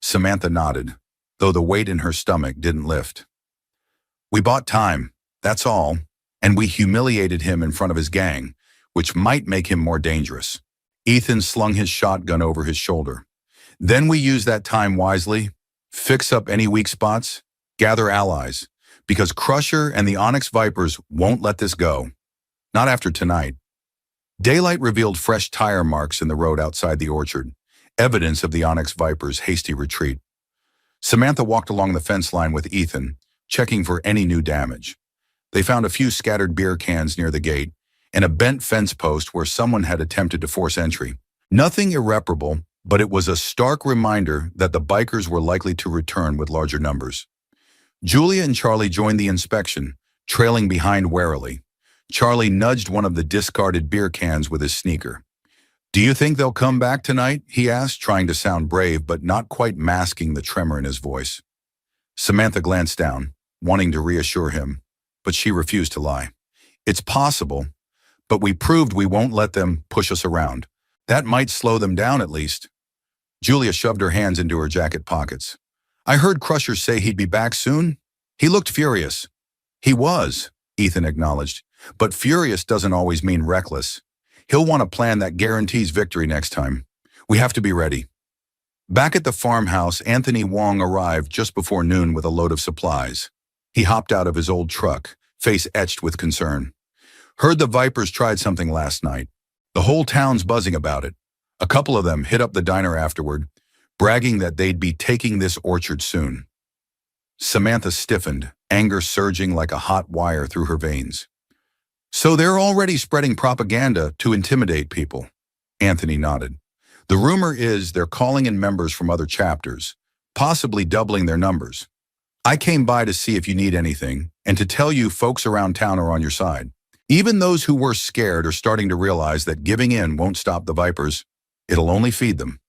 Samantha nodded, though the weight in her stomach didn't lift. We bought time, that's all, and we humiliated him in front of his gang, which might make him more dangerous. Ethan slung his shotgun over his shoulder. Then we use that time wisely, fix up any weak spots, gather allies, because Crusher and the Onyx Vipers won't let this go. Not after tonight. Daylight revealed fresh tire marks in the road outside the orchard, evidence of the Onyx Vipers' hasty retreat. Samantha walked along the fence line with Ethan, checking for any new damage. They found a few scattered beer cans near the gate and a bent fence post where someone had attempted to force entry. Nothing irreparable, but it was a stark reminder that the bikers were likely to return with larger numbers. Julia and Charlie joined the inspection, trailing behind warily. Charlie nudged one of the discarded beer cans with his sneaker. Do you think they'll come back tonight? He asked, trying to sound brave but not quite masking the tremor in his voice. Samantha glanced down, wanting to reassure him, but she refused to lie. It's possible, but we proved we won't let them push us around. That might slow them down at least. Julia shoved her hands into her jacket pockets. I heard Crusher say he'd be back soon. He looked furious. He was, Ethan acknowledged, but furious doesn't always mean reckless. He'll want a plan that guarantees victory next time. We have to be ready. Back at the farmhouse, Anthony Wong arrived just before noon with a load of supplies. He hopped out of his old truck, face etched with concern. Heard the Vipers tried something last night. The whole town's buzzing about it. A couple of them hit up the diner afterward, bragging that they'd be taking this orchard soon. Samantha stiffened, anger surging like a hot wire through her veins. So they're already spreading propaganda to intimidate people. Anthony nodded. The rumor is they're calling in members from other chapters, possibly doubling their numbers. I came by to see if you need anything, and to tell you folks around town are on your side. Even those who were scared are starting to realize that giving in won't stop the Vipers. It'll only feed them.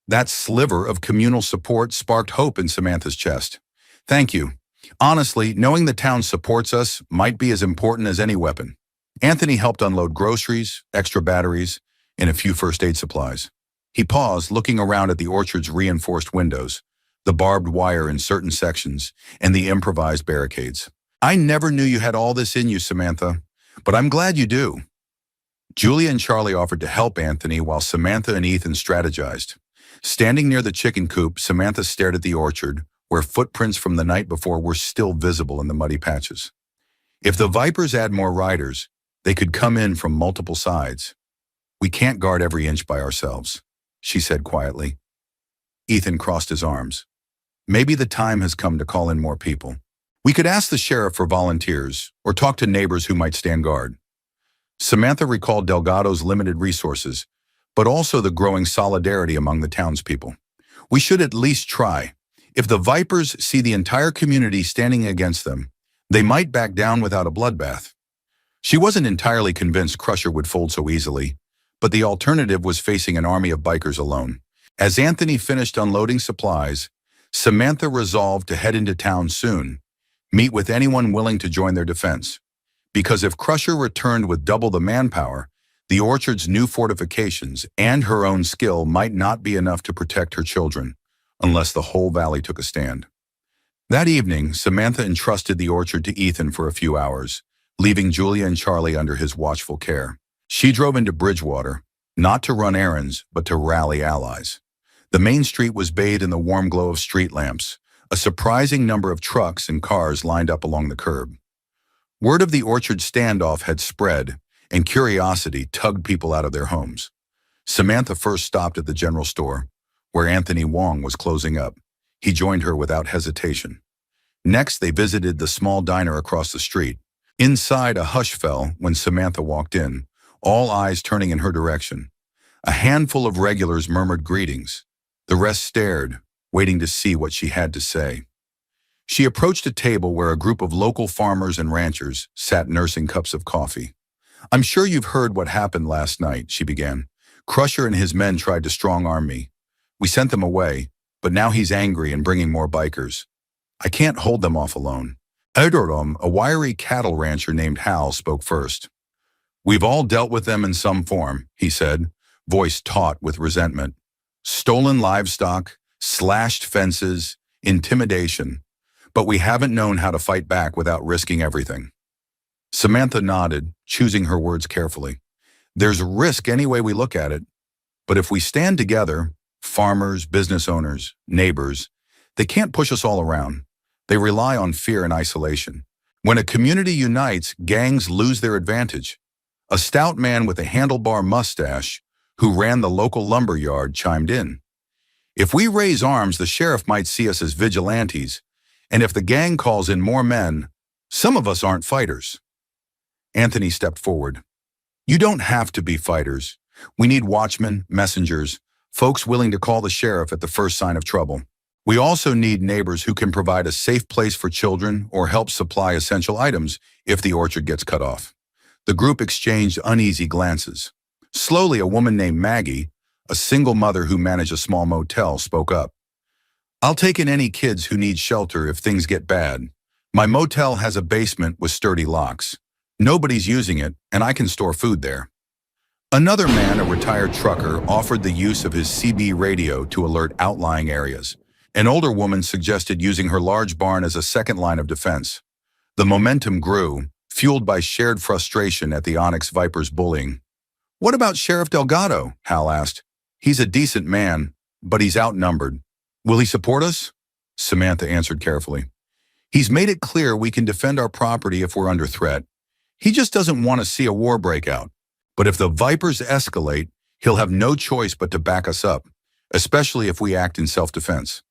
That sliver of communal support sparked hope in Samantha's chest. Thank you. Honestly, knowing the town supports us might be as important as any weapon. Anthony helped unload groceries, extra batteries, and a few first aid supplies. He paused, looking around at the orchard's reinforced windows, the barbed wire in certain sections, and the improvised barricades. I never knew you had all this in you, Samantha, but I'm glad you do. Julia and Charlie offered to help Anthony while Samantha and Ethan strategized. Standing near the chicken coop, Samantha stared at the orchard, where footprints from the night before were still visible in the muddy patches. If the Vipers add more riders, they could come in from multiple sides. We can't guard every inch by ourselves, she said quietly. Ethan crossed his arms. Maybe the time has come to call in more people. We could ask the sheriff for volunteers or talk to neighbors who might stand guard. Samantha recalled Delgado's limited resources, but also the growing solidarity among the townspeople. We should at least try. If the Vipers see the entire community standing against them, they might back down without a bloodbath. She wasn't entirely convinced Crusher would fold so easily, but the alternative was facing an army of bikers alone. As Anthony finished unloading supplies, Samantha resolved to head into town soon, meet with anyone willing to join their defense. Because if Crusher returned with double the manpower, the orchard's new fortifications and her own skill might not be enough to protect her children, unless the whole valley took a stand. That evening, Samantha entrusted the orchard to Ethan for a few hours, leaving Julia and Charlie under his watchful care. She drove into Bridgewater, not to run errands, but to rally allies. The main street was bathed in the warm glow of street lamps. A surprising number of trucks and cars lined up along the curb. Word of the orchard standoff had spread, and curiosity tugged people out of their homes. Samantha first stopped at the general store, where Anthony Wong was closing up. He joined her without hesitation. Next, they visited the small diner across the street. Inside, a hush fell when Samantha walked in, all eyes turning in her direction. A handful of regulars murmured greetings. The rest stared, waiting to see what she had to say. She approached a table where a group of local farmers and ranchers sat nursing cups of coffee. I'm sure you've heard what happened last night, she began. Crusher and his men tried to strong-arm me. We sent them away, but now he's angry and bringing more bikers. I can't hold them off alone. Edorum, a wiry cattle rancher named Hal, spoke first. We've all dealt with them in some form, he said, voice taut with resentment. Stolen livestock, slashed fences, intimidation. But we haven't known how to fight back without risking everything. Samantha nodded, choosing her words carefully. There's risk any way we look at it. But if we stand together, farmers, business owners, neighbors, they can't push us all around. They rely on fear and isolation. When a community unites, gangs lose their advantage. A stout man with a handlebar mustache, who ran the local lumber yard, chimed in. If we raise arms, the sheriff might see us as vigilantes, and if the gang calls in more men, some of us aren't fighters. Anthony stepped forward. You don't have to be fighters. We need watchmen, messengers, folks willing to call the sheriff at the first sign of trouble. We also need neighbors who can provide a safe place for children or help supply essential items if the orchard gets cut off. The group exchanged uneasy glances. Slowly, a woman named Maggie, a single mother who managed a small motel, spoke up. I'll take in any kids who need shelter if things get bad. My motel has a basement with sturdy locks. Nobody's using it, and I can store food there. Another man, a retired trucker, offered the use of his CB radio to alert outlying areas. An older woman suggested using her large barn as a second line of defense. The momentum grew, fueled by shared frustration at the Onyx Vipers' bullying. What about Sheriff Delgado? Hal asked. He's a decent man, but he's outnumbered. Will he support us? Samantha answered carefully. He's made it clear we can defend our property if we're under threat. He just doesn't want to see a war break out. But if the Vipers escalate, he'll have no choice but to back us up. especially if we act in self-defense.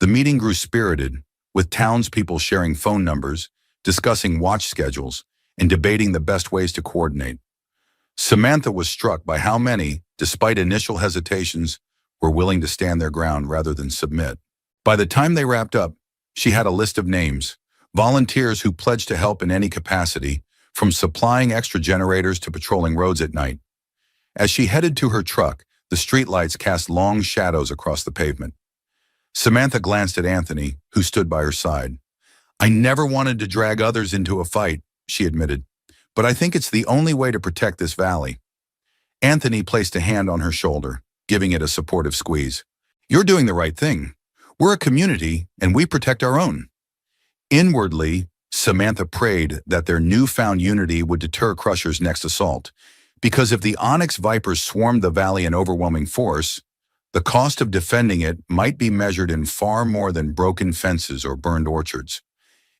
The meeting grew spirited, with townspeople sharing phone numbers, discussing watch schedules, and debating the best ways to coordinate. Samantha was struck by how many, despite initial hesitations, were willing to stand their ground rather than submit. By the time they wrapped up, she had a list of names, volunteers who pledged to help in any capacity, from supplying extra generators to patrolling roads at night. As she headed to her truck, the streetlights cast long shadows across the pavement. Samantha glanced at Anthony, who stood by her side. "I never wanted to drag others into a fight," she admitted, "but I think it's the only way to protect this valley." Anthony placed a hand on her shoulder, giving it a supportive squeeze. "You're doing the right thing. We're a community, and we protect our own." Inwardly, Samantha prayed that their newfound unity would deter Crusher's next assault, because if the Onyx Vipers swarmed the valley in overwhelming force, the cost of defending it might be measured in far more than broken fences or burned orchards.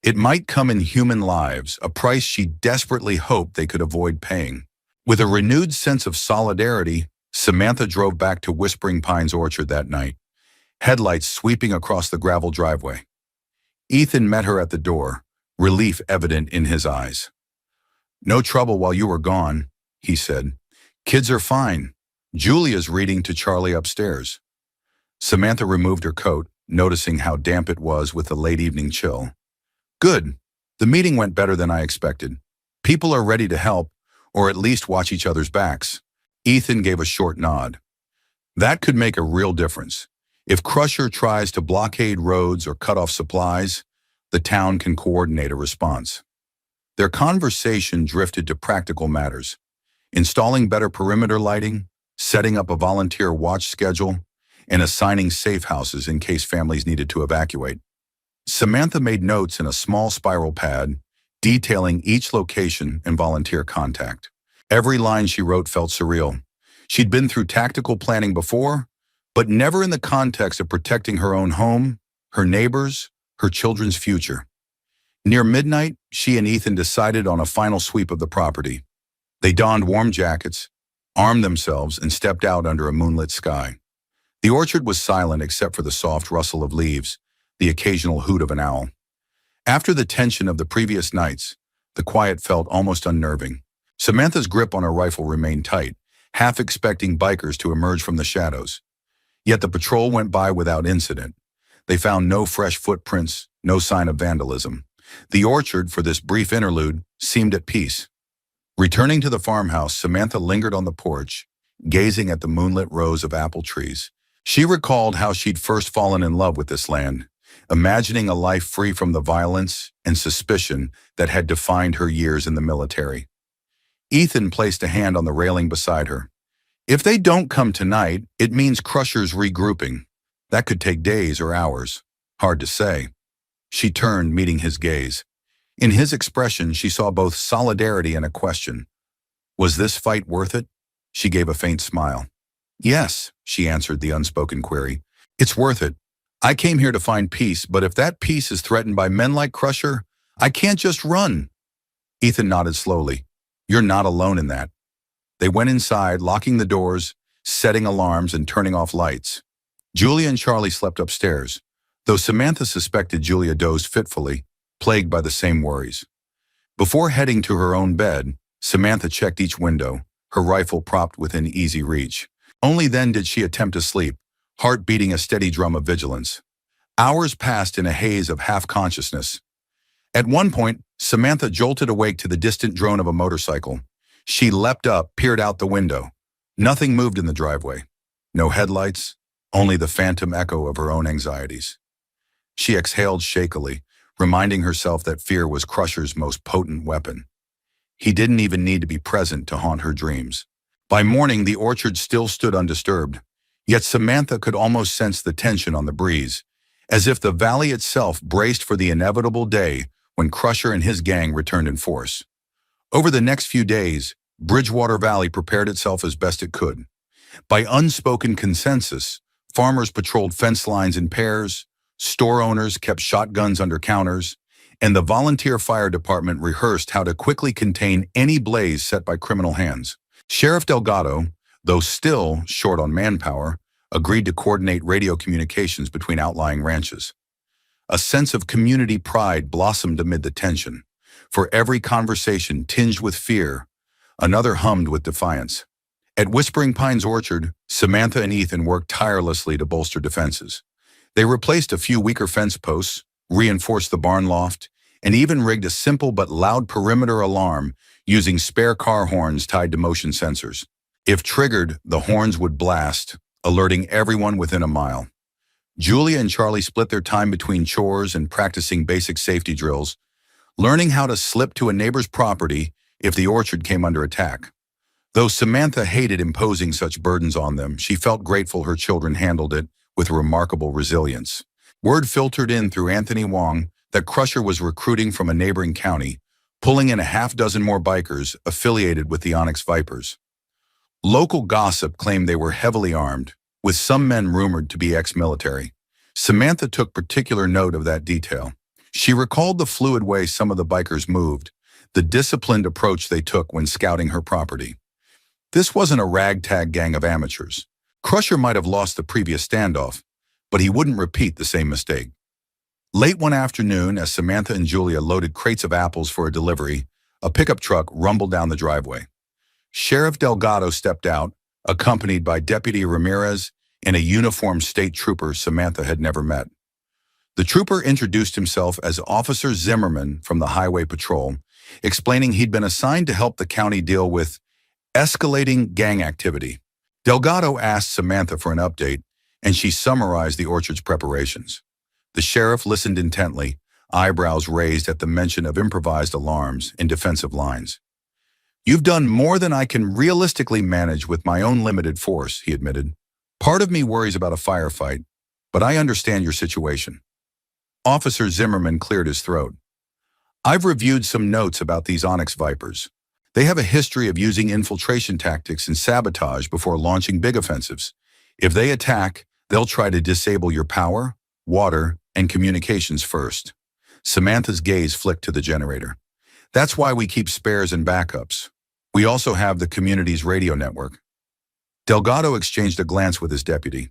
It might come in human lives, a price she desperately hoped they could avoid paying. With a renewed sense of solidarity, Samantha drove back to Whispering Pines Orchard that night, headlights sweeping across the gravel driveway. Ethan met her at the door, relief evident in his eyes. "No trouble while you were gone," he said. "Kids are fine. Julia's reading to Charlie upstairs." Samantha removed her coat, noticing how damp it was with the late evening chill. "Good. The meeting went better than I expected. People are ready to help, or at least watch each other's backs." Ethan gave a short nod. "That could make a real difference. If Crusher tries to blockade roads or cut off supplies, the town can coordinate a response." Their conversation drifted to practical matters: installing better perimeter lighting, setting up a volunteer watch schedule, and assigning safe houses in case families needed to evacuate. Samantha made notes in a small spiral pad, detailing each location and volunteer contact. Every line she wrote felt surreal. She'd been through tactical planning before, but never in the context of protecting her own home, her neighbors, her children's future. Near midnight, she and Ethan decided on a final sweep of the property. They donned warm jackets, armed themselves, and stepped out under a moonlit sky. The orchard was silent except for the soft rustle of leaves, the occasional hoot of an owl. After the tension of the previous nights, the quiet felt almost unnerving. Samantha's grip on her rifle remained tight, half expecting bikers to emerge from the shadows. Yet the patrol went by without incident. They found no fresh footprints, no sign of vandalism. The orchard, for this brief interlude, seemed at peace. Returning to the farmhouse, Samantha lingered on the porch, gazing at the moonlit rows of apple trees. She recalled how she'd first fallen in love with this land, imagining a life free from the violence and suspicion that had defined her years in the military. Ethan placed a hand on the railing beside her. "If they don't come tonight, it means Crusher's regrouping. That could take days or hours. Hard to say." She turned, meeting his gaze. In his expression, she saw both solidarity and a question. Was this fight worth it? She gave a faint smile. "Yes," she answered the unspoken query. "It's worth it. I came here to find peace, but if that peace is threatened by men like Crusher, I can't just run." Ethan nodded slowly. "You're not alone in that." They went inside, locking the doors, setting alarms, and turning off lights. Julia and Charlie slept upstairs, though Samantha suspected Julia dozed fitfully, plagued by the same worries. Before heading to her own bed, Samantha checked each window, her rifle propped within easy reach. Only then did she attempt to sleep, heart beating a steady drum of vigilance. Hours passed in a haze of half-consciousness. At one point, Samantha jolted awake to the distant drone of a motorcycle. She leapt up, peered out the window. Nothing moved in the driveway. No headlights, only the phantom echo of her own anxieties. She exhaled shakily, reminding herself that fear was Crusher's most potent weapon. He didn't even need to be present to haunt her dreams. By morning, the orchard still stood undisturbed, yet Samantha could almost sense the tension on the breeze, as if the valley itself braced for the inevitable day when Crusher and his gang returned in force. Over the next few days, Bridgewater Valley prepared itself as best it could. By unspoken consensus, farmers patrolled fence lines in pairs, store owners kept shotguns under counters, and the volunteer fire department rehearsed how to quickly contain any blaze set by criminal hands. Sheriff Delgado, though still short on manpower, agreed to coordinate radio communications between outlying ranches. A sense of community pride blossomed amid the tension. For every conversation tinged with fear, another hummed with defiance. At Whispering Pines Orchard, Samantha and Ethan worked tirelessly to bolster defenses. They replaced a few weaker fence posts, reinforced the barn loft, and even rigged a simple but loud perimeter alarm using spare car horns tied to motion sensors. If triggered, the horns would blast, alerting everyone within a mile. Julia and Charlie split their time between chores and practicing basic safety drills, learning how to slip to a neighbor's property if the orchard came under attack. Though Samantha hated imposing such burdens on them, she felt grateful her children handled it with remarkable resilience. Word filtered in through Anthony Wong that Crusher was recruiting from a neighboring county, pulling in a half-dozen more bikers affiliated with the Onyx Vipers. Local gossip claimed they were heavily armed, with some men rumored to be ex-military. Samantha took particular note of that detail. She recalled the fluid way some of the bikers moved, the disciplined approach they took when scouting her property. This wasn't a ragtag gang of amateurs. Crusher might have lost the previous standoff, but he wouldn't repeat the same mistake. Late one afternoon, as Samantha and Julia loaded crates of apples for a delivery, a pickup truck rumbled down the driveway. Sheriff Delgado stepped out, accompanied by Deputy Ramirez and a uniformed state trooper Samantha had never met. The trooper introduced himself as Officer Zimmerman from the Highway Patrol, explaining he'd been assigned to help the county deal with escalating gang activity. Delgado asked Samantha for an update, and she summarized the orchard's preparations. The sheriff listened intently, eyebrows raised at the mention of improvised alarms and defensive lines. "You've done more than I can realistically manage with my own limited force," he admitted. "Part of me worries about a firefight, but I understand your situation." Officer Zimmerman cleared his throat. "I've reviewed some notes about these Onyx Vipers. They have a history of using infiltration tactics and sabotage before launching big offensives. If they attack, they'll try to disable your power, water, and communications first." Samantha's gaze flicked to the generator. "That's why we keep spares and backups. We also have the community's radio network." Delgado exchanged a glance with his deputy.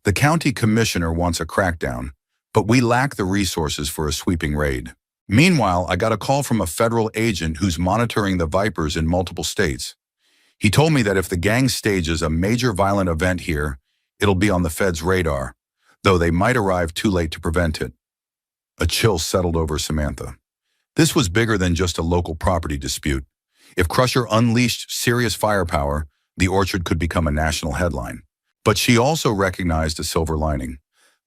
"The county commissioner wants a crackdown, but we lack the resources for a sweeping raid. Meanwhile, I got a call from a federal agent who's monitoring the Vipers in multiple states. He told me that if the gang stages a major violent event here, it'll be on the Fed's radar, though they might arrive too late to prevent it." A chill settled over Samantha. This was bigger than just a local property dispute. If Crusher unleashed serious firepower, the orchard could become a national headline. But she also recognized a silver lining.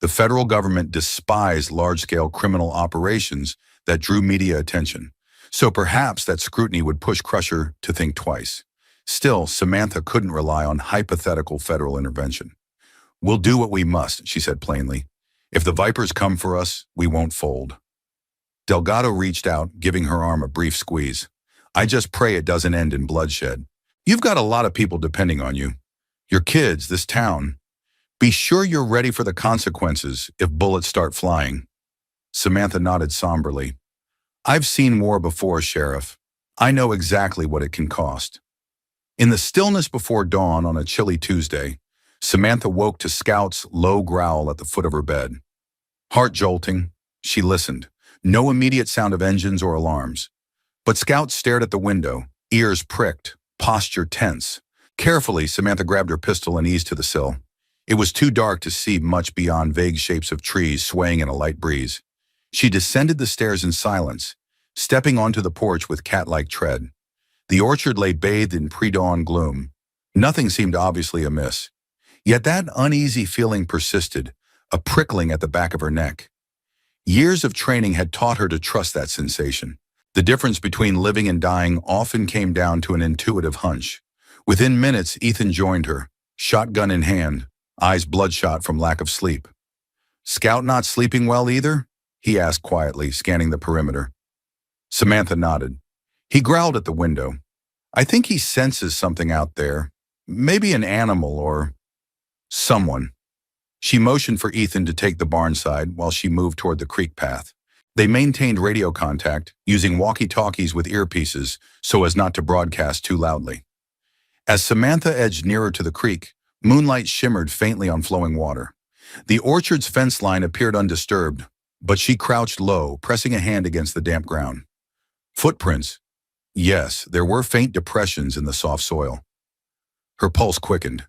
The federal government despised large-scale criminal operations that drew media attention, so perhaps that scrutiny would push Crusher to think twice. Still, Samantha couldn't rely on hypothetical federal intervention. "We'll do what we must," she said plainly. "If the Vipers come for us, we won't fold." Delgado reached out, giving her arm a brief squeeze. "I just pray it doesn't end in bloodshed. You've got a lot of people depending on you. Your kids, this town. Be sure you're ready for the consequences if bullets start flying." Samantha nodded somberly. "I've seen war before, Sheriff. I know exactly what it can cost." In the stillness before dawn on a chilly Tuesday, Samantha woke to Scout's low growl at the foot of her bed. Heart jolting, she listened. No immediate sound of engines or alarms. But Scout stared at the window, ears pricked, posture tense. Carefully, Samantha grabbed her pistol and eased to the sill. It was too dark to see much beyond vague shapes of trees swaying in a light breeze. She descended the stairs in silence, stepping onto the porch with cat-like tread. The orchard lay bathed in pre-dawn gloom. Nothing seemed obviously amiss. Yet that uneasy feeling persisted, a prickling at the back of her neck. Years of training had taught her to trust that sensation. The difference between living and dying often came down to an intuitive hunch. Within minutes, Ethan joined her, shotgun in hand, eyes bloodshot from lack of sleep. "Scout not sleeping well either?" he asked quietly, scanning the perimeter. Samantha nodded. He growled at the window. "I think he senses something out there. Maybe an animal or someone." She motioned for Ethan to take the barn side while she moved toward the creek path. They maintained radio contact, using walkie-talkies with earpieces so as not to broadcast too loudly. As Samantha edged nearer to the creek, Moonlight shimmered faintly on flowing water. The orchard's fence line appeared undisturbed, but she crouched low, pressing a hand against the damp ground. Footprints. Yes, there were faint depressions in the soft soil. Her pulse quickened.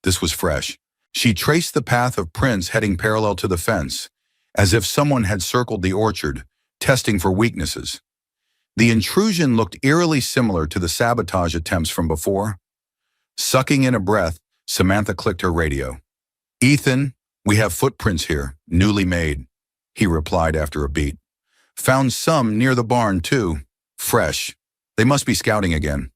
This was fresh. She traced the path of prints heading parallel to the fence, as if someone had circled the orchard, testing for weaknesses. The intrusion looked eerily similar to the sabotage attempts from before. Sucking in a breath, Samantha clicked her radio. "Ethan, we have footprints here, newly made," he replied after a beat. "Found some near the barn, too. Fresh. They must be scouting again."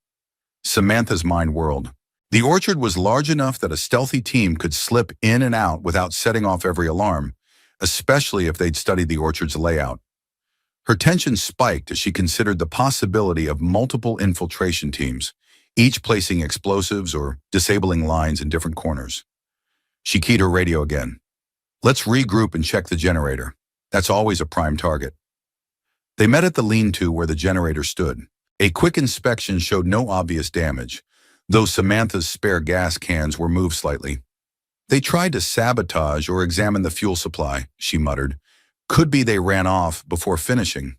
Samantha's mind whirled. The orchard was large enough that a stealthy team could slip in and out without setting off every alarm, especially if they'd studied the orchard's layout. Her tension spiked as she considered the possibility of multiple infiltration teams, each placing explosives or disabling lines in different corners. She keyed her radio again. "Let's regroup and check the generator. That's always a prime target." They met at the lean-to where the generator stood. A quick inspection showed no obvious damage, though Samantha's spare gas cans were moved slightly. "They tried to sabotage or examine the fuel supply," she muttered. "Could be they ran off before finishing."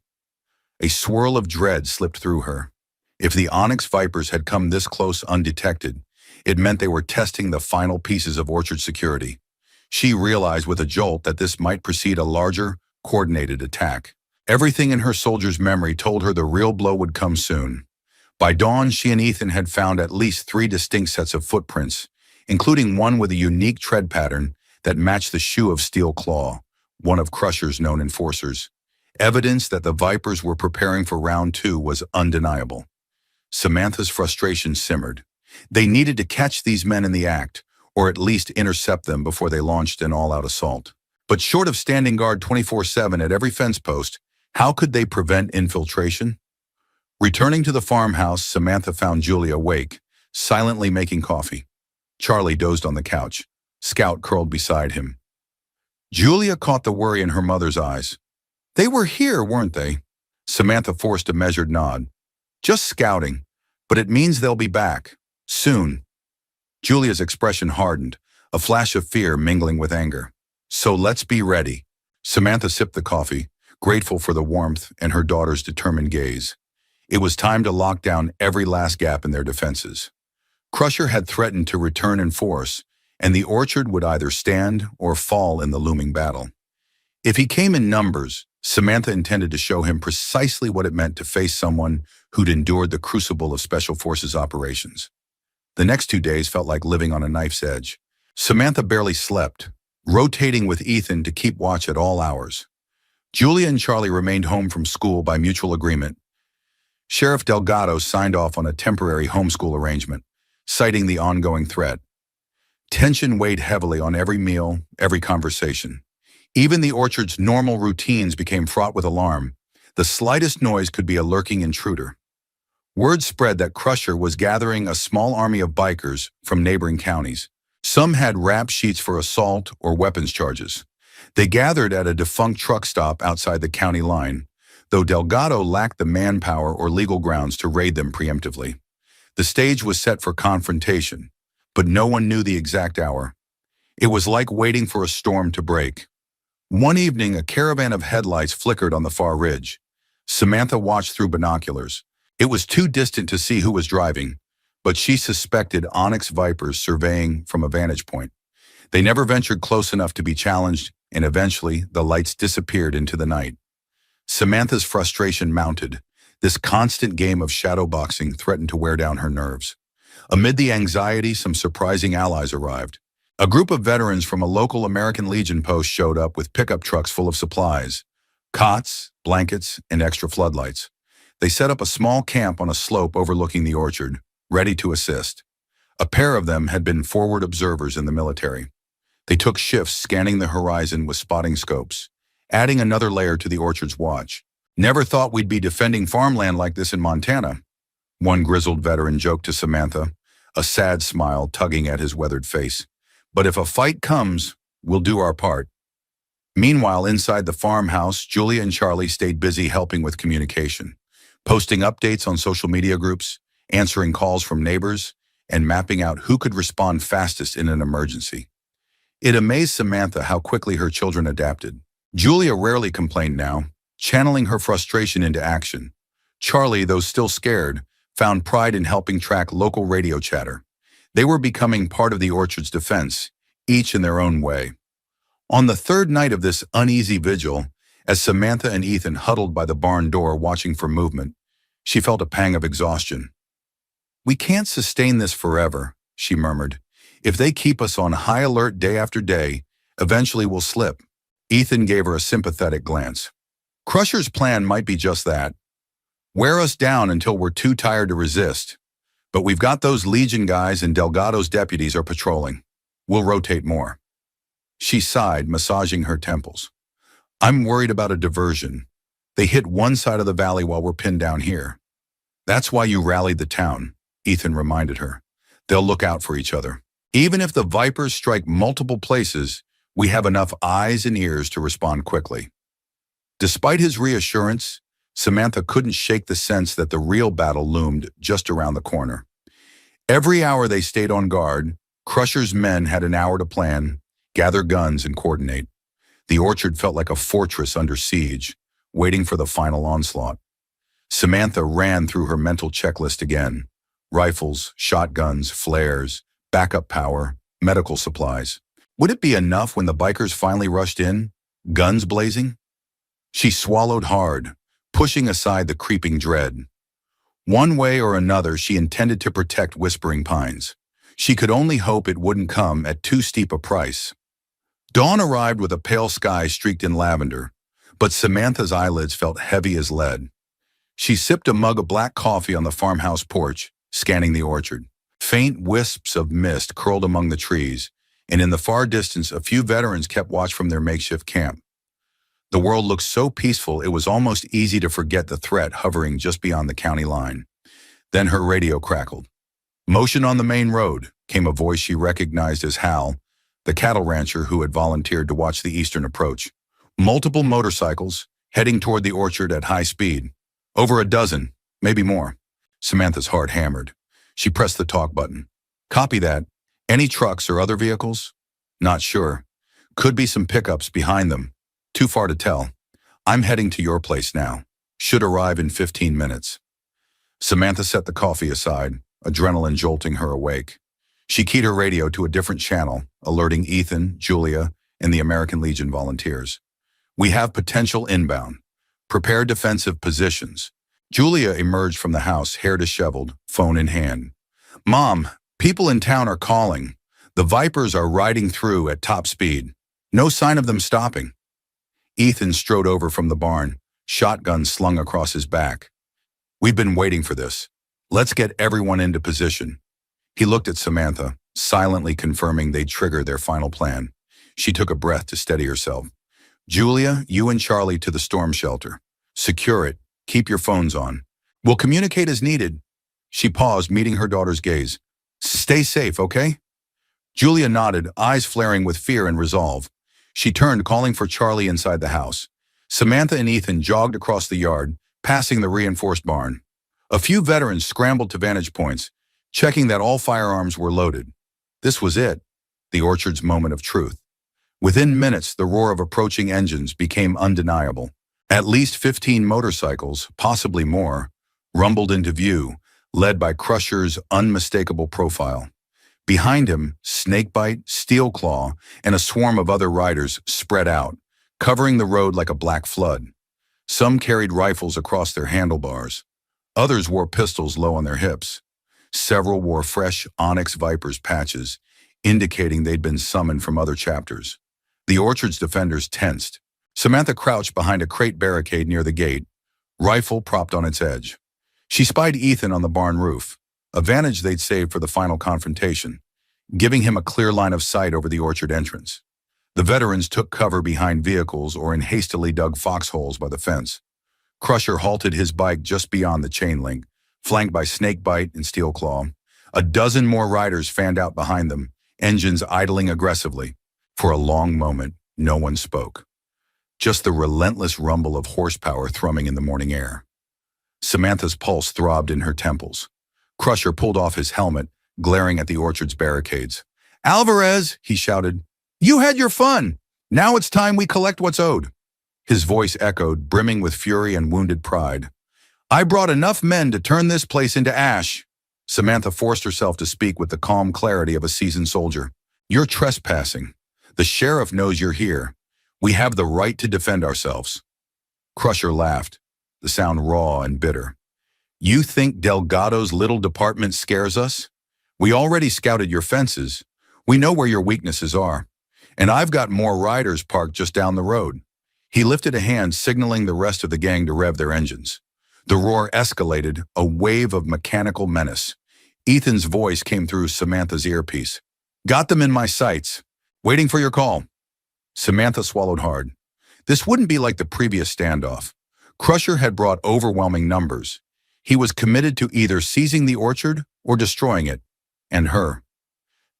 A swirl of dread slipped through her. If the Onyx Vipers had come this close undetected, it meant they were testing the final pieces of orchard security. She realized with a jolt that this might precede a larger, coordinated attack. Everything in her soldier's memory told her the real blow would come soon. By dawn, she and Ethan had found at least 3 distinct sets of footprints, including one with a unique tread pattern that matched the shoe of Steel Claw, one of Crusher's known enforcers. Evidence that the Vipers were preparing for round 2 was undeniable. Samantha's frustration simmered. They needed to catch these men in the act, or at least intercept them before they launched an all-out assault. But short of standing guard 24/7 at every fence post, how could they prevent infiltration? Returning to the farmhouse, Samantha found Julia awake, silently making coffee. Charlie dozed on the couch. Scout curled beside him. Julia caught the worry in her mother's eyes. "They were here, weren't they?" Samantha forced a measured nod. "Just scouting, but it means they'll be back. Soon." Julia's expression hardened, a flash of fear mingling with anger. "So let's be ready." Samantha sipped the coffee, grateful for the warmth and her daughter's determined gaze. It was time to lock down every last gap in their defenses. Crusher had threatened to return in force, and the orchard would either stand or fall in the looming battle. If he came in numbers, Samantha intended to show him precisely what it meant to face someone who'd endured the crucible of Special Forces operations. The next 2 days felt like living on a knife's edge. Samantha barely slept, rotating with Ethan to keep watch at all hours. Julia and Charlie remained home from school by mutual agreement. Sheriff Delgado signed off on a temporary homeschool arrangement, citing the ongoing threat. Tension weighed heavily on every meal, every conversation. Even the orchard's normal routines became fraught with alarm. The slightest noise could be a lurking intruder. Word spread that Crusher was gathering a small army of bikers from neighboring counties. Some had rap sheets for assault or weapons charges. They gathered at a defunct truck stop outside the county line, though Delgado lacked the manpower or legal grounds to raid them preemptively. The stage was set for confrontation, but no one knew the exact hour. It was like waiting for a storm to break. One evening, a caravan of headlights flickered on the far ridge. Samantha watched through binoculars. It was too distant to see who was driving, but she suspected Onyx Vipers surveying from a vantage point. They never ventured close enough to be challenged, and eventually the lights disappeared into the night. Samantha's frustration mounted. This constant game of shadowboxing threatened to wear down her nerves. Amid the anxiety, some surprising allies arrived. A group of veterans from a local American Legion post showed up with pickup trucks full of supplies, cots, blankets, and extra floodlights. They set up a small camp on a slope overlooking the orchard, ready to assist. A pair of them had been forward observers in the military. They took shifts scanning the horizon with spotting scopes, adding another layer to the orchard's watch. "Never thought we'd be defending farmland like this in Montana," one grizzled veteran joked to Samantha, a sad smile tugging at his weathered face. "But if a fight comes, we'll do our part." Meanwhile, inside the farmhouse, Julia and Charlie stayed busy helping with communication, posting updates on social media groups, answering calls from neighbors, and mapping out who could respond fastest in an emergency. It amazed Samantha how quickly her children adapted. Julia rarely complained now, channeling her frustration into action. Charlie, though still scared, found pride in helping track local radio chatter. They were becoming part of the orchard's defense, each in their own way. On the third night of this uneasy vigil, as Samantha and Ethan huddled by the barn door watching for movement, she felt a pang of exhaustion. "We can't sustain this forever," she murmured. "If they keep us on high alert day after day, eventually we'll slip." Ethan gave her a sympathetic glance. "Crusher's plan might be just that. Wear us down until we're too tired to resist. But we've got those Legion guys and Delgado's deputies are patrolling. We'll rotate more." She sighed, massaging her temples. "I'm worried about a diversion. They hit one side of the valley while we're pinned down here." "That's why you rallied the town," Ethan reminded her. "They'll look out for each other. Even if the Vipers strike multiple places, we have enough eyes and ears to respond quickly." Despite his reassurance, Samantha couldn't shake the sense that the real battle loomed just around the corner. Every hour they stayed on guard, Crusher's men had an hour to plan, gather guns, and coordinate. The orchard felt like a fortress under siege, waiting for the final onslaught. Samantha ran through her mental checklist again. Rifles, shotguns, flares, backup power, medical supplies. Would it be enough when the bikers finally rushed in, guns blazing? She swallowed hard, pushing aside the creeping dread. One way or another, she intended to protect Whispering Pines. She could only hope it wouldn't come at too steep a price. Dawn arrived with a pale sky streaked in lavender, but Samantha's eyelids felt heavy as lead. She sipped a mug of black coffee on the farmhouse porch, scanning the orchard. Faint wisps of mist curled among the trees, and in the far distance a few veterans kept watch from their makeshift camp. The world looked so peaceful it was almost easy to forget the threat hovering just beyond the county line. Then her radio crackled. "Motion on the main road," came a voice she recognized as Hal, the cattle rancher who had volunteered to watch the eastern approach. Multiple motorcycles, heading toward the orchard at high speed. Over a dozen, maybe more. Samantha's heart hammered. She pressed the talk button. "Copy that. Any trucks or other vehicles?" "Not sure. Could be some pickups behind them. Too far to tell. I'm heading to your place now. Should arrive in 15 minutes." Samantha set the coffee aside, adrenaline jolting her awake. She keyed her radio to a different channel, alerting Ethan, Julia, and the American Legion volunteers. "We have potential inbound. Prepare defensive positions." Julia emerged from the house, hair disheveled, phone in hand. "Mom, people in town are calling. The Vipers are riding through at top speed. No sign of them stopping." Ethan strode over from the barn, shotgun slung across his back. "We've been waiting for this. Let's get everyone into position." He looked at Samantha, silently confirming they'd trigger their final plan. She took a breath to steady herself. "Julia, you and Charlie to the storm shelter. Secure it. Keep your phones on. We'll communicate as needed." She paused, meeting her daughter's gaze. "Stay safe, okay?" Julia nodded, eyes flaring with fear and resolve. She turned, calling for Charlie inside the house. Samantha and Ethan jogged across the yard, passing the reinforced barn. A few veterans scrambled to vantage points, checking that all firearms were loaded. This was it, the orchard's moment of truth. Within minutes, the roar of approaching engines became undeniable. At least 15 motorcycles, possibly more, rumbled into view, led by Crusher's unmistakable profile. Behind him, Snakebite, Steelclaw, and a swarm of other riders spread out, covering the road like a black flood. Some carried rifles across their handlebars. Others wore pistols low on their hips. Several wore fresh Onyx Vipers patches, indicating they'd been summoned from other chapters. The orchard's defenders tensed. Samantha crouched behind a crate barricade near the gate, rifle propped on its edge. She spied Ethan on the barn roof, a vantage they'd saved for the final confrontation, giving him a clear line of sight over the orchard entrance. The veterans took cover behind vehicles or in hastily dug foxholes by the fence. Crusher halted his bike just beyond the chain link, flanked by Snakebite and Steelclaw. A dozen more riders fanned out behind them, engines idling aggressively. For a long moment, no one spoke. Just the relentless rumble of horsepower thrumming in the morning air. Samantha's pulse throbbed in her temples. Crusher pulled off his helmet, glaring at the orchard's barricades. "Alvarez," he shouted, "you had your fun. Now it's time we collect what's owed." His voice echoed, brimming with fury and wounded pride. "I brought enough men to turn this place into ash." Samantha forced herself to speak with the calm clarity of a seasoned soldier. "You're trespassing. The sheriff knows you're here. We have the right to defend ourselves." Crusher laughed, the sound raw and bitter. "You think Delgado's little department scares us? We already scouted your fences. We know where your weaknesses are. And I've got more riders parked just down the road." He lifted a hand, signaling the rest of the gang to rev their engines. The roar escalated, a wave of mechanical menace. Ethan's voice came through Samantha's earpiece. "Got them in my sights. Waiting for your call." Samantha swallowed hard. This wouldn't be like the previous standoff. Crusher had brought overwhelming numbers. He was committed to either seizing the orchard or destroying it, and her.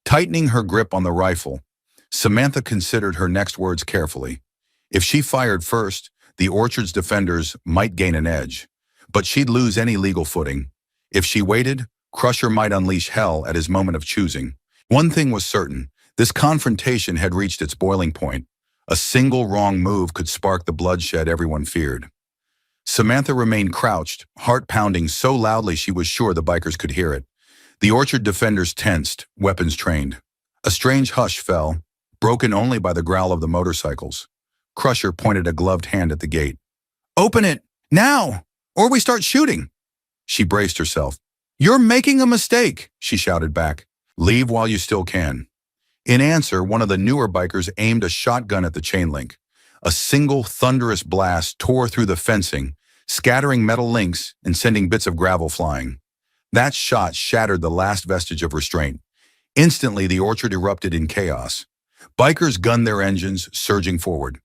Tightening her grip on the rifle, Samantha considered her next words carefully. If she fired first, the orchard's defenders might gain an edge, but she'd lose any legal footing. If she waited, Crusher might unleash hell at his moment of choosing. One thing was certain, this confrontation had reached its boiling point. A single wrong move could spark the bloodshed everyone feared. Samantha remained crouched, heart pounding so loudly she was sure the bikers could hear it. The orchard defenders tensed, weapons trained. A strange hush fell, broken only by the growl of the motorcycles. Crusher pointed a gloved hand at the gate. "Open it, now, or we start shooting." She braced herself. "You're making a mistake," she shouted back. "Leave while you still can." In answer, one of the newer bikers aimed a shotgun at the chain link. A single thunderous blast tore through the fencing, scattering metal links and sending bits of gravel flying. That shot shattered the last vestige of restraint. Instantly, the orchard erupted in chaos. Bikers gunned their engines, surging forward.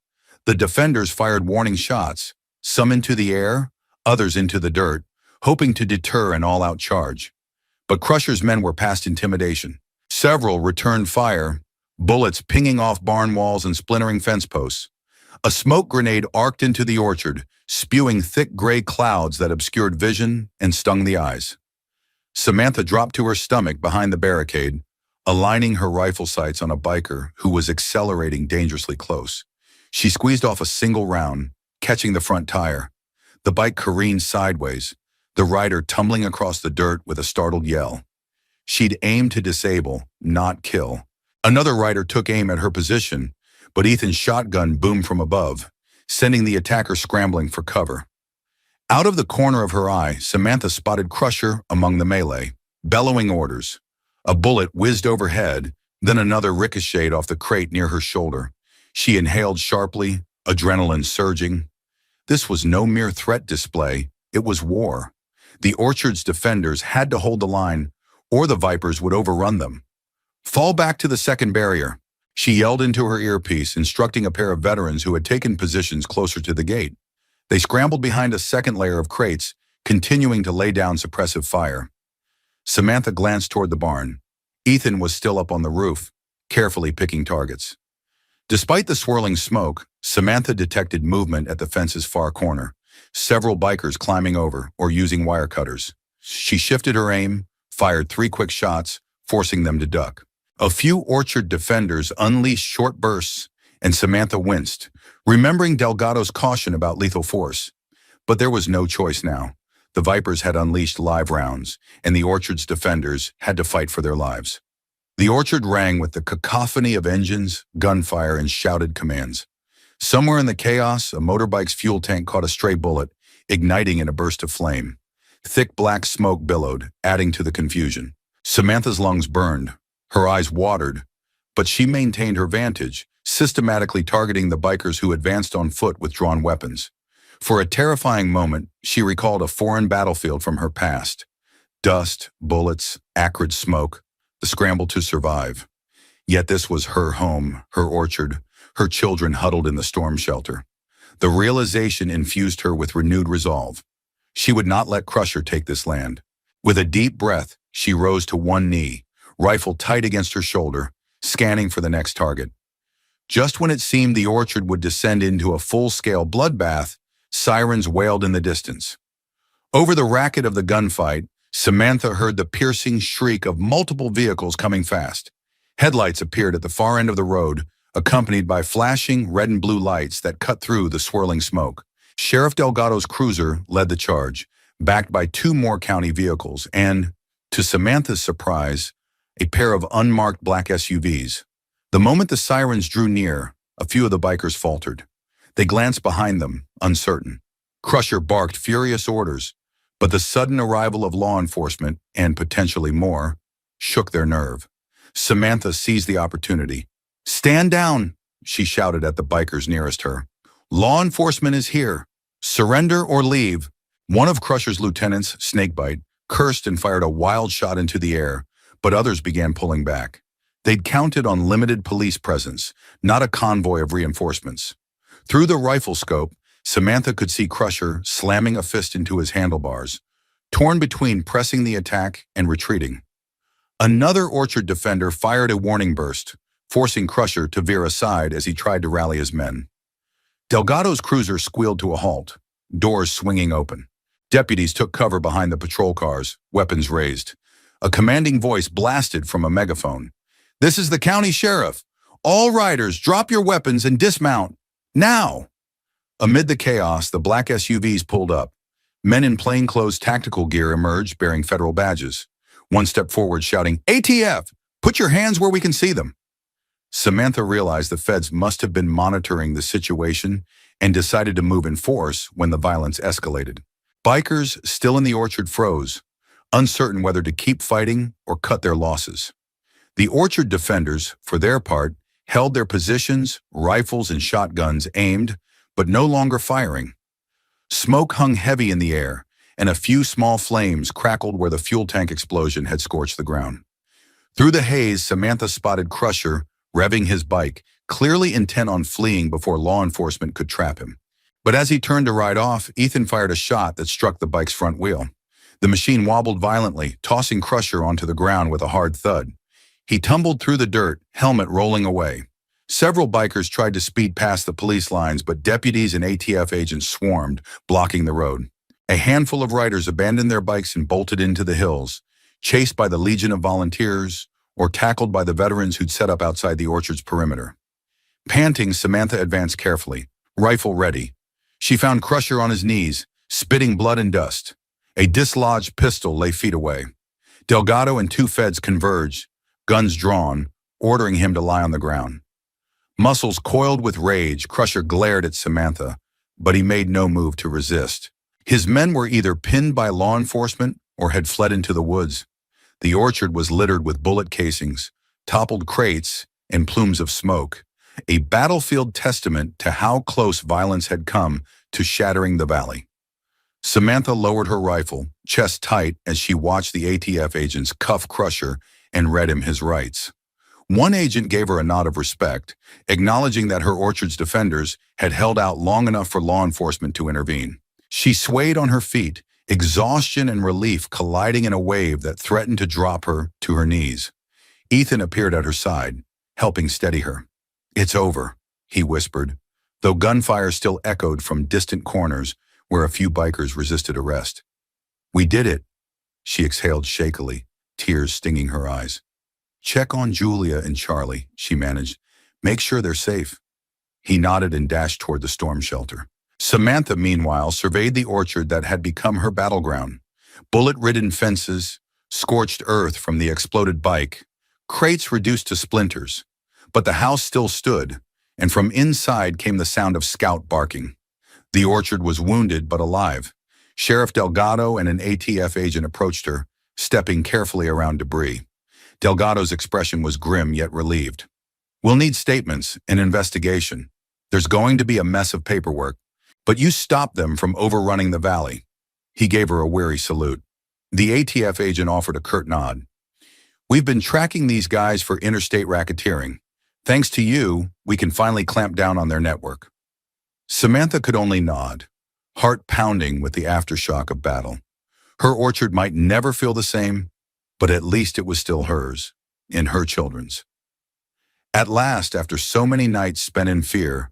The defenders fired warning shots, some into the air, others into the dirt, hoping to deter an all-out charge. But Crusher's men were past intimidation. Several returned fire, bullets pinging off barn walls and splintering fence posts. A smoke grenade arced into the orchard, spewing thick gray clouds that obscured vision and stung the eyes. Samantha dropped to her stomach behind the barricade, aligning her rifle sights on a biker who was accelerating dangerously close. She squeezed off a single round, catching the front tire. The bike careened sideways, the rider tumbling across the dirt with a startled yell. She'd aimed to disable, not kill. Another rider took aim at her position, but Ethan's shotgun boomed from above, sending the attacker scrambling for cover. Out of the corner of her eye, Samantha spotted Crusher among the melee, bellowing orders. A bullet whizzed overhead, then another ricocheted off the crate near her shoulder. She inhaled sharply, adrenaline surging. This was no mere threat display, it was war. The orchard's defenders had to hold the line, or the Vipers would overrun them. "Fall back to the second barrier," she yelled into her earpiece, instructing a pair of veterans who had taken positions closer to the gate. They scrambled behind a second layer of crates, continuing to lay down suppressive fire. Samantha glanced toward the barn. Ethan was still up on the roof, carefully picking targets. Despite the swirling smoke, Samantha detected movement at the fence's far corner, several bikers climbing over or using wire cutters. She shifted her aim, fired 3 quick shots, forcing them to duck. A few orchard defenders unleashed short bursts, and Samantha winced, remembering Delgado's caution about lethal force. But there was no choice now. The Vipers had unleashed live rounds, and the orchard's defenders had to fight for their lives. The orchard rang with the cacophony of engines, gunfire, and shouted commands. Somewhere in the chaos, a motorbike's fuel tank caught a stray bullet, igniting in a burst of flame. Thick black smoke billowed, adding to the confusion. Samantha's lungs burned. Her eyes watered, but she maintained her vantage, systematically targeting the bikers who advanced on foot with drawn weapons. For a terrifying moment, she recalled a foreign battlefield from her past. Dust, bullets, acrid smoke, the scramble to survive. Yet this was her home, her orchard, her children huddled in the storm shelter. The realization infused her with renewed resolve. She would not let Crusher take this land. With a deep breath, she rose to one knee, rifle tight against her shoulder, scanning for the next target. Just when it seemed the orchard would descend into a full-scale bloodbath, sirens wailed in the distance. Over the racket of the gunfight, Samantha heard the piercing shriek of multiple vehicles coming fast. Headlights appeared at the far end of the road, accompanied by flashing red and blue lights that cut through the swirling smoke. Sheriff Delgado's cruiser led the charge, backed by two more county vehicles and, to Samantha's surprise, a pair of unmarked black SUVs. The moment the sirens drew near, a few of the bikers faltered. They glanced behind them, uncertain. Crusher barked furious orders, but the sudden arrival of law enforcement, and potentially more, shook their nerve. Samantha seized the opportunity. "Stand down," she shouted at the bikers nearest her. "Law enforcement is here. Surrender or leave." One of Crusher's lieutenants, Snakebite, cursed and fired a wild shot into the air, but others began pulling back. They'd counted on limited police presence, not a convoy of reinforcements. Through the rifle scope, Samantha could see Crusher slamming a fist into his handlebars, torn between pressing the attack and retreating. Another orchard defender fired a warning burst, forcing Crusher to veer aside as he tried to rally his men. Delgado's cruiser squealed to a halt, doors swinging open. Deputies took cover behind the patrol cars, weapons raised. A commanding voice blasted from a megaphone. "This is the county sheriff. All riders, drop your weapons and dismount. Now!" Amid the chaos, the black SUVs pulled up. Men in plainclothes tactical gear emerged bearing federal badges. One stepped forward shouting, "ATF! Put your hands where we can see them!" Samantha realized the feds must have been monitoring the situation and decided to move in force when the violence escalated. Bikers still in the orchard froze, uncertain whether to keep fighting or cut their losses. The orchard defenders, for their part, held their positions, rifles and shotguns aimed, but no longer firing. Smoke hung heavy in the air, and a few small flames crackled where the fuel tank explosion had scorched the ground. Through the haze, Samantha spotted Crusher, revving his bike, clearly intent on fleeing before law enforcement could trap him. But as he turned to ride off, Ethan fired a shot that struck the bike's front wheel. The machine wobbled violently, tossing Crusher onto the ground with a hard thud. He tumbled through the dirt, helmet rolling away. Several bikers tried to speed past the police lines, but deputies and ATF agents swarmed, blocking the road. A handful of riders abandoned their bikes and bolted into the hills, chased by the Legion of Volunteers or tackled by the veterans who'd set up outside the orchard's perimeter. Panting, Samantha advanced carefully, rifle ready. She found Crusher on his knees, spitting blood and dust. A dislodged pistol lay feet away. Delgado and two feds converged, guns drawn, ordering him to lie on the ground. Muscles coiled with rage, Crusher glared at Samantha, but he made no move to resist. His men were either pinned by law enforcement or had fled into the woods. The orchard was littered with bullet casings, toppled crates, and plumes of smoke, a battlefield testament to how close violence had come to shattering the valley. Samantha lowered her rifle, chest tight, as she watched the ATF agents cuff Crusher and read him his rights. One agent gave her a nod of respect, acknowledging that her orchard's defenders had held out long enough for law enforcement to intervene. She swayed on her feet, exhaustion and relief colliding in a wave that threatened to drop her to her knees. Ethan appeared at her side, helping steady her. "It's over," he whispered, though gunfire still echoed from distant corners where a few bikers resisted arrest. "We did it," she exhaled shakily, tears stinging her eyes. "Check on Julia and Charlie," she managed. "Make sure they're safe." He nodded and dashed toward the storm shelter. Samantha, meanwhile, surveyed the orchard that had become her battleground. Bullet-ridden fences, scorched earth from the exploded bike, crates reduced to splinters. But the house still stood, and from inside came the sound of Scout barking. The orchard was wounded but alive. Sheriff Delgado and an ATF agent approached her, stepping carefully around debris. Delgado's expression was grim yet relieved. "We'll need statements, an investigation. There's going to be a mess of paperwork, but you stopped them from overrunning the valley." He gave her a weary salute. The ATF agent offered a curt nod. "We've been tracking these guys for interstate racketeering. Thanks to you, we can finally clamp down on their network." Samantha could only nod, heart pounding with the aftershock of battle. Her orchard might never feel the same, but at least it was still hers, and her children's. At last, after so many nights spent in fear,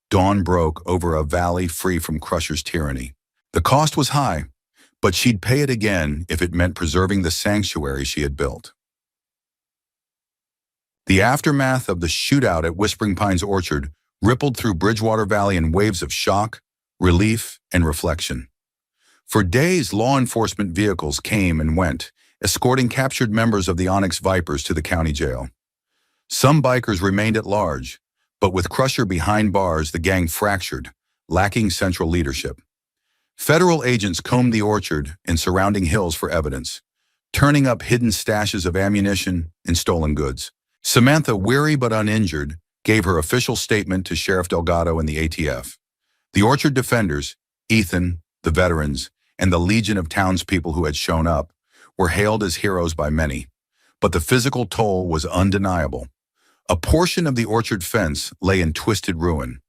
dawn broke over a valley free from Crusher's tyranny. The cost was high, but she'd pay it again if it meant preserving the sanctuary she had built. The aftermath of the shootout at Whispering Pines Orchard rippled through Bridgewater Valley in waves of shock, relief, and reflection. For days, law enforcement vehicles came and went, escorting captured members of the Onyx Vipers to the county jail. Some bikers remained at large, but with Crusher behind bars, the gang fractured, lacking central leadership. Federal agents combed the orchard and surrounding hills for evidence, turning up hidden stashes of ammunition and stolen goods. Samantha, weary but uninjured, gave her official statement to Sheriff Delgado and the ATF. The orchard defenders, Ethan, the veterans, and the legion of townspeople who had shown up, were hailed as heroes by many. But the physical toll was undeniable. A portion of the orchard fence lay in twisted ruin.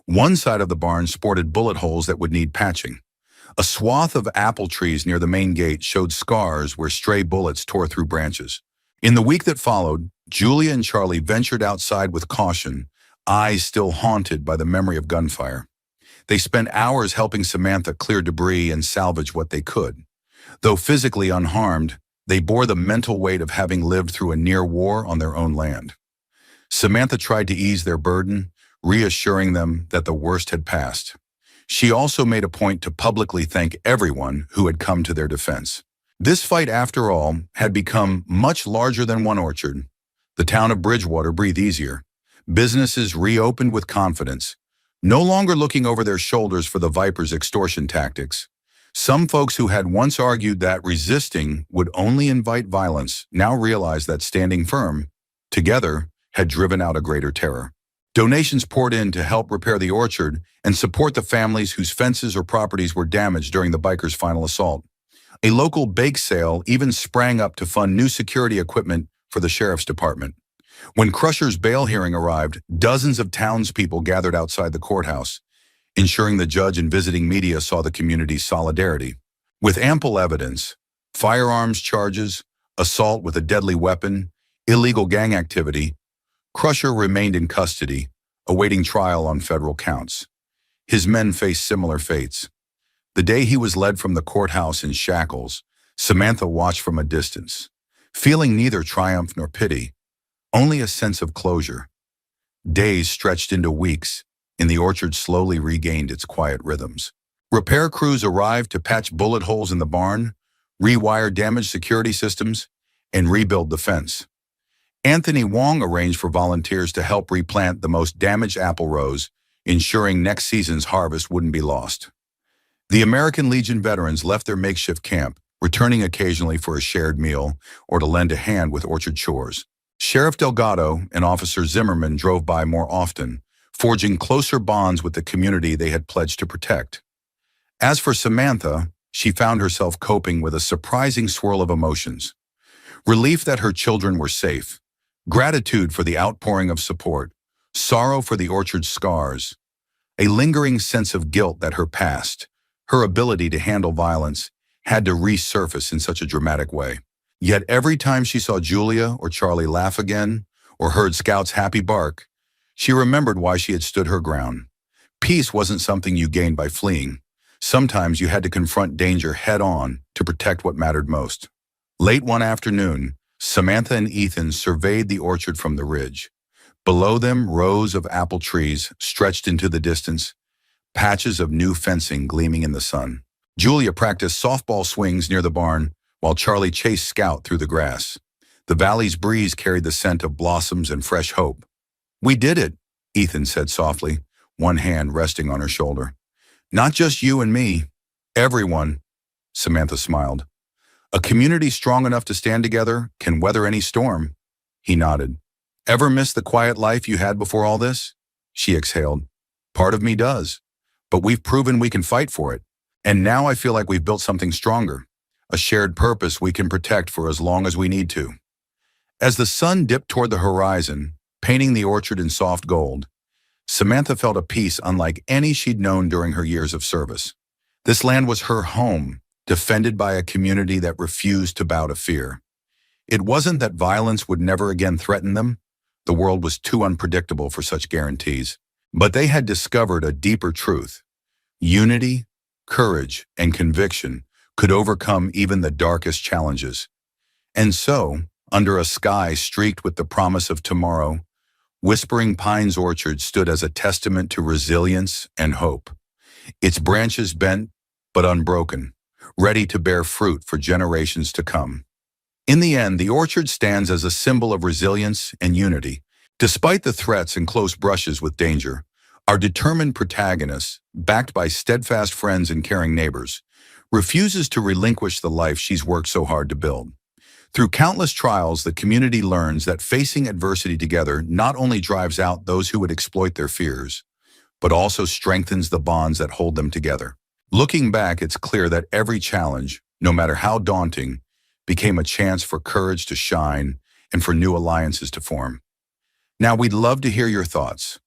One side of the barn sported bullet holes that would need patching. A swath of apple trees near the main gate showed scars where stray bullets tore through branches. In the week that followed, Julia and Charlie ventured outside with caution, eyes still haunted by the memory of gunfire. They spent hours helping Samantha clear debris and salvage what they could. Though physically unharmed, they bore the mental weight of having lived through a near war on their own land. Samantha tried to ease their burden, reassuring them that the worst had passed. She also made a point to publicly thank everyone who had come to their defense. This fight, after all, had become much larger than one orchard. The town of Bridgewater breathed easier. Businesses reopened with confidence, no longer looking over their shoulders for the Vipers' extortion tactics. Some folks who had once argued that resisting would only invite violence now realized that standing firm, together, had driven out a greater terror. Donations poured in to help repair the orchard and support the families whose fences or properties were damaged during the bikers' final assault. A local bake sale even sprang up to fund new security equipment for the sheriff's department. When Crusher's bail hearing arrived, dozens of townspeople gathered outside the courthouse, ensuring the judge and visiting media saw the community's solidarity. With ample evidence, firearms charges, assault with a deadly weapon, illegal gang activity, Crusher remained in custody, awaiting trial on federal counts. His men faced similar fates. The day he was led from the courthouse in shackles, Samantha watched from a distance, feeling neither triumph nor pity, only a sense of closure. Days stretched into weeks, and the orchard slowly regained its quiet rhythms. Repair crews arrived to patch bullet holes in the barn, rewire damaged security systems, and rebuild the fence. Anthony Wong arranged for volunteers to help replant the most damaged apple rows, ensuring next season's harvest wouldn't be lost. The American Legion veterans left their makeshift camp, returning occasionally for a shared meal or to lend a hand with orchard chores. Sheriff Delgado and Officer Zimmerman drove by more often, forging closer bonds with the community they had pledged to protect. As for Samantha, she found herself coping with a surprising swirl of emotions. Relief that her children were safe, gratitude for the outpouring of support, sorrow for the orchard's scars, a lingering sense of guilt that her past, her ability to handle violence, had to resurface in such a dramatic way. Yet every time she saw Julia or Charlie laugh again, or heard Scout's happy bark, she remembered why she had stood her ground. Peace wasn't something you gained by fleeing. Sometimes you had to confront danger head-on to protect what mattered most. Late one afternoon, Samantha and Ethan surveyed the orchard from the ridge. Below them, rows of apple trees stretched into the distance, patches of new fencing gleaming in the sun. Julia practiced softball swings near the barn, while Charlie chased Scout through the grass. The valley's breeze carried the scent of blossoms and fresh hope. "We did it," Ethan said softly, one hand resting on her shoulder. "Not just you and me. Everyone," Samantha smiled. "A community strong enough to stand together can weather any storm." He nodded. "Ever miss the quiet life you had before all this?" She exhaled. "Part of me does. But we've proven we can fight for it. And now I feel like we've built something stronger, a shared purpose we can protect for as long as we need to." As the sun dipped toward the horizon, painting the orchard in soft gold, Samantha felt a peace unlike any she'd known during her years of service. This land was her home, defended by a community that refused to bow to fear. It wasn't that violence would never again threaten them. The world was too unpredictable for such guarantees. But they had discovered a deeper truth. Unity, courage, and conviction could overcome even the darkest challenges. And so, under a sky streaked with the promise of tomorrow, Whispering Pines Orchard stood as a testament to resilience and hope. Its branches bent but unbroken, ready to bear fruit for generations to come. In the end, the orchard stands as a symbol of resilience and unity. Despite the threats and close brushes with danger, our determined protagonist, backed by steadfast friends and caring neighbors, refuses to relinquish the life she's worked so hard to build. Through countless trials, the community learns that facing adversity together not only drives out those who would exploit their fears, but also strengthens the bonds that hold them together. Looking back, it's clear that every challenge, no matter how daunting, became a chance for courage to shine and for new alliances to form. Now, we'd love to hear your thoughts.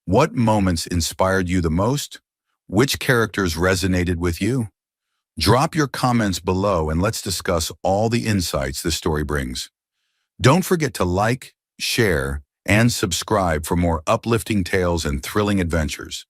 What moments inspired you the most? Which characters resonated with you? Drop your comments below and let's discuss all the insights this story brings. Don't forget to like, share, and subscribe for more uplifting tales and thrilling adventures.